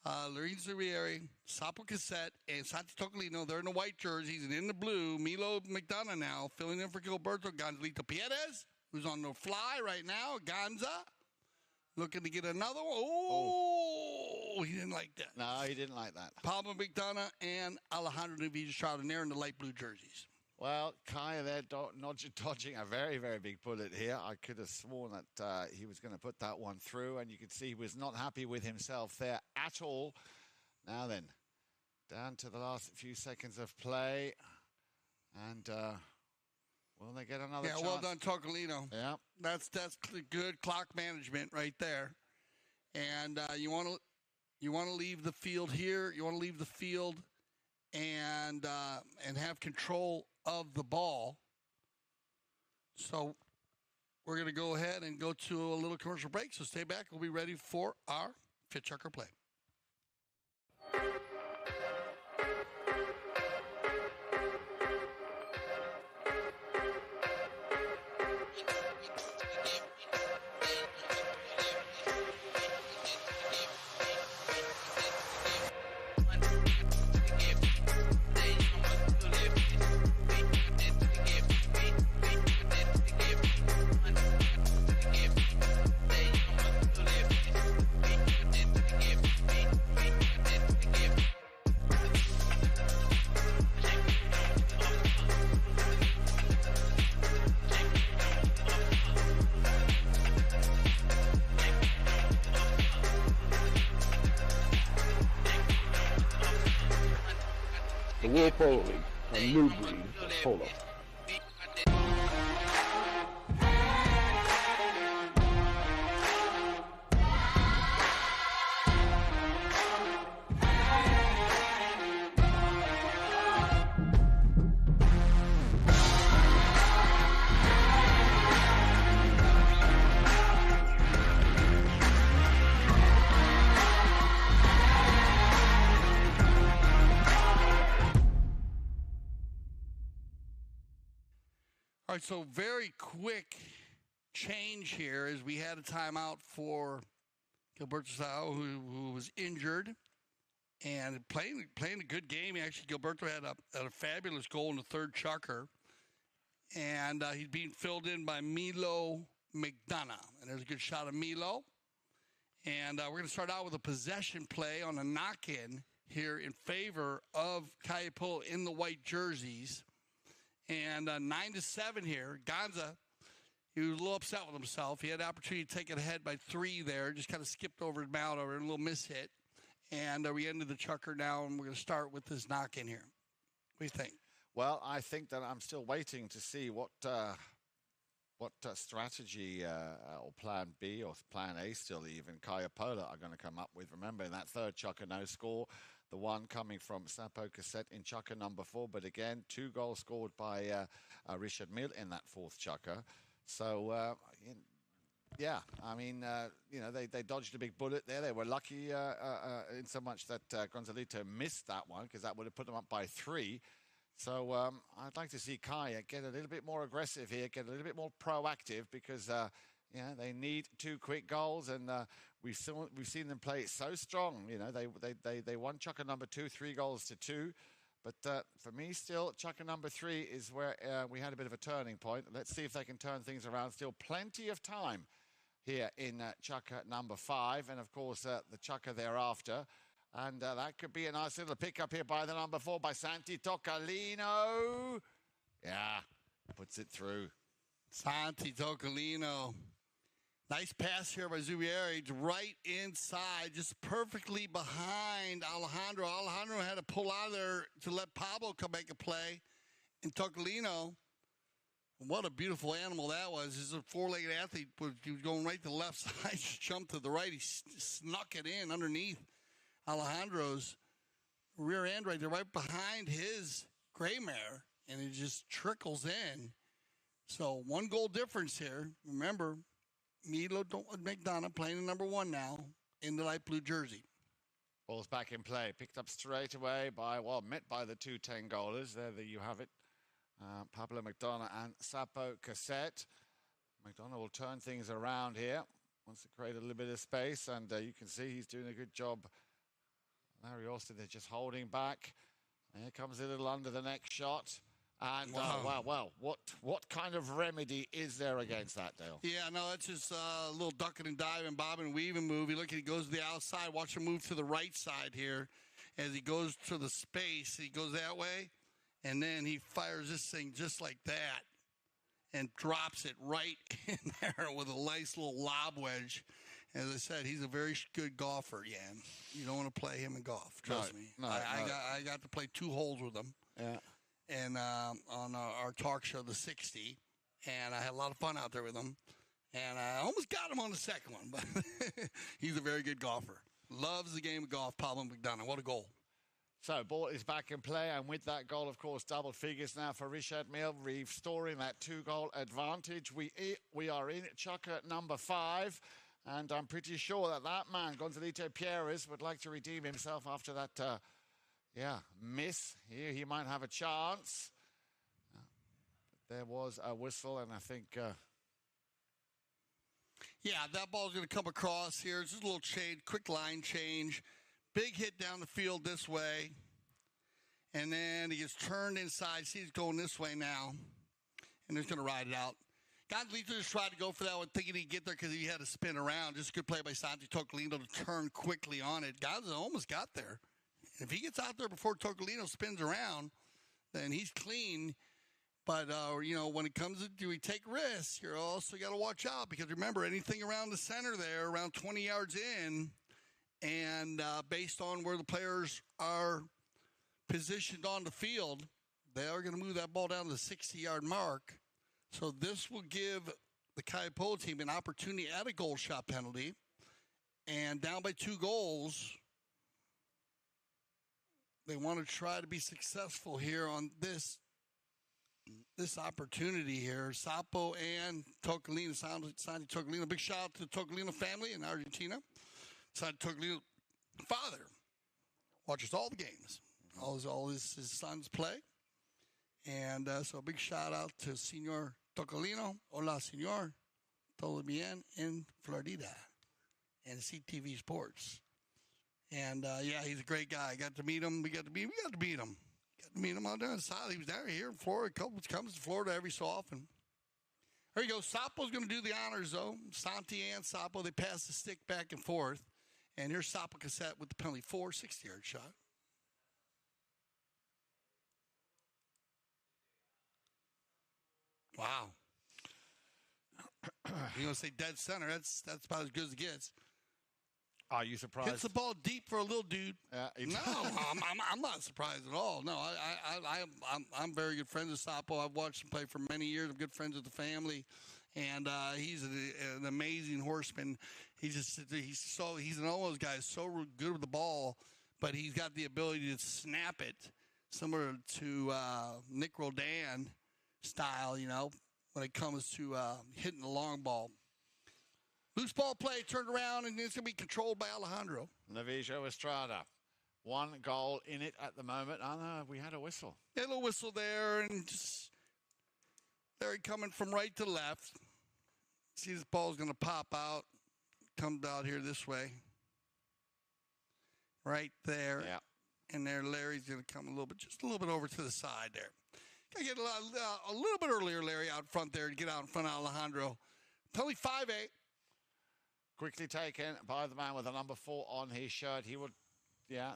Lorene Zurieri, Sapo Cassette, and Santi Tocolino, they're in the white jerseys, and in the blue, Mille McDonough now, filling in for Gilberto Gonzalito Perez, who's on the fly right now, Gonza, looking to get another one. Oh, he didn't like that. No, he didn't like that. Pablo McDonough and Alejandro Navides-Trout, and they're in the light blue jerseys. Well, Kaia there dodging a very, very big bullet here. I could have sworn that he was going to put that one through, and you could see he was not happy with himself there at all. Now then, down to the last few seconds of play, and will they get another chance? Yeah, well done, Tocolino. Yeah. That's good clock management right there. And you want to leave the field here. You want to leave the field and have control of the ball. So we're going to go ahead and go to a little commercial break. So stay back. We'll be ready for our fifth chukker play. The World Polo League, a new breed of polo. All right, so very quick change here as we had a timeout for Gilberto Sao, who was injured and playing a good game. Actually, Gilberto had a fabulous goal in the third chukker, and he's being filled in by Mille McDonough. And there's a good shot of Mille. And we're going to start out with a possession play on a knock-in here in favor of Kaia Polo in the white jerseys. And 9-7 here. Gonza, he was a little upset with himself. He had the opportunity to take it ahead by 3 there. Just kind of skipped over his mount over a little mishit. And we ended the chukker now, and we're going to start with this knock-in here. What do you think? Well, I think that I'm still waiting to see what strategy or plan B or plan A still even Kaia Polo are going to come up with. Remember, in that third chukker, no score. The one coming from Sapo Cassette in chukker number 4. But again, 2 goals scored by Richard Mille in that fourth chukker. So, yeah, I mean, they dodged a big bullet there. They were lucky in so much that Gonzalito missed that one because that would have put them up by 3. So I'd like to see Kaia get a little bit more aggressive here, get a little bit more proactive because they need 2 quick goals, and we've seen them play so strong. You know, they won chukker number 2, 3 goals to 2. But for me, still, chukker number 3 is where we had a bit of a turning point. Let's see if they can turn things around. Still plenty of time here in chukker number 5, and of course the chukker thereafter. And that could be a nice little pickup here by the number 4 by Santi Toccalino. Yeah, puts it through. Santi Toccalino. Nice pass here by Zubieri. Right inside, just perfectly behind Alejandro. Alejandro had to pull out of there to let Pablo come make a play. And Toccalino, what a beautiful animal that was. He's a 4-legged athlete. He was going right to the left side, just jumped to the right. He snuck it in underneath Alejandro's rear end right there, right behind his gray mare, and it just trickles in. So 1 goal difference here. Remember, Mille McDonough playing in number 1 now in the light blue jersey. Ball's back in play, picked up straight away met by the 2 10-goalers. There you have it. Pablo McDonough and Sapo Cassette. McDonough will turn things around here. Wants to create a little bit of space, and you can see he's doing a good job. Larry Austin, they're just holding back. Here comes a little under the neck shot. And wow, what kind of remedy is there against that, Dale? Yeah, no, that's just a little ducking and diving, bobbing and weaving move. He goes to the outside. Watch him move to the right side here as he goes to the space. He goes that way, and then he fires this thing just like that and drops it right in there with a nice little lob wedge. As I said, he's a very good golfer, Jan. You don't want to play him in golf, trust me. I got to play 2 holes with him. Yeah. And on our talk show, The 60, and I had a lot of fun out there with him. And I almost got him on the second one, but he's a very good golfer. Loves the game of golf, Pablo McDonough. What a goal. So, ball is back in play, and with that goal, of course, double figures now for Richard Mille, restoring that 2-goal advantage. We are in chukker number 5, and I'm pretty sure that man, Gonzalito Pierres, would like to redeem himself after that miss. Here he might have a chance. There was a whistle, and I think... that ball's going to come across here. It's just a little change, quick line change. Big hit down the field this way. And then he gets turned inside. See, he's going this way now. And he's going to ride it out. Gonzalito just tried to go for that one, thinking he'd get there because he had to spin around. Just a good play by Santi Toccalino to turn quickly on it. Gonzalito almost got there. If he gets out there before Toccalino spins around, then he's clean. But, when it comes to do we take risks, you're also got to watch out because remember, anything around the center there, around 20 yards in, and based on where the players are positioned on the field. They are going to move that ball down to the 60-yard mark. So this will give the Kaia Polo team an opportunity at a goal shot penalty. And down by 2 goals, they want to try to be successful here on this opportunity here. Sapo and Tocolino, Santi Tocolino. Big shout out to the Tocolino family in Argentina. Santi Tocolino, father, watches all the games. All his sons play. And so a big shout out to Senor Tocolino. Hola, Senor. Todo bien in Florida. And CTV Sports. And, yeah, he's a great guy. I got to meet him. We got to meet him. Got to meet him out there on the side. He was down here in Florida. Comes to Florida every so often. There you go. Sapo's going to do the honors, though. Santi and Sapo, they pass the stick back and forth. And here's Sapo Cassette with the penalty. 60-yard shot. Wow. You're going to say dead center. That's about as good as it gets. Are you surprised? Hits the ball deep for a little dude. No, I'm not surprised at all. No, I'm very good friends with Sapo. I've watched him play for many years. I'm good friends with the family, and he's an amazing horseman. He's one of those guys so good with the ball, but he's got the ability to snap it, similar to Nick Rodan style. You know, when it comes to hitting the long ball. Loose ball play, turned around, and it's going to be controlled by Alejandro. Navijo Estrada. 1 goal in it at the moment. Oh, no, we had a whistle. Yeah, a little whistle there, and just there coming from right to left. See this ball's going to pop out. Comes out here this way. Right there. Yeah. And there, Larry's going to come just a little bit over to the side there. Got to get a little bit earlier, Larry, out front there to get out in front of Alejandro. Totally 5-8. Quickly taken by the man with the number 4 on his shirt. He would,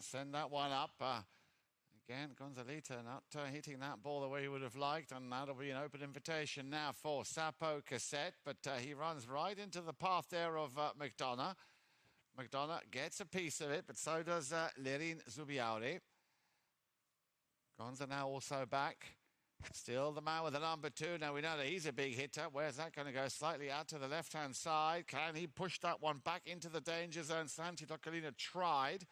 send that one up. Again, Gonzalita not hitting that ball the way he would have liked, and that'll be an open invitation now for Sapo Cassette, but he runs right into the path there of McDonough. McDonough gets a piece of it, but so does Lirin Zubiauri. Gonza now also back. Still the man with the number 2. Now we know that he's a big hitter. Where's that going to go? Slightly out to the left-hand side. Can he push that one back into the danger zone? Santi Tocolino tried.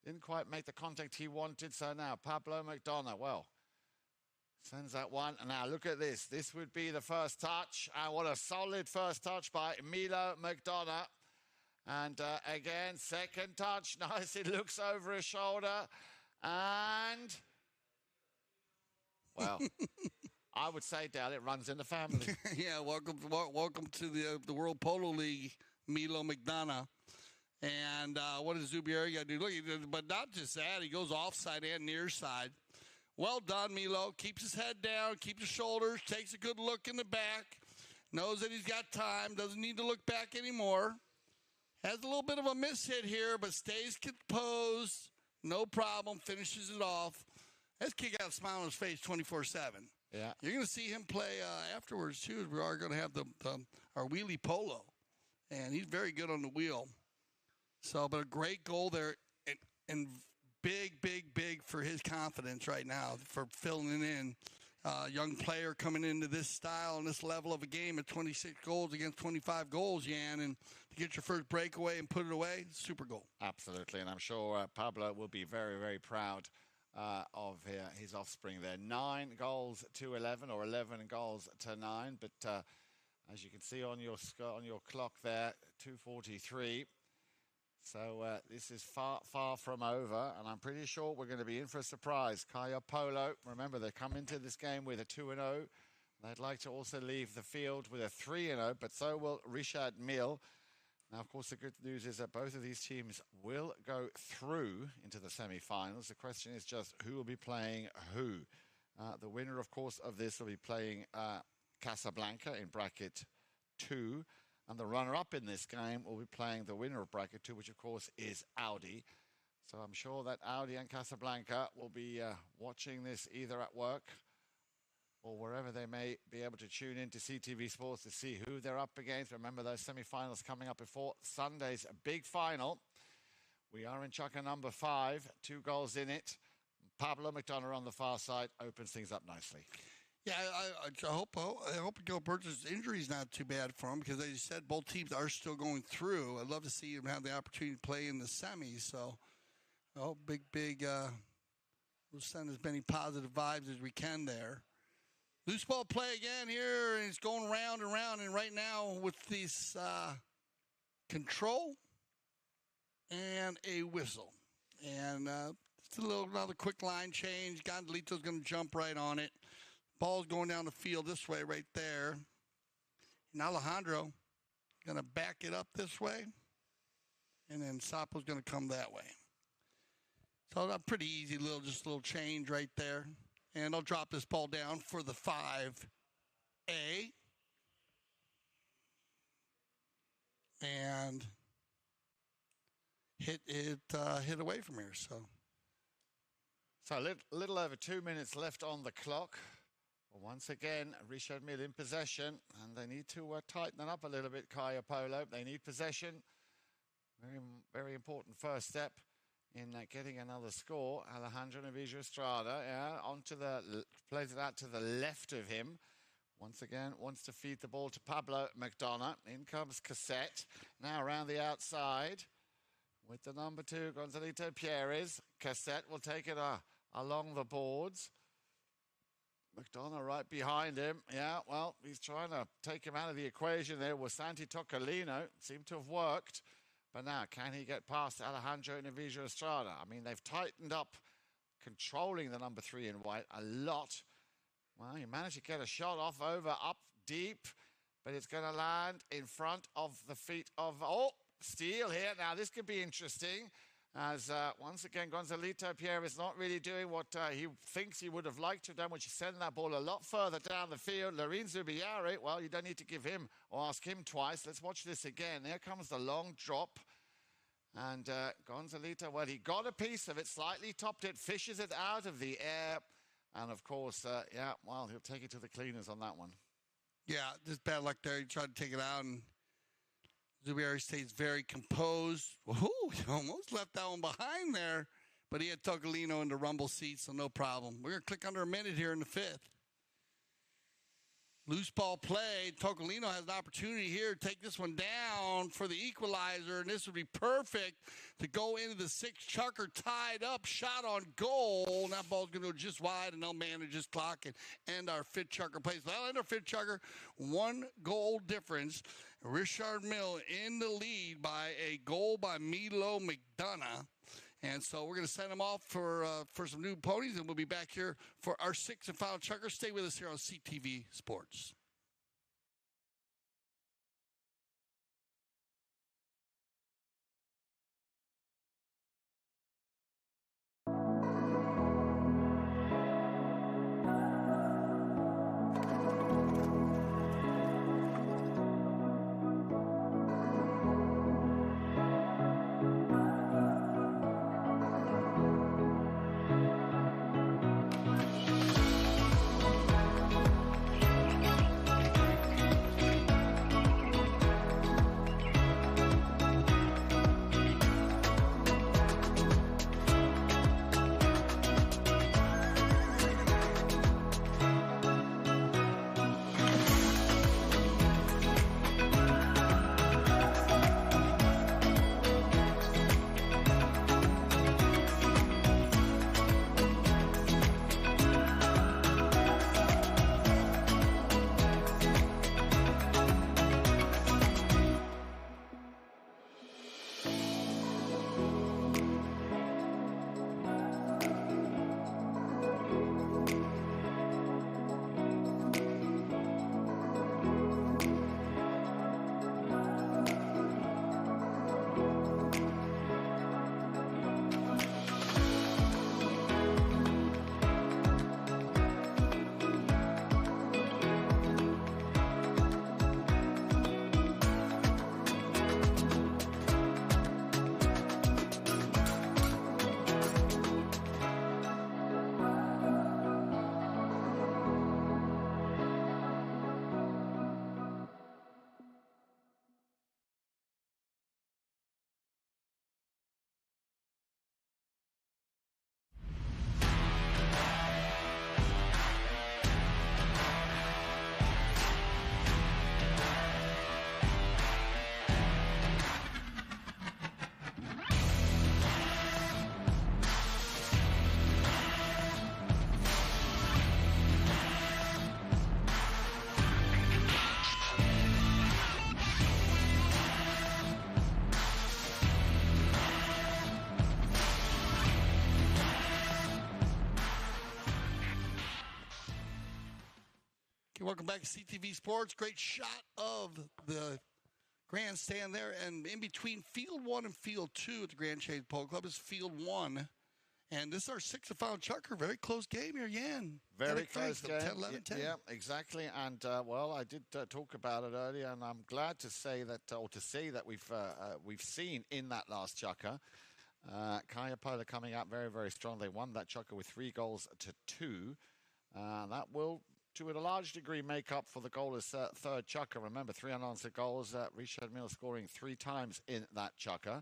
Didn't quite make the contact he wanted. So now Pablo McDonough, well, sends that one. And now look at this. This would be the first touch. And what a solid first touch by Mille McDonough. And again, second touch. Nice. It looks over his shoulder. And... well, I would say, Dale, it runs in the family. Yeah, welcome to the World Polo League, Milo McDonough. And what does Zubiauri got to do? Look, but not just that, he goes offside and near side. Well done, Milo. Keeps his head down, keeps his shoulders, takes a good look in the back, knows that he's got time, doesn't need to look back anymore. Has a little bit of a miss hit here, but stays composed, no problem, finishes it off. This kid got a smile on his face 24/7. Yeah. You're going to see him play afterwards, too. We are going to have our wheelie polo. And he's very good on the wheel. So, but a great goal there. And big for his confidence right now for filling in. Young player coming into this style and this level of a game at 26 goals against 25 goals, Jan. And to get your first breakaway and put it away, super goal. Absolutely. And I'm sure Pablo will be very, very proud of his offspring there. 9 goals to 11, or 11 goals to 9. But as you can see on your clock there, 2:43. So this is far from over, and I'm pretty sure we're going to be in for a surprise. Kaia Polo, remember, they come into this game with a 2-0. They'd like to also leave the field with a 3-0, but so will Richard Mille. Now, of course, the good news is that both of these teams will go through into the semi-finals. The question is just who will be playing who. The winner, of course, of this will be playing Casablanca in bracket 2. And the runner-up in this game will be playing the winner of bracket 2, which, of course, is Audi. So I'm sure that Audi and Casablanca will be watching this either at work or wherever they may be able to tune in to CTV Sports to see who they're up against. Remember, those semi-finals coming up before Sunday's big final. We are in Chukka number 5, 2 goals in it. Pablo McDonough on the far side opens things up nicely. Yeah, I hope Gilberto's injury is not too bad for him because, as you said, both teams are still going through. I'd love to see him have the opportunity to play in the semis. So, we'll send as many positive vibes as we can there. Loose ball play again here, and it's going round and round. And right now with this control and a whistle. And it's another quick line change. Gonzalito's going to jump right on it. Ball's going down the field this way right there. And Alejandro going to back it up this way. And then Sapo's going to come that way. So that's pretty easy, just a little change right there. And I'll drop this ball down for the 5A. And hit away from here. So a little over 2 minutes left on the clock. Well, once again, Richard Mille in possession, and they need to tighten it up a little bit, Kaia Polo. They need possession. Very, very important first step in getting another score. Alejandro Navijo Estrada, plays it out to the left of him. Once again, wants to feed the ball to Pablo McDonough. In comes Cassette. Now around the outside with the number 2, Gonzalito Pierres. Cassette will take it along the boards. McDonough right behind him. Yeah, well, he's trying to take him out of the equation there with Santi Toccolino. Seemed to have worked. But now, can he get past Alejandro Navijo Estrada? I mean, they've tightened up controlling the number 3 in white a lot. Well, he managed to get a shot off up deep. But it's going to land in front of the feet of... Oh, steal here. Now, this could be interesting. As once again, Gonzalito Pierre is not really doing what he thinks he would have liked to have done, which is send that ball a lot further down the field. Lorenzo Biari, well, you don't need to give him or ask him twice. Let's watch this again. There comes the long drop. And Gonzalito, well, he got a piece of it, slightly topped it, fishes it out of the air. And, of course, he'll take it to the cleaners on that one. Yeah, just bad luck there. He tried to take it out, and Zubiari stays very composed. Ooh, he almost left that one behind there, but he had Toccolino in the rumble seat, so no problem. We're going to click under a minute here in the 5th. Loose ball play. Toccolino has an opportunity here to take this one down for the equalizer, and this would be perfect to go into the 6th chucker tied up, shot on goal. And that ball's going to go just wide, and they'll manage this clock and end our 5th chucker place. They'll end our 5th chucker, 1 goal difference. Richard Mille in the lead by a goal by Milo McDonough. And so we're going to send them off for some new ponies, and we'll be back here for our 6th and final chucker. Stay with us here on CTV Sports. Okay, welcome back to CTV Sports. Great shot of the grandstand there. And in between Field 1 and Field 2 at the Grand Chase Polo Club is Field 1. And this is our sixth and final chucker. Very close game here, Yan. Very close game. 10, 11, 10. Yeah, exactly. And, well, I did talk about it earlier, and I'm glad to say that, we've seen in that last chucker, Kaia Polo coming out very, very strong. They won that chucker with 3-2. That will, to a large degree, make up for the goalless third chucker. Remember, 3 unanswered goals. Richard Mille scoring 3 times in that chucker.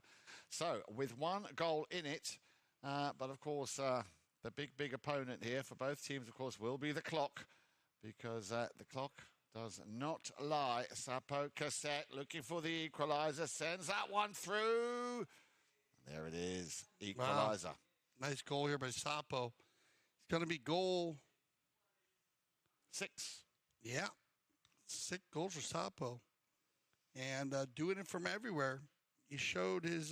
So, with 1 goal in it, but, of course, the big opponent here for both teams, of course, will be the clock, because the clock does not lie. Sapo Cassette looking for the equaliser, sends that one through. There it is, equaliser. Wow. Nice goal here by Sapo. It's going to be goal 6. Yeah, 6 goals for Sapo. And doing it from everywhere. He showed his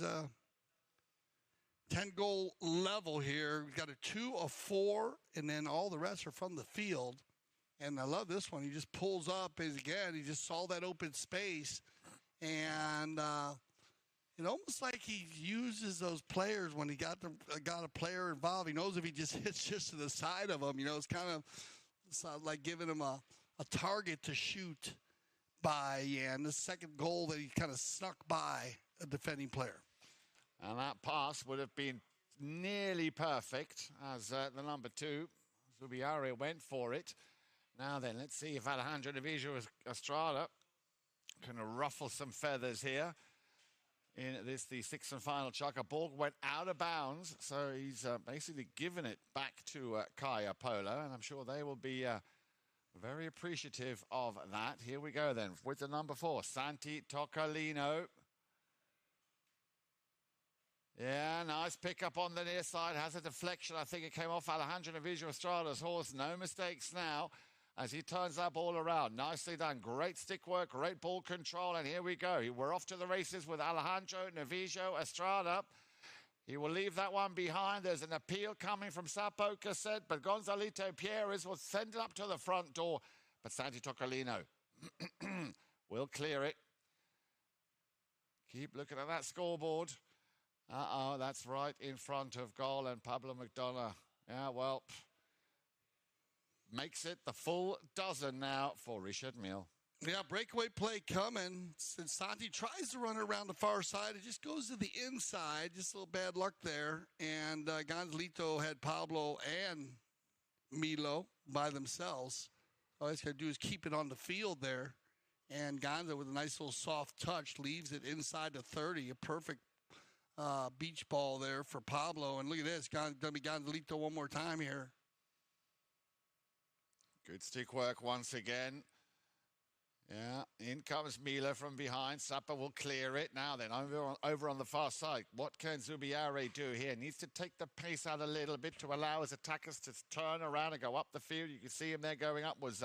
10-goal level here. We've got a 2, a 4, and then all the rest are from the field. And I love this one. He just pulls up. Again, he just saw that open space. And it almost like he uses those players when he got a player involved. He knows if he just hits just to the side of him, it's kind of like giving him a target to shoot by. And the second goal that he kind of snuck by a defending player. And that pass would have been nearly perfect as the number 2, Zubiare, went for it. Now then, let's see if Alejandro Navijo Estrada can ruffle some feathers here. In this, the 6th and final chucker. Ball went out of bounds, so he's basically given it back to Kaia Polo, and I'm sure they will be very appreciative of that. Here we go then, with the number 4, Santi Toccolino. Yeah, nice pickup on the near side. Has a deflection. I think it came off Alejandro Navijo Estrada's horse. No mistakes now as he turns that ball around. Nicely done. Great stick work, great ball control. And here we go. We're off to the races with Alejandro Navijo Estrada. He will leave that one behind. There's an appeal coming from Sapo Cassette, but Gonzalito Pierres will send it up to the front door. But Santi Toccolino will clear it. Keep looking at that scoreboard. That's right in front of goal, and Pablo McDonough, makes it the full dozen now for Richard Mille. Yeah, breakaway play coming. Since Santi tries to run it around the far side, it just goes to the inside. Just a little bad luck there. And Gonzalito had Pablo and Milo by themselves. All he's got to do is keep it on the field there. And Gonza, with a nice little soft touch, leaves it inside the 30. A perfect beach ball there for Pablo. And look at this. Going to be Gonzalito one more time here. Good stick work once again. Yeah, in comes Mille from behind. Sappa will clear it. Now then, over on the far side. What can Zubiare do here? Needs to take the pace out a little bit to allow his attackers to turn around and go up the field. You can see him there going up was,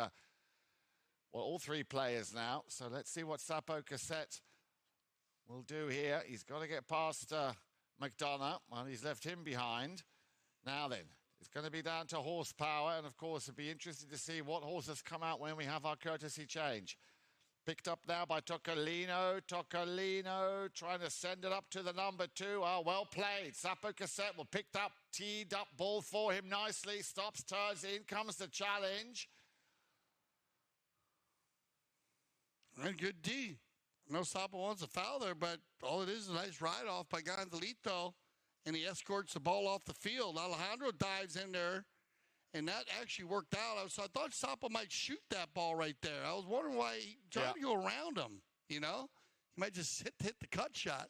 all 3 players now. So let's see what Sapo Cassette will do here. He's got to get past McDonough. Well, he's left him behind. Now then, it's going to be down to horsepower. And, of course, it'll be interesting to see what horses come out when we have our courtesy change. Picked up now by Toccolino. Toccolino trying to send it up to the number 2. Oh, well played. Sapo Cassette will pick up, teed up ball for him nicely. Stops, turns, in comes the challenge. And good D. No Sapo wants a foul there, but all it is a nice ride-off by Gonzalito, and he escorts the ball off the field. Alejandro dives in there, and that actually worked out. So I thought Sapo might shoot that ball right there. I was wondering why he tried to go around him, He might just hit the cut shot.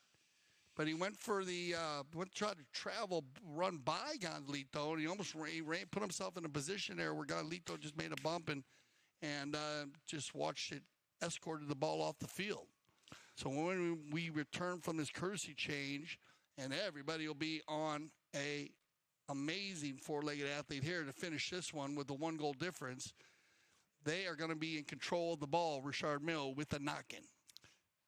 But he went for the tried to run by Gonzalito, and he almost put himself in a position there where Gonzalito just made a bump and just watched it, escorted the ball off the field. So when we return from this courtesy change, and everybody will be on a amazing 4-legged athlete here to finish this one with the 1-goal difference, they are going to be in control of the ball, Richard Mille, with the knock-in.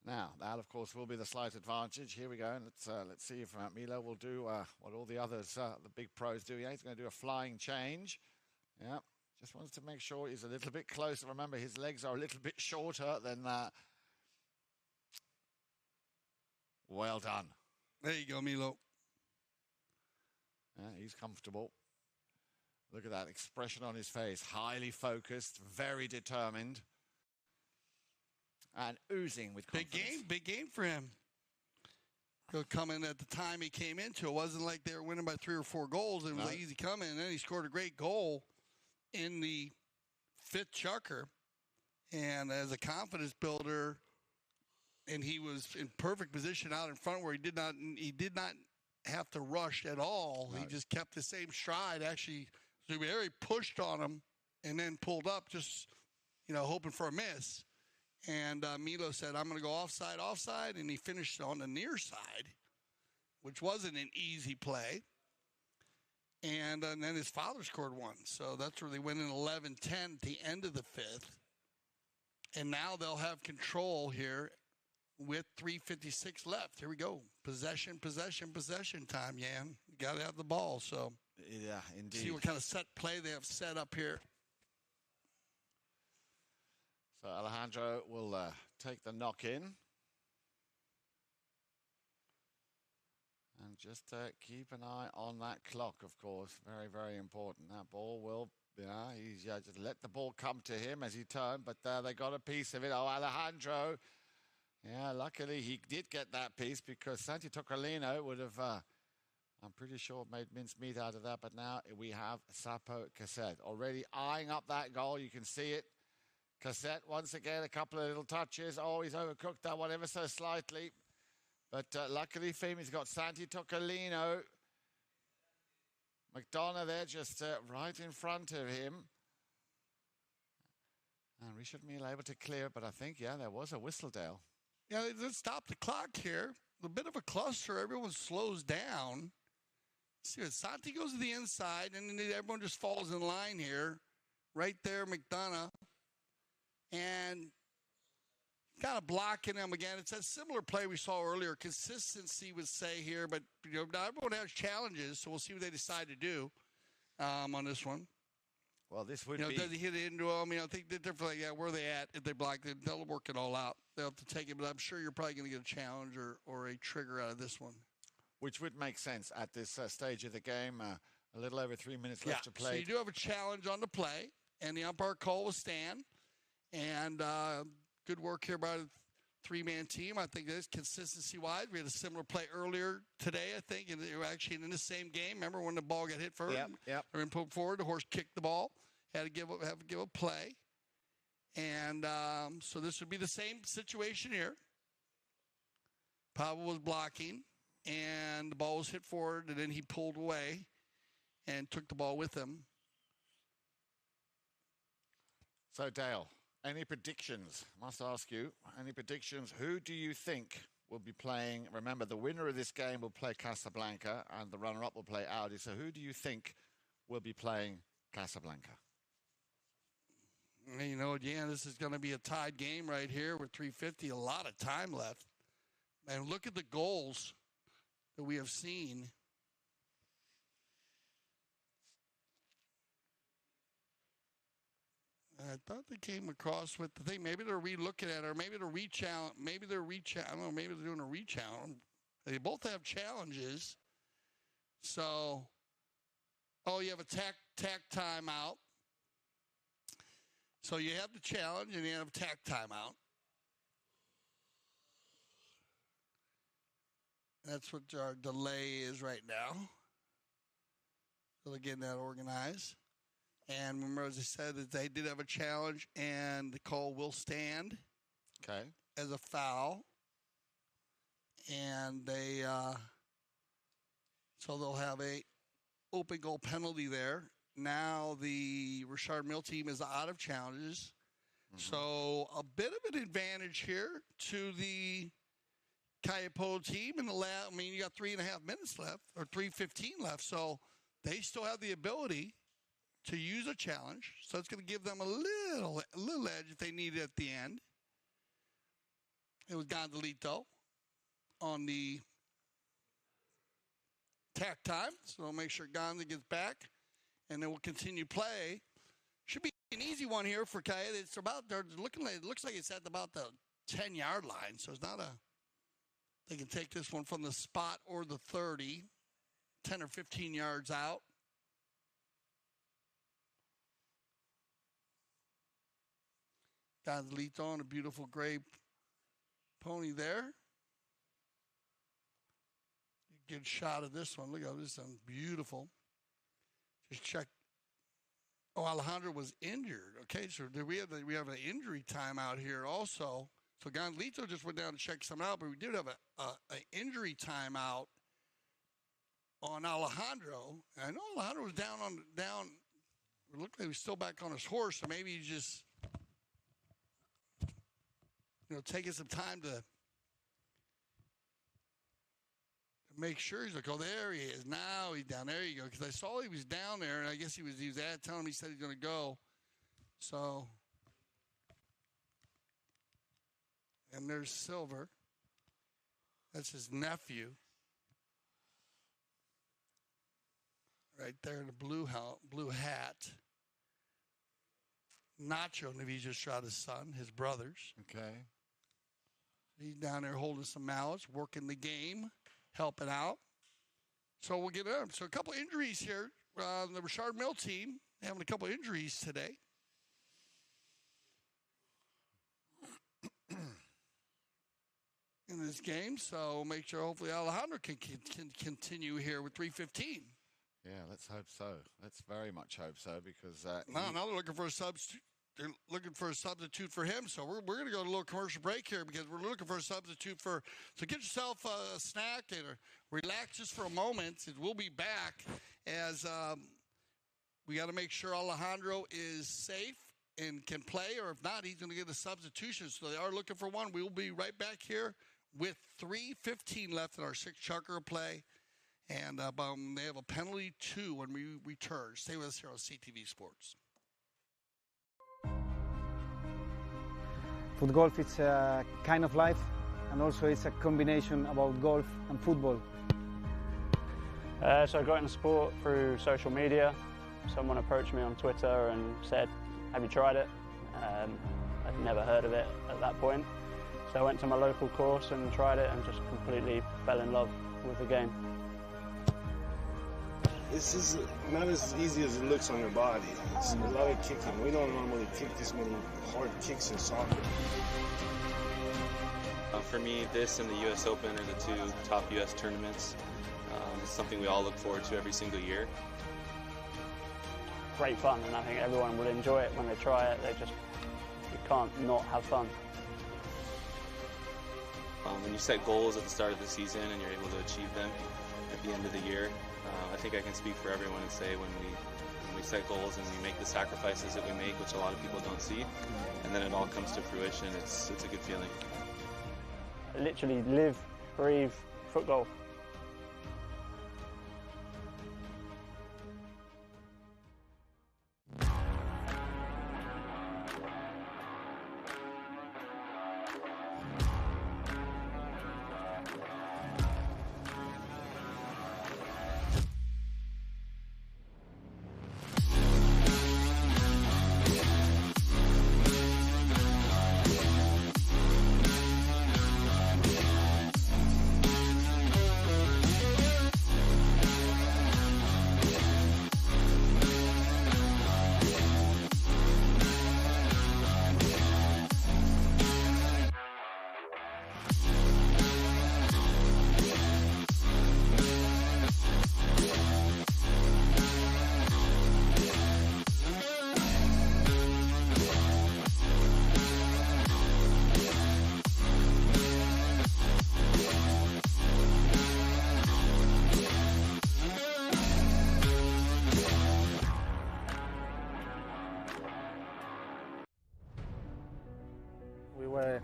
Now, that, of course, will be the slight advantage. Here we go. And let's see if Mille will do what all the others, the big pros do. Yeah, he's going to do a flying change. Yeah, Just wanted to make sure he's a little bit closer. Remember, his legs are a little bit shorter than that. Well done. There you go, Milo. Yeah, he's comfortable. Look at that expression on his face. Highly focused, very determined, and oozing with confidence. Big game for him. He'll come in at the time he came into. It wasn't like they were winning by 3 or 4 goals. It was easy coming, and then he scored a great goal in the 5th chucker. And as a confidence builder, and he was in perfect position out in front where he did not have to rush at all. No. He just kept the same stride. Actually, Zuberi pushed on him and then pulled up, just hoping for a miss. And Milo said, "I'm going to go offside," and he finished on the near side, which wasn't an easy play. And then his father scored one. So that's where they went in 11-10 at the end of the 5th. And now they'll have control here with 3:56 left. Here we go. Possession time, Jan. You got to have the ball. So yeah, indeed. See what kind of set play they have set up here. So Alejandro will take the knock in. And just keep an eye on that clock, of course. Very, very important. That ball will, he's just let the ball come to him as he turned, but they got a piece of it. Oh, Alejandro. Yeah, luckily he did get that piece because Santi Toccolino would have, I'm pretty sure, made mincemeat out of that. But now we have Sapo Cassette already eyeing up that goal. You can see it. Cassette, once again, a couple of little touches. Oh, he's overcooked that one ever so slightly. But luckily for him, he's got Santi Toccolino. McDonough there just right in front of him. And Richard Mille able to clear, but I think, there was a whistle, Dale. Yeah, they stop the clock here. A bit of a cluster. Everyone slows down. See, Santi goes to the inside, and then everyone just falls in line here. Right there, McDonough. And kind of blocking them again. It's a similar play we saw earlier. Consistency would say here, but not everyone has challenges, so we'll see what they decide to do on this one. Well, this would be... Does he hit it into them? I think they're different. Yeah, where are they at? If they block it, they'll work it all out. They'll have to take it, but I'm sure you're probably going to get a challenge or a trigger out of this one. Which would make sense at this stage of the game. A little over 3 minutes left to play. So you do have a challenge on the play, and the umpire call will stand. And good work here by the 3-man team. I think that's consistency-wise. We had a similar play earlier today, I think, and they were actually in the same game. Remember when the ball got hit first? Yep. They were put forward. The horse kicked the ball. Had to give a play. And so this would be the same situation here. Pavel was blocking, and the ball was hit forward, and then he pulled away and took the ball with him. So, Dale, any predictions? Must ask you, any predictions? Who do you think will be playing? Remember, the winner of this game will play Casablanca, and the runner-up will play Audi. So who do you think will be playing Casablanca? This is going to be a tied game right here with 3:50, a lot of time left. And look at the goals that we have seen. I thought they came across with the thing. Maybe they're re-looking at it, or maybe they're I don't know, maybe they're doing a re-challenge. They both have challenges. So, you have a tack timeout. So you have the challenge and you have tack timeout. That's what our delay is right now. So they're getting that organized. And remember, as I said, that they did have a challenge, and the call will stand as a foul. And so they'll have a open goal penalty there. Now the Richard Mille team is out of challenges. Mm-hmm. So a bit of an advantage here to the Kaia Polo team. You got 3.5 minutes left, or 3:15 left. So they still have the ability to use a challenge. So it's going to give them a little edge if they need it at the end. It was Gonzalito on the tack time. So we'll make sure Gonza gets back. And then we'll continue play. An easy one here for Kaia. It's about, they're looking like, it looks like it's at about the 10-yard line, so it's not a, they can take this one from the spot or the 30, 10 or 15 yards out. Got the lead on a beautiful gray pony there. Good shot of this one. Look at this one, beautiful. Just check. Oh, Alejandro was injured. Okay, so we have an injury timeout here also. So Gonzalito just went down to check something out, but we did have an injury timeout on Alejandro. And I know Alejandro was down. It looked like he was still back on his horse, so maybe he just, taking some time to make sure. He's like, oh, there he is. Now he's down. There you go. Because I saw he was down there, and I guess he was telling him he said he's going to go. So, and there's Silver. That's his nephew. Right there in the blue hat. Nacho Navijastrada's son, his brothers. Okay. He's down there holding some mallets, working the game, helping out. So we'll get up. So a couple injuries here. The Richard Mille team having a couple injuries today. In this game, so make sure hopefully Alejandro can continue here with 3:15. Yeah, let's hope so. Let's very much hope so because now they're looking for a substitute. They're looking for a substitute for him. So we're going to go to a little commercial break here because we're looking for a substitute for. So get yourself a snack and relax just for a moment. We'll be back as we got to make sure Alejandro is safe and can play, or if not, he's going to get a substitution. So they are looking for one. We will be right back here with 3:15 left in our sixth chucker play. And they have a penalty 2 when we return. Stay with us here on CTV Sports. Foot golf is a kind of life, and also it's a combination about golf and football. So I got into sport through social media. Someone approached me on Twitter and said, have you tried it? I'd never heard of it at that point. So I went to my local course and tried it and just completely fell in love with the game. This is not as easy as it looks on your body. It's a lot of kicking. We don't normally kick this many hard kicks in soccer. For me, this and the U.S. Open are the 2 top U.S. tournaments. It's something we all look forward to every single year. Great fun, and I think everyone will enjoy it when they try it. You can't not have fun. When you set goals at the start of the season and you're able to achieve them at the end of the year, I think I can speak for everyone and say when we set goals and we make the sacrifices that we make, which a lot of people don't see, and then it all comes to fruition, it's a good feeling. I literally live, breathe foot golf.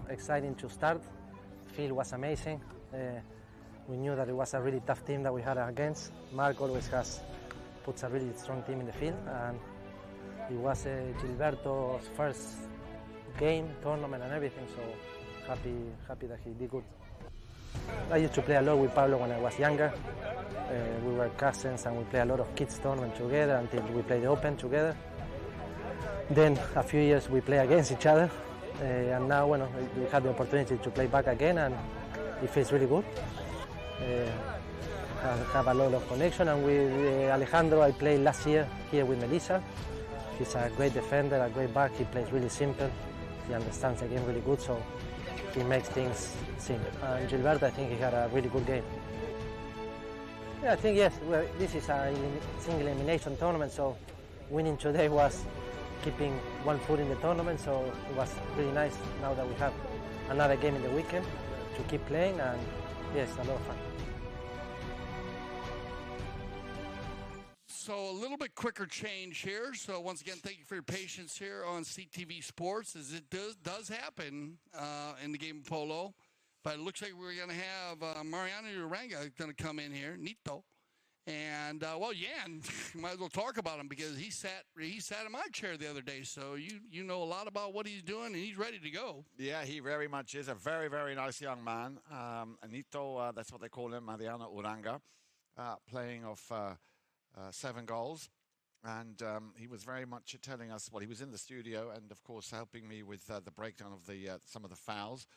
Exciting to start. The field was amazing. We knew that it was a really tough team that we had against. Mark always puts a really strong team in the field, and it was Gilberto's first game, tournament and everything, so happy that he did good. I used to play a lot with Polo when I was younger. We were cousins and we played a lot of kids tournament together until we played the Open together. Then a few years we play against each other, and now we had the opportunity to play back again, and it feels really good. Have a lot of connection, and with Alejandro I played last year here with Melissa. He's a great defender, a great back. He plays really simple. He understands the game really good, so he makes things simple. And Gilberto, I think he had a really good game. Yeah, I think yes. Well, this is a single elimination tournament, so winning today was keeping one foot in the tournament. So it was really nice now that we have another game in the weekend to keep playing, and yes, a lot of fun. So a little bit quicker change here. So once again, thank you for your patience here on CTV Sports, as it does happen in the game of polo. But it looks like we're going to have Mariano Uranga going to come in here, Nito. And, well, Yan, might as well talk about him because he sat in my chair the other day. So you know a lot about what he's doing, and he's ready to go. Yeah, he very much is a very, very nice young man. Nito, that's what they call him, Mariano Uranga, playing off 7 goals. And he was very much telling us, well, he was in the studio and, of course, helping me with the breakdown of some of the fouls.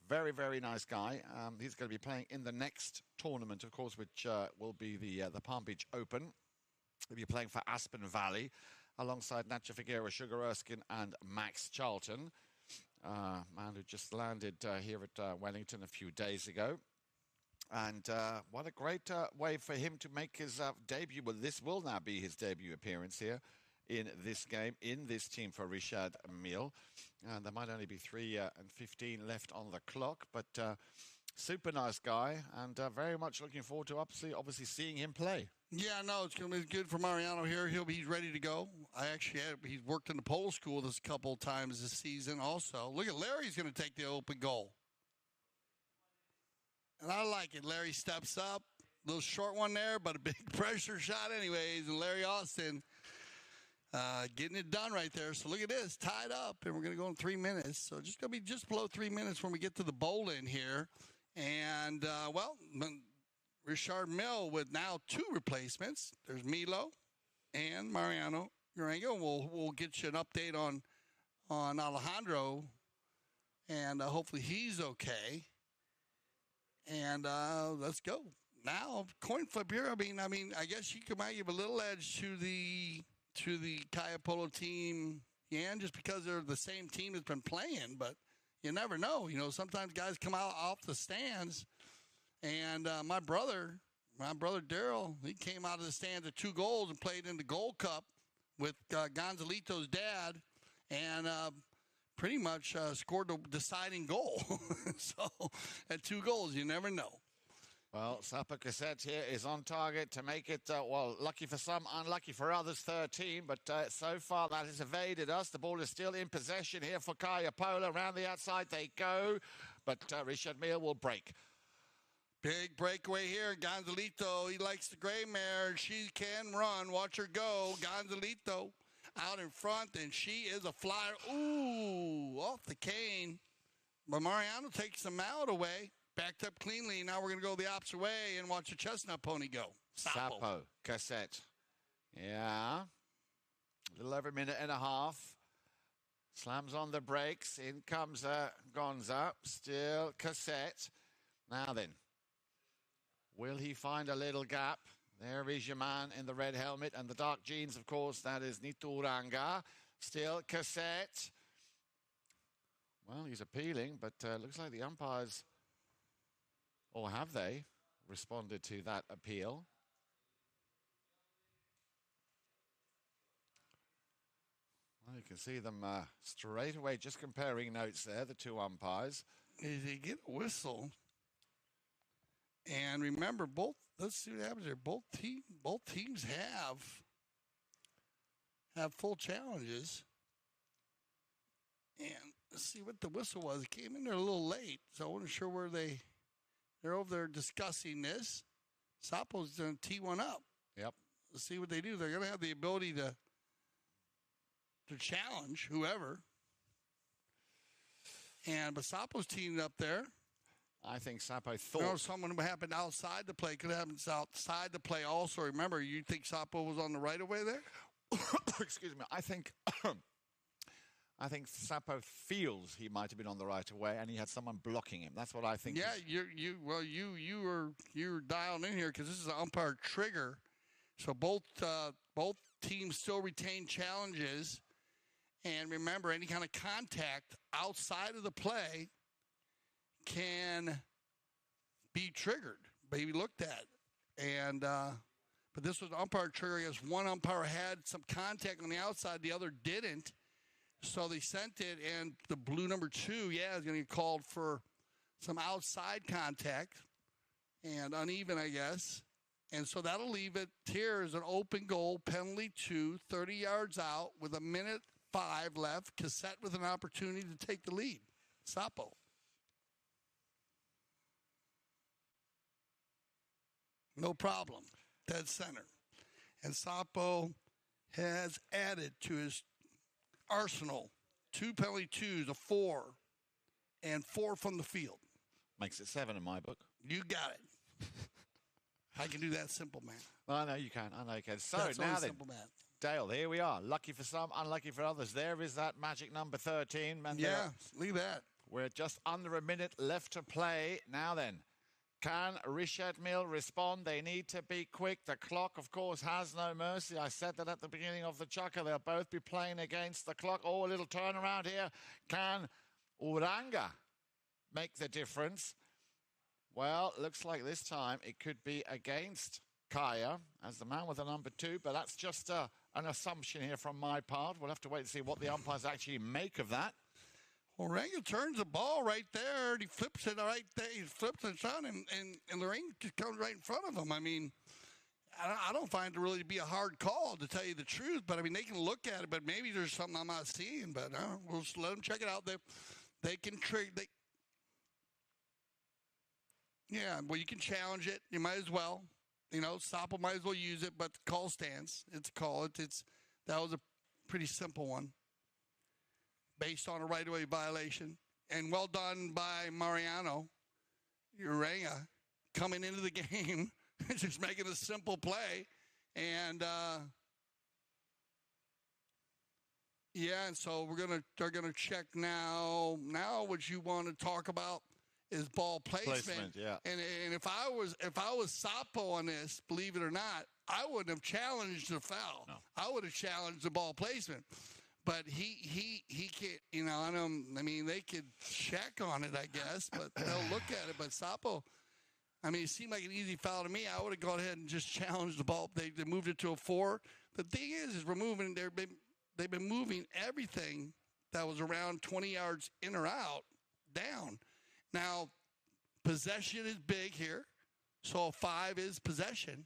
Very, very nice guy. He's going to be playing in the next tournament, of course, which will be the Palm Beach Open. He'll be playing for Aspen Valley alongside Nacho Figueroa, Sugar Erskine, and Max Charlton, man who just landed here at Wellington a few days ago. And what a great way for him to make his debut. Well, this will now be his debut appearance here in this game, in this team for Richard Mille. And there might only be 3:15 left on the clock, but super nice guy, and very much looking forward to obviously seeing him play. Yeah, no, it's going to be good for Mariano here. He's ready to go. He's worked in the polo school this couple of times this season also. Look at Larry's going to take the open goal. And I like it. Larry steps up. Little short one there, but a big pressure shot anyways. And Larry Austin getting it done right there. So look at this, tied up. And we're going to go in 3 minutes. So just going to be just below 3 minutes when we get to the bowl in here. And, well, Richard Mille with now 2 replacements. There's Milo and Mariano Uranga. We'll get you an update on Alejandro. And hopefully he's okay. And let's go. Now, coin flip here. I mean, I guess you might give a little edge to the Kaia Polo team, and just because they're the same team that's been playing, but you never know. You know, sometimes guys come out off the stands, and my brother Daryl, he came out of the stands at 2 goals and played in the Gold Cup with Gonzalito's dad, and pretty much scored the deciding goal. So at 2 goals, you never know. Well, Sapa Cassette here is on target to make it, well, lucky for some, unlucky for others, 13. But so far that has evaded us. The ball is still in possession here for Kaia Polo. Around the outside they go. But Richard Mille will break. Big breakaway here. Gonzalito, he likes the gray mare. She can run. Watch her go. Gonzalito out in front, and she is a flyer. Ooh, off the cane. But Mariano takes the mallet away. Backed up cleanly. Now we're going to go the opposite way and watch the chestnut pony go. Sapo Cassette. Yeah. A little over a minute and a half. Slams on the brakes. In comes Gonza. Still Cassette. Now then. Will he find a little gap? There is your man in the red helmet and the dark jeans, of course. That is Nito Uranga. Still Cassette. Well, he's appealing, but looks like the umpires... Or have they responded to that appeal? Well, you can see them straight away just comparing notes there, the 2 umpires. They get a whistle. And remember, let's see what happens here. Both teams have full challenges. And let's see what the whistle was. It came in there a little late, so I wasn't sure where they're over there discussing this. Sapo's going to tee one up. Yep. Let's see what they do. They're going to have the ability to challenge whoever. But Sapo's teeing up there. I think Sapo thought... You know, something happened outside the play. Could have happened outside the play also. Remember, you think Sapo was on the right-of-way there? Excuse me. I think I think Sapo feels he might have been on the right of way, and he had someone blocking him. That's what I think. Yeah, you're dialed in here because this is an umpire trigger. So both teams still retain challenges, and remember, any kind of contact outside of the play can be triggered, be looked at, and but this was an umpire trigger. I guess one umpire had some contact on the outside, the other didn't. So they sent it, and the blue number 2, is going to get called for some outside contact and uneven, I guess. And so that'll leave it here as an open goal, penalty 2, 30 yards out with 1:05 left. Cassette with an opportunity to take the lead. Sapo. No problem. Dead center. And Sapo has added to his arsenal 2 penalty 2s, a 4, and 4 from the field. Makes it 7 in my book. You got it. I can do that simple, man. I know you can. I know you can. So That's now then, simple, man. Dale, here we are. Lucky for some, unlucky for others. There is that magic number 13. And look at that. We're just under a minute left to play. Now then, can Richard Mille respond? They need to be quick. The clock, of course, has no mercy. I said that at the beginning of the chukker. They'll both be playing against the clock. Oh, a little turnaround here. Can Uranga make the difference? Well, looks like this time it could be against Kaia as the man with the number 2, but that's just an assumption here from my part. We'll have to wait and see what the umpires actually make of that. Uranga turns the ball right there, and he flips it right there. He flips it on, and the ring just comes right in front of him. I mean, I don't find it really to be a hard call, to tell you the truth. But, I mean, they can look at it, but maybe there's something I'm not seeing. But we'll just let them check it out. They can trigger. Yeah, well, you can challenge it. You might as well. You know, Sapo might as well use it, but the call stands. It's a call. That was a pretty simple one, based on a right-of-way violation. And well done by Mariano Uranga coming into the game, just making a simple play. And, and so they're gonna check now. Now what you want to talk about is ball placement. Yeah. And if I was Sapo on this, believe it or not, I wouldn't have challenged the foul. No. I would have challenged the ball placement. But he can't, I mean, they could check on it, I guess, but they'll look at it. But Sapo, I mean, it seemed like an easy foul to me. I would have gone ahead and just challenged the ball. They moved it to a 4. The thing is they've been moving everything that was around 20 yards in or out down. Now, possession is big here, so a 5 is possession.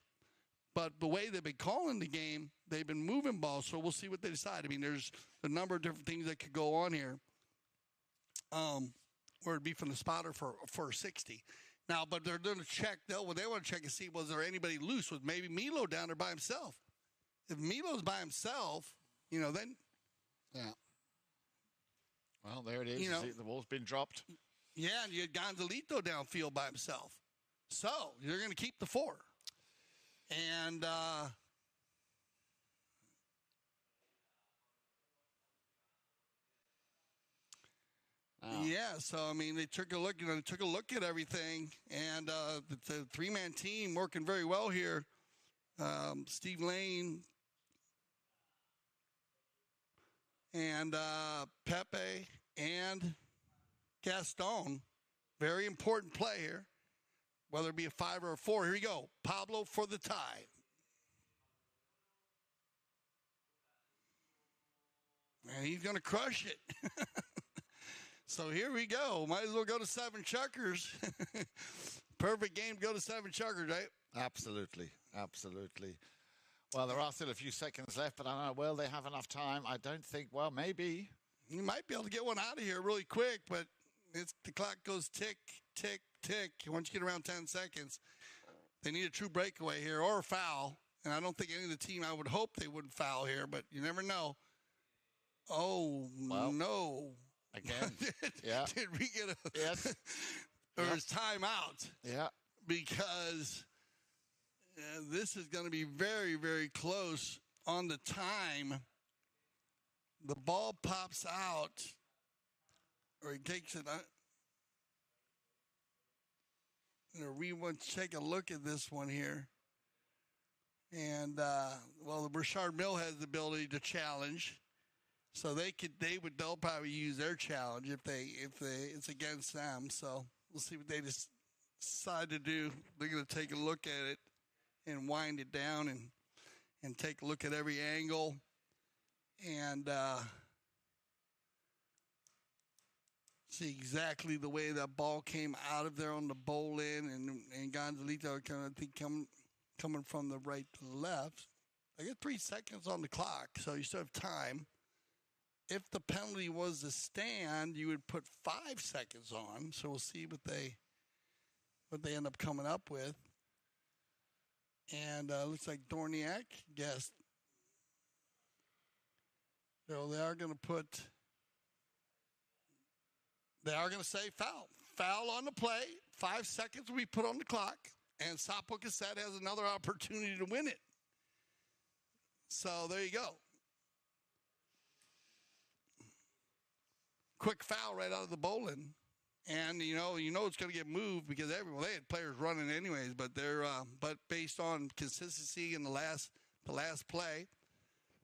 But the way they've been calling the game, they've been moving balls, so we'll see what they decide. I mean, there's a number of different things that could go on here. Where it'd be from the spotter for 60. Now, but they're going to check. They want to check and see, was there anybody loose? Was maybe Mille down there by himself? If Milo's by himself, then, yeah. Well, there it is. See, the ball's been dropped. Yeah, and you had Gonzalito downfield by himself. So, you're going to keep the 4. And so I mean, they took a look. They took a look at everything, and the 3-man team working very well here. Steve Lane and Pepe and Gaston, very important play here. Whether it be a 5 or a 4. Here we go. Pablo for the tie. And he's going to crush it. So here we go. Might as well go to 7 chukkers. Perfect game to go to 7 chukkers, right? Absolutely. Absolutely. Well, there are still a few seconds left, but I don't know. Will they have enough time? I don't think. Well, maybe. You might be able to get one out of here really quick, but the clock goes tick, tick, tick. Once you get around 10 seconds, they need a true breakaway here or a foul. And I don't think any of the team, I would hope they wouldn't foul here, but you never know. Oh, well, no. Again. Yeah. Did we get a yes. There was timeout. Yeah. Because this is going to be very, very close on the time. the ball pops out, or he takes it out. We want to take a look at this one here. And, the Burchard Mill has the ability to challenge. So they'll probably use their challenge if it's against them. So we'll see what they decide to do. They're going to take a look at it and wind it down and take a look at every angle and see exactly the way that ball came out of there on the bowl in and Gonzalito coming from the right to the left. I get 3 seconds on the clock, so you still have time. If the penalty was a stand, you would put 5 seconds on. So we'll see what they end up coming up with. And looks like Dorniak guessed. So they are going to say foul. Foul on the play. 5 seconds will be put on the clock. And Sapo Cassette has another opportunity to win it. So there you go. Quick foul right out of the bowling. And you know it's going to get moved because they had players running anyways, but but based on consistency in the last play.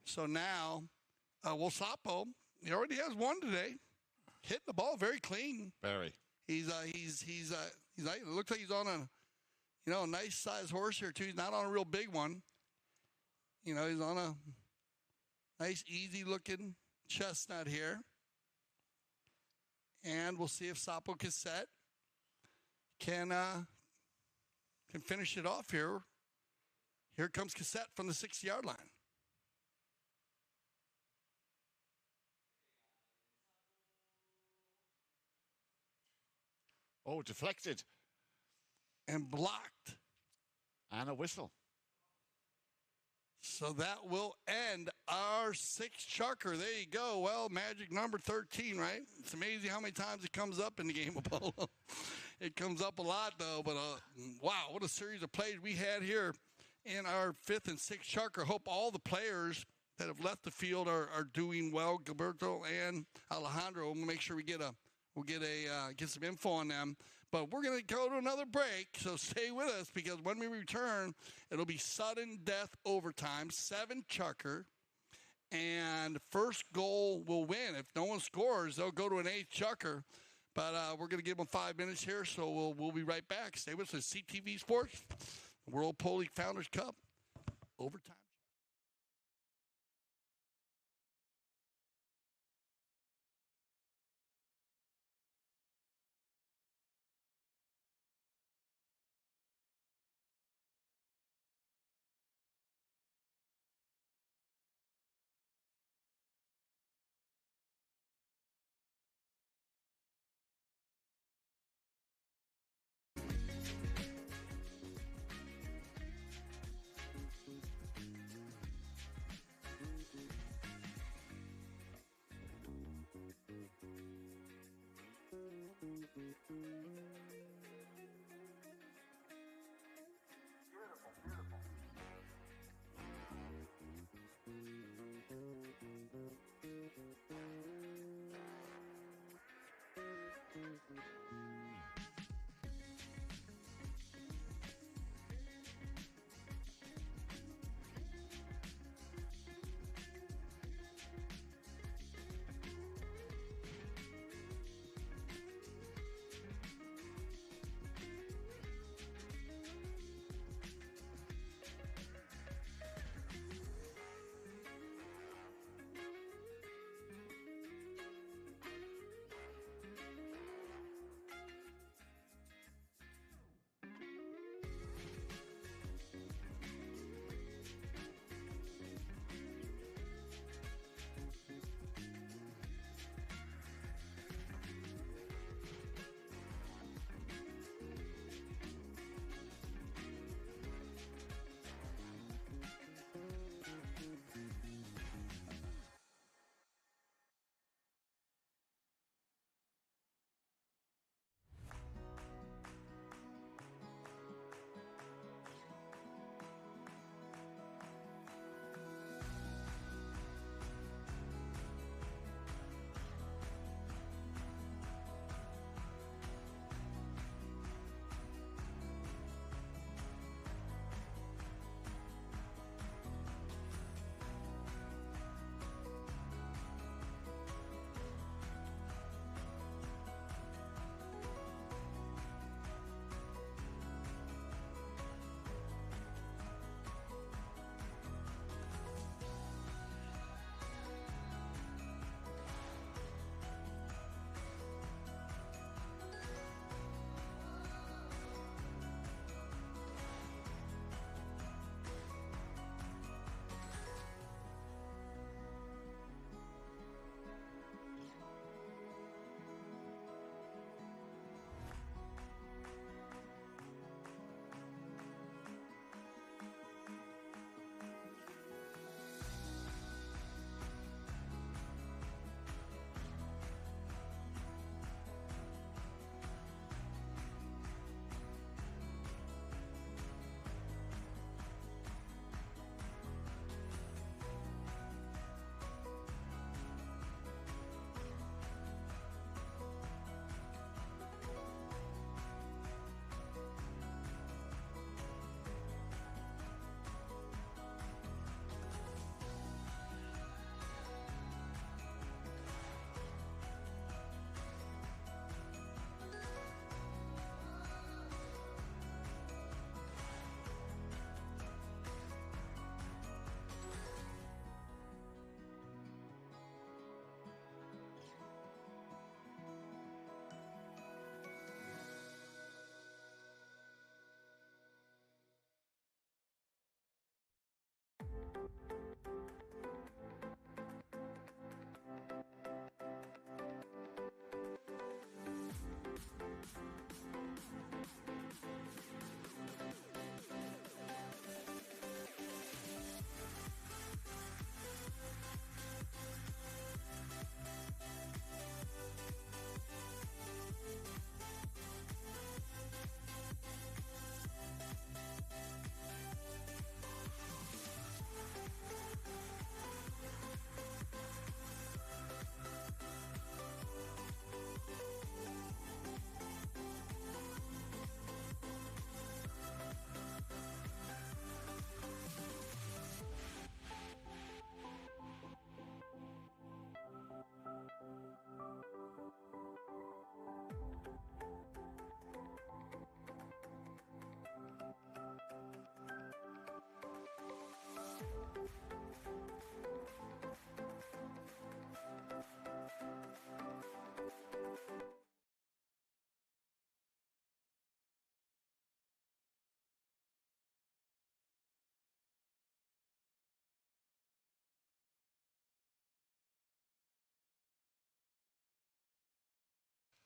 So now Sapo, he already has one today. Hitting the ball very clean. Very. He's it looks like he's on a nice size horse here too. He's not on a real big one. He's on a nice easy looking chestnut here. And we'll see if Sapo Cassette can finish it off here. Here comes Cassette from the 6-yard line. Oh, deflected. And blocked. And a whistle. So that will end our 6th chucker. There you go. Well, magic number 13, right? It's amazing how many times it comes up in the game of polo. It comes up a lot, though. But, wow, what a series of plays we had here in our 5th and 6th chucker. Hope all the players that have left the field are doing well. Gilberto and Alejandro, we'll make sure we get some info on them. But we're going to go to another break, so stay with us because when we return, it'll be sudden death overtime, 7 chucker, and first goal will win. If no one scores, they'll go to an 8th chucker. But we're going to give them 5 minutes here, so we'll be right back. Stay with us. CTV Sports, World Polo League Founders Cup, overtime.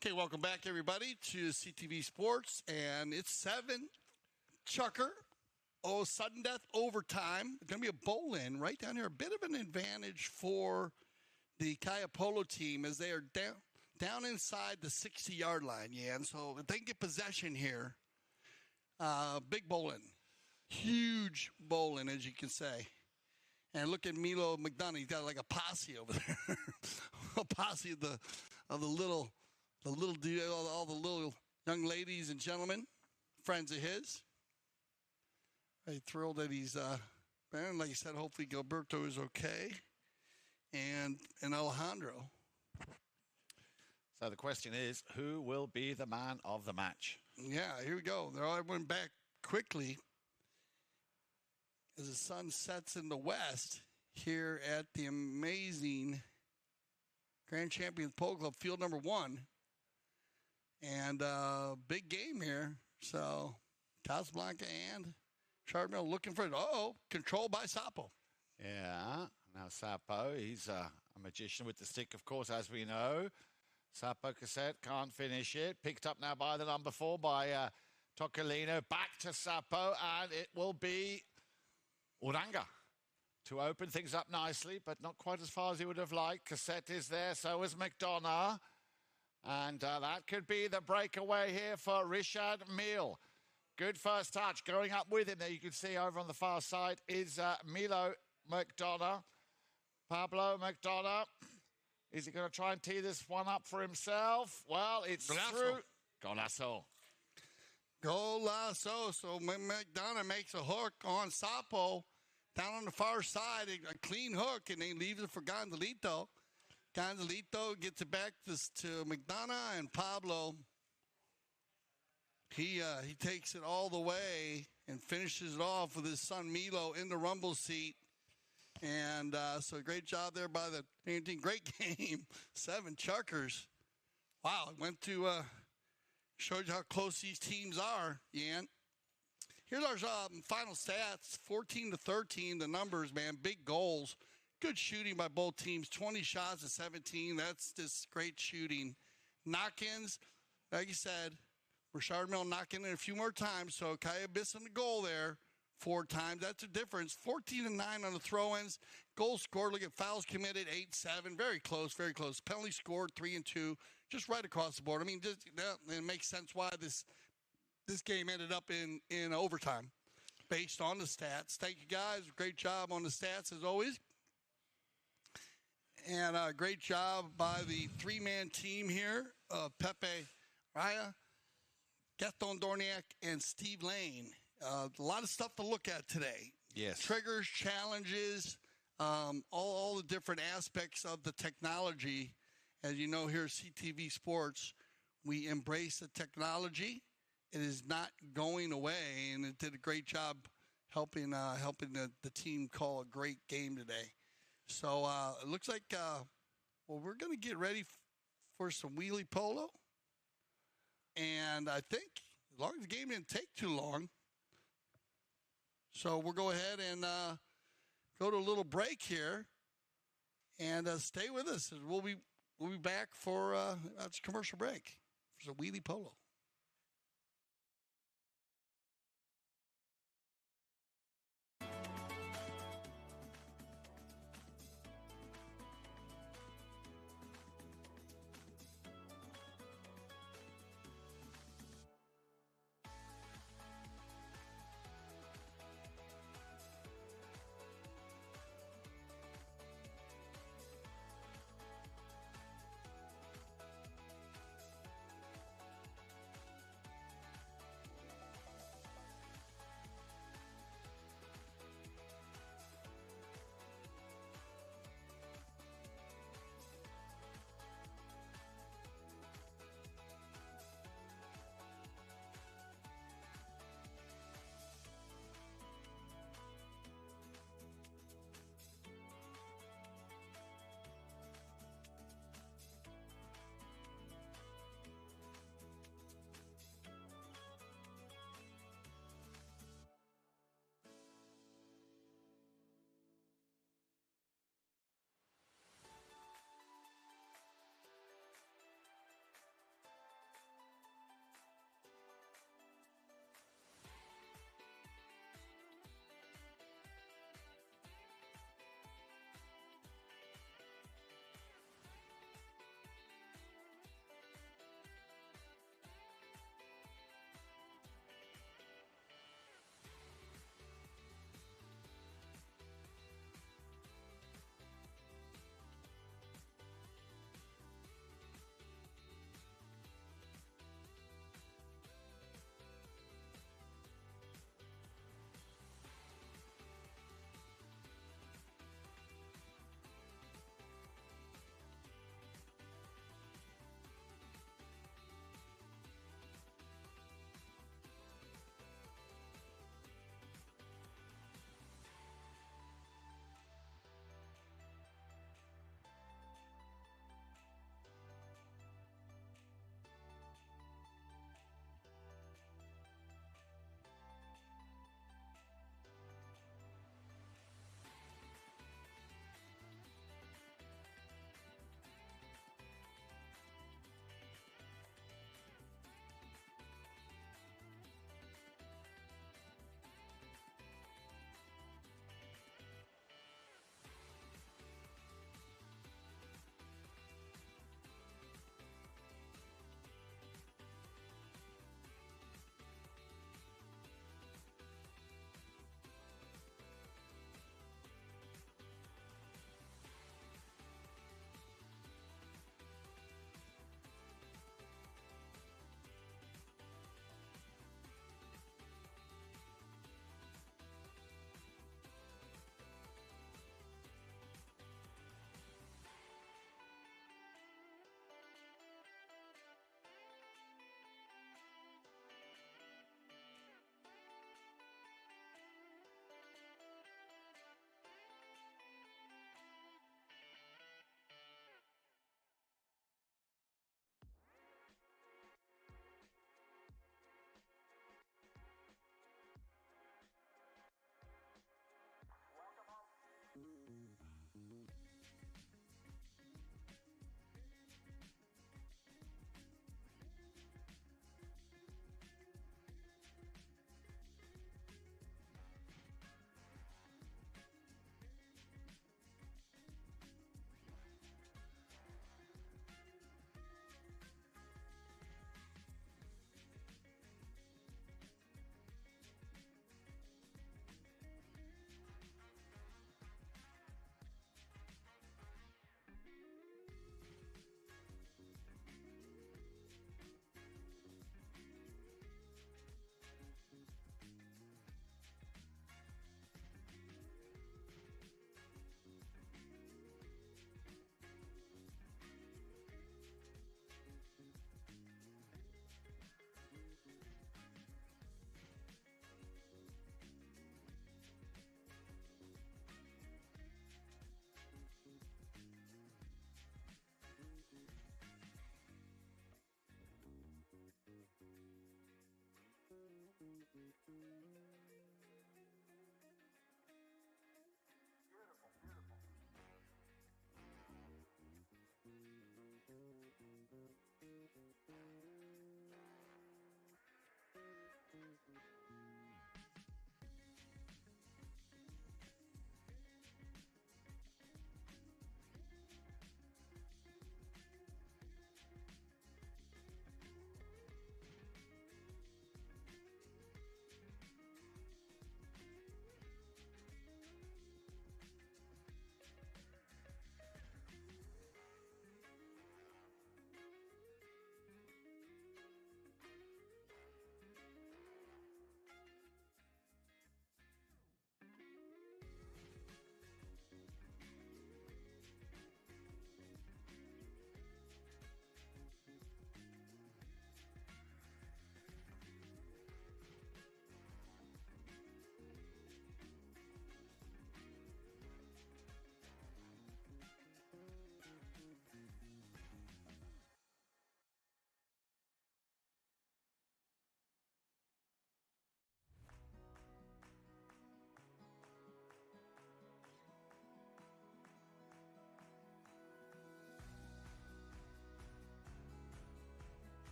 Okay, welcome back, everybody, to CTV Sports, and it's 7 Chucker. Oh, sudden death overtime. It's going to be a bowl-in right down here. A bit of an advantage for the Kaia Polo team as they are down inside the 60-yard line, and so if they can get possession here, big bowl-in. Huge bowl-in, as you can say. And look at Mille McDonough. He's got like a posse over there. A posse of the little dude, all the little young ladies and gentlemen, friends of his. I'm thrilled that he's, man, like I said, hopefully Gilberto is okay. And Alejandro. So the question is, who will be the man of the match? Yeah, here we go. I went back quickly as the sun sets in the west here at the amazing Grand Champions Polo Club, field number 1. And big game here. So Casablanca and Charbel looking for it. Controlled by Sapo. Yeah, now Sapo, he's a magician with the stick, of course, as we know. Sapo Cassette can't finish it. Picked up now by the number 4 by Toccolino. Back to Sapo, and it will be Uranga to open things up nicely, but not quite as far as he would have liked. Cassette is there, so is McDonough. And that could be the breakaway here for Richard Mille. Good first touch. Going up with him there, you can see over on the far side is Milo McDonough. Pablo McDonough. Is he going to try and tee this one up for himself? Well, it's through. Golasso. Golasso. So McDonough makes a hook on Sapo down on the far side. A clean hook, and then leaves it for Gonzalito. Gonzalito gets it back to McDonough, and Pablo, he takes it all the way and finishes it off with his son Milo in the rumble seat. And so great job there by the team. Great game. 7 Chuckers. Wow, it went to showed you how close these teams are, Yan. Here's our final stats, 14-13, the numbers, man, big goals. Good shooting by both teams, 20 shots to 17. That's just great shooting. Knock-ins, like you said, Richard Mille knocking in a few more times, so Kaia missing the goal there 4 times. That's the difference. 14-9 on the throw-ins. Goals scored, look at fouls committed, 8-7. Very close, very close. Penalty scored, 3-2. Just right across the board. I mean, it makes sense why this game ended up in overtime based on the stats. Thank you, guys. Great job on the stats, as always. And a great job by the 3-man team here, Pepe Raya, Gaston Dorniak, and Steve Lane. A lot of stuff to look at today. Yes. Triggers, challenges, all the different aspects of the technology. As you know, here at CTV Sports, we embrace the technology. It is not going away, and it did a great job helping the team call a great game today. So it looks like, we're going to get ready for some wheelie polo. And I think, as long as the game didn't take too long, so we'll go ahead and go to a little break here and stay with us. We'll be back for a commercial break for some wheelie polo.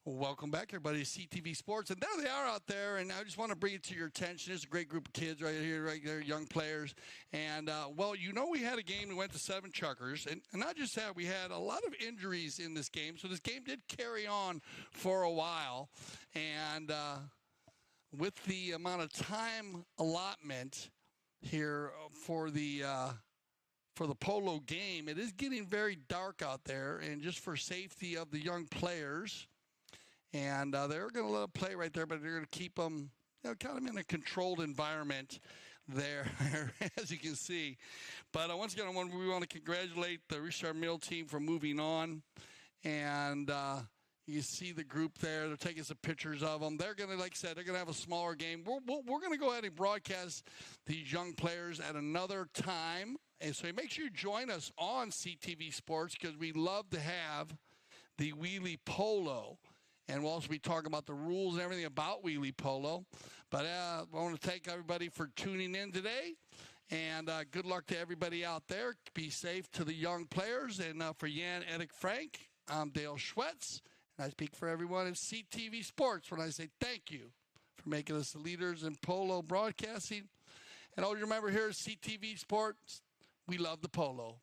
Welcome back, everybody, to CTV Sports. And there they are out there, and I just want to bring it to your attention. It's a great group of kids right here, right there, young players. And, well, you know we had a game. We went to 7 chukkers. And not just that, we had a lot of injuries in this game. So this game did carry on for a while. And with the amount of time allotment here for the Polo game, it is getting very dark out there. And just for safety of the young players, and they're going to let them play right there, but they're going to keep them, kind of in a controlled environment there, as you can see. But once again, we want to congratulate the Richard Mille team for moving on. And you see the group there. They're taking some pictures of them. They're going to, like I said, they're going to have a smaller game. We're going to go ahead and broadcast these young players at another time. And so make sure you join us on CTV Sports, because we love to have the Wheelie Polo. And we'll also be talking about the rules and everything about Wheelie Polo. But I want to thank everybody for tuning in today. And good luck to everybody out there. Be safe to the young players. And for Jan Erik Frank, I'm Dale Schwetz. And I speak for everyone in CTV Sports when I say thank you for making us the leaders in polo broadcasting. And always remember, here at CTV Sports, we love the polo.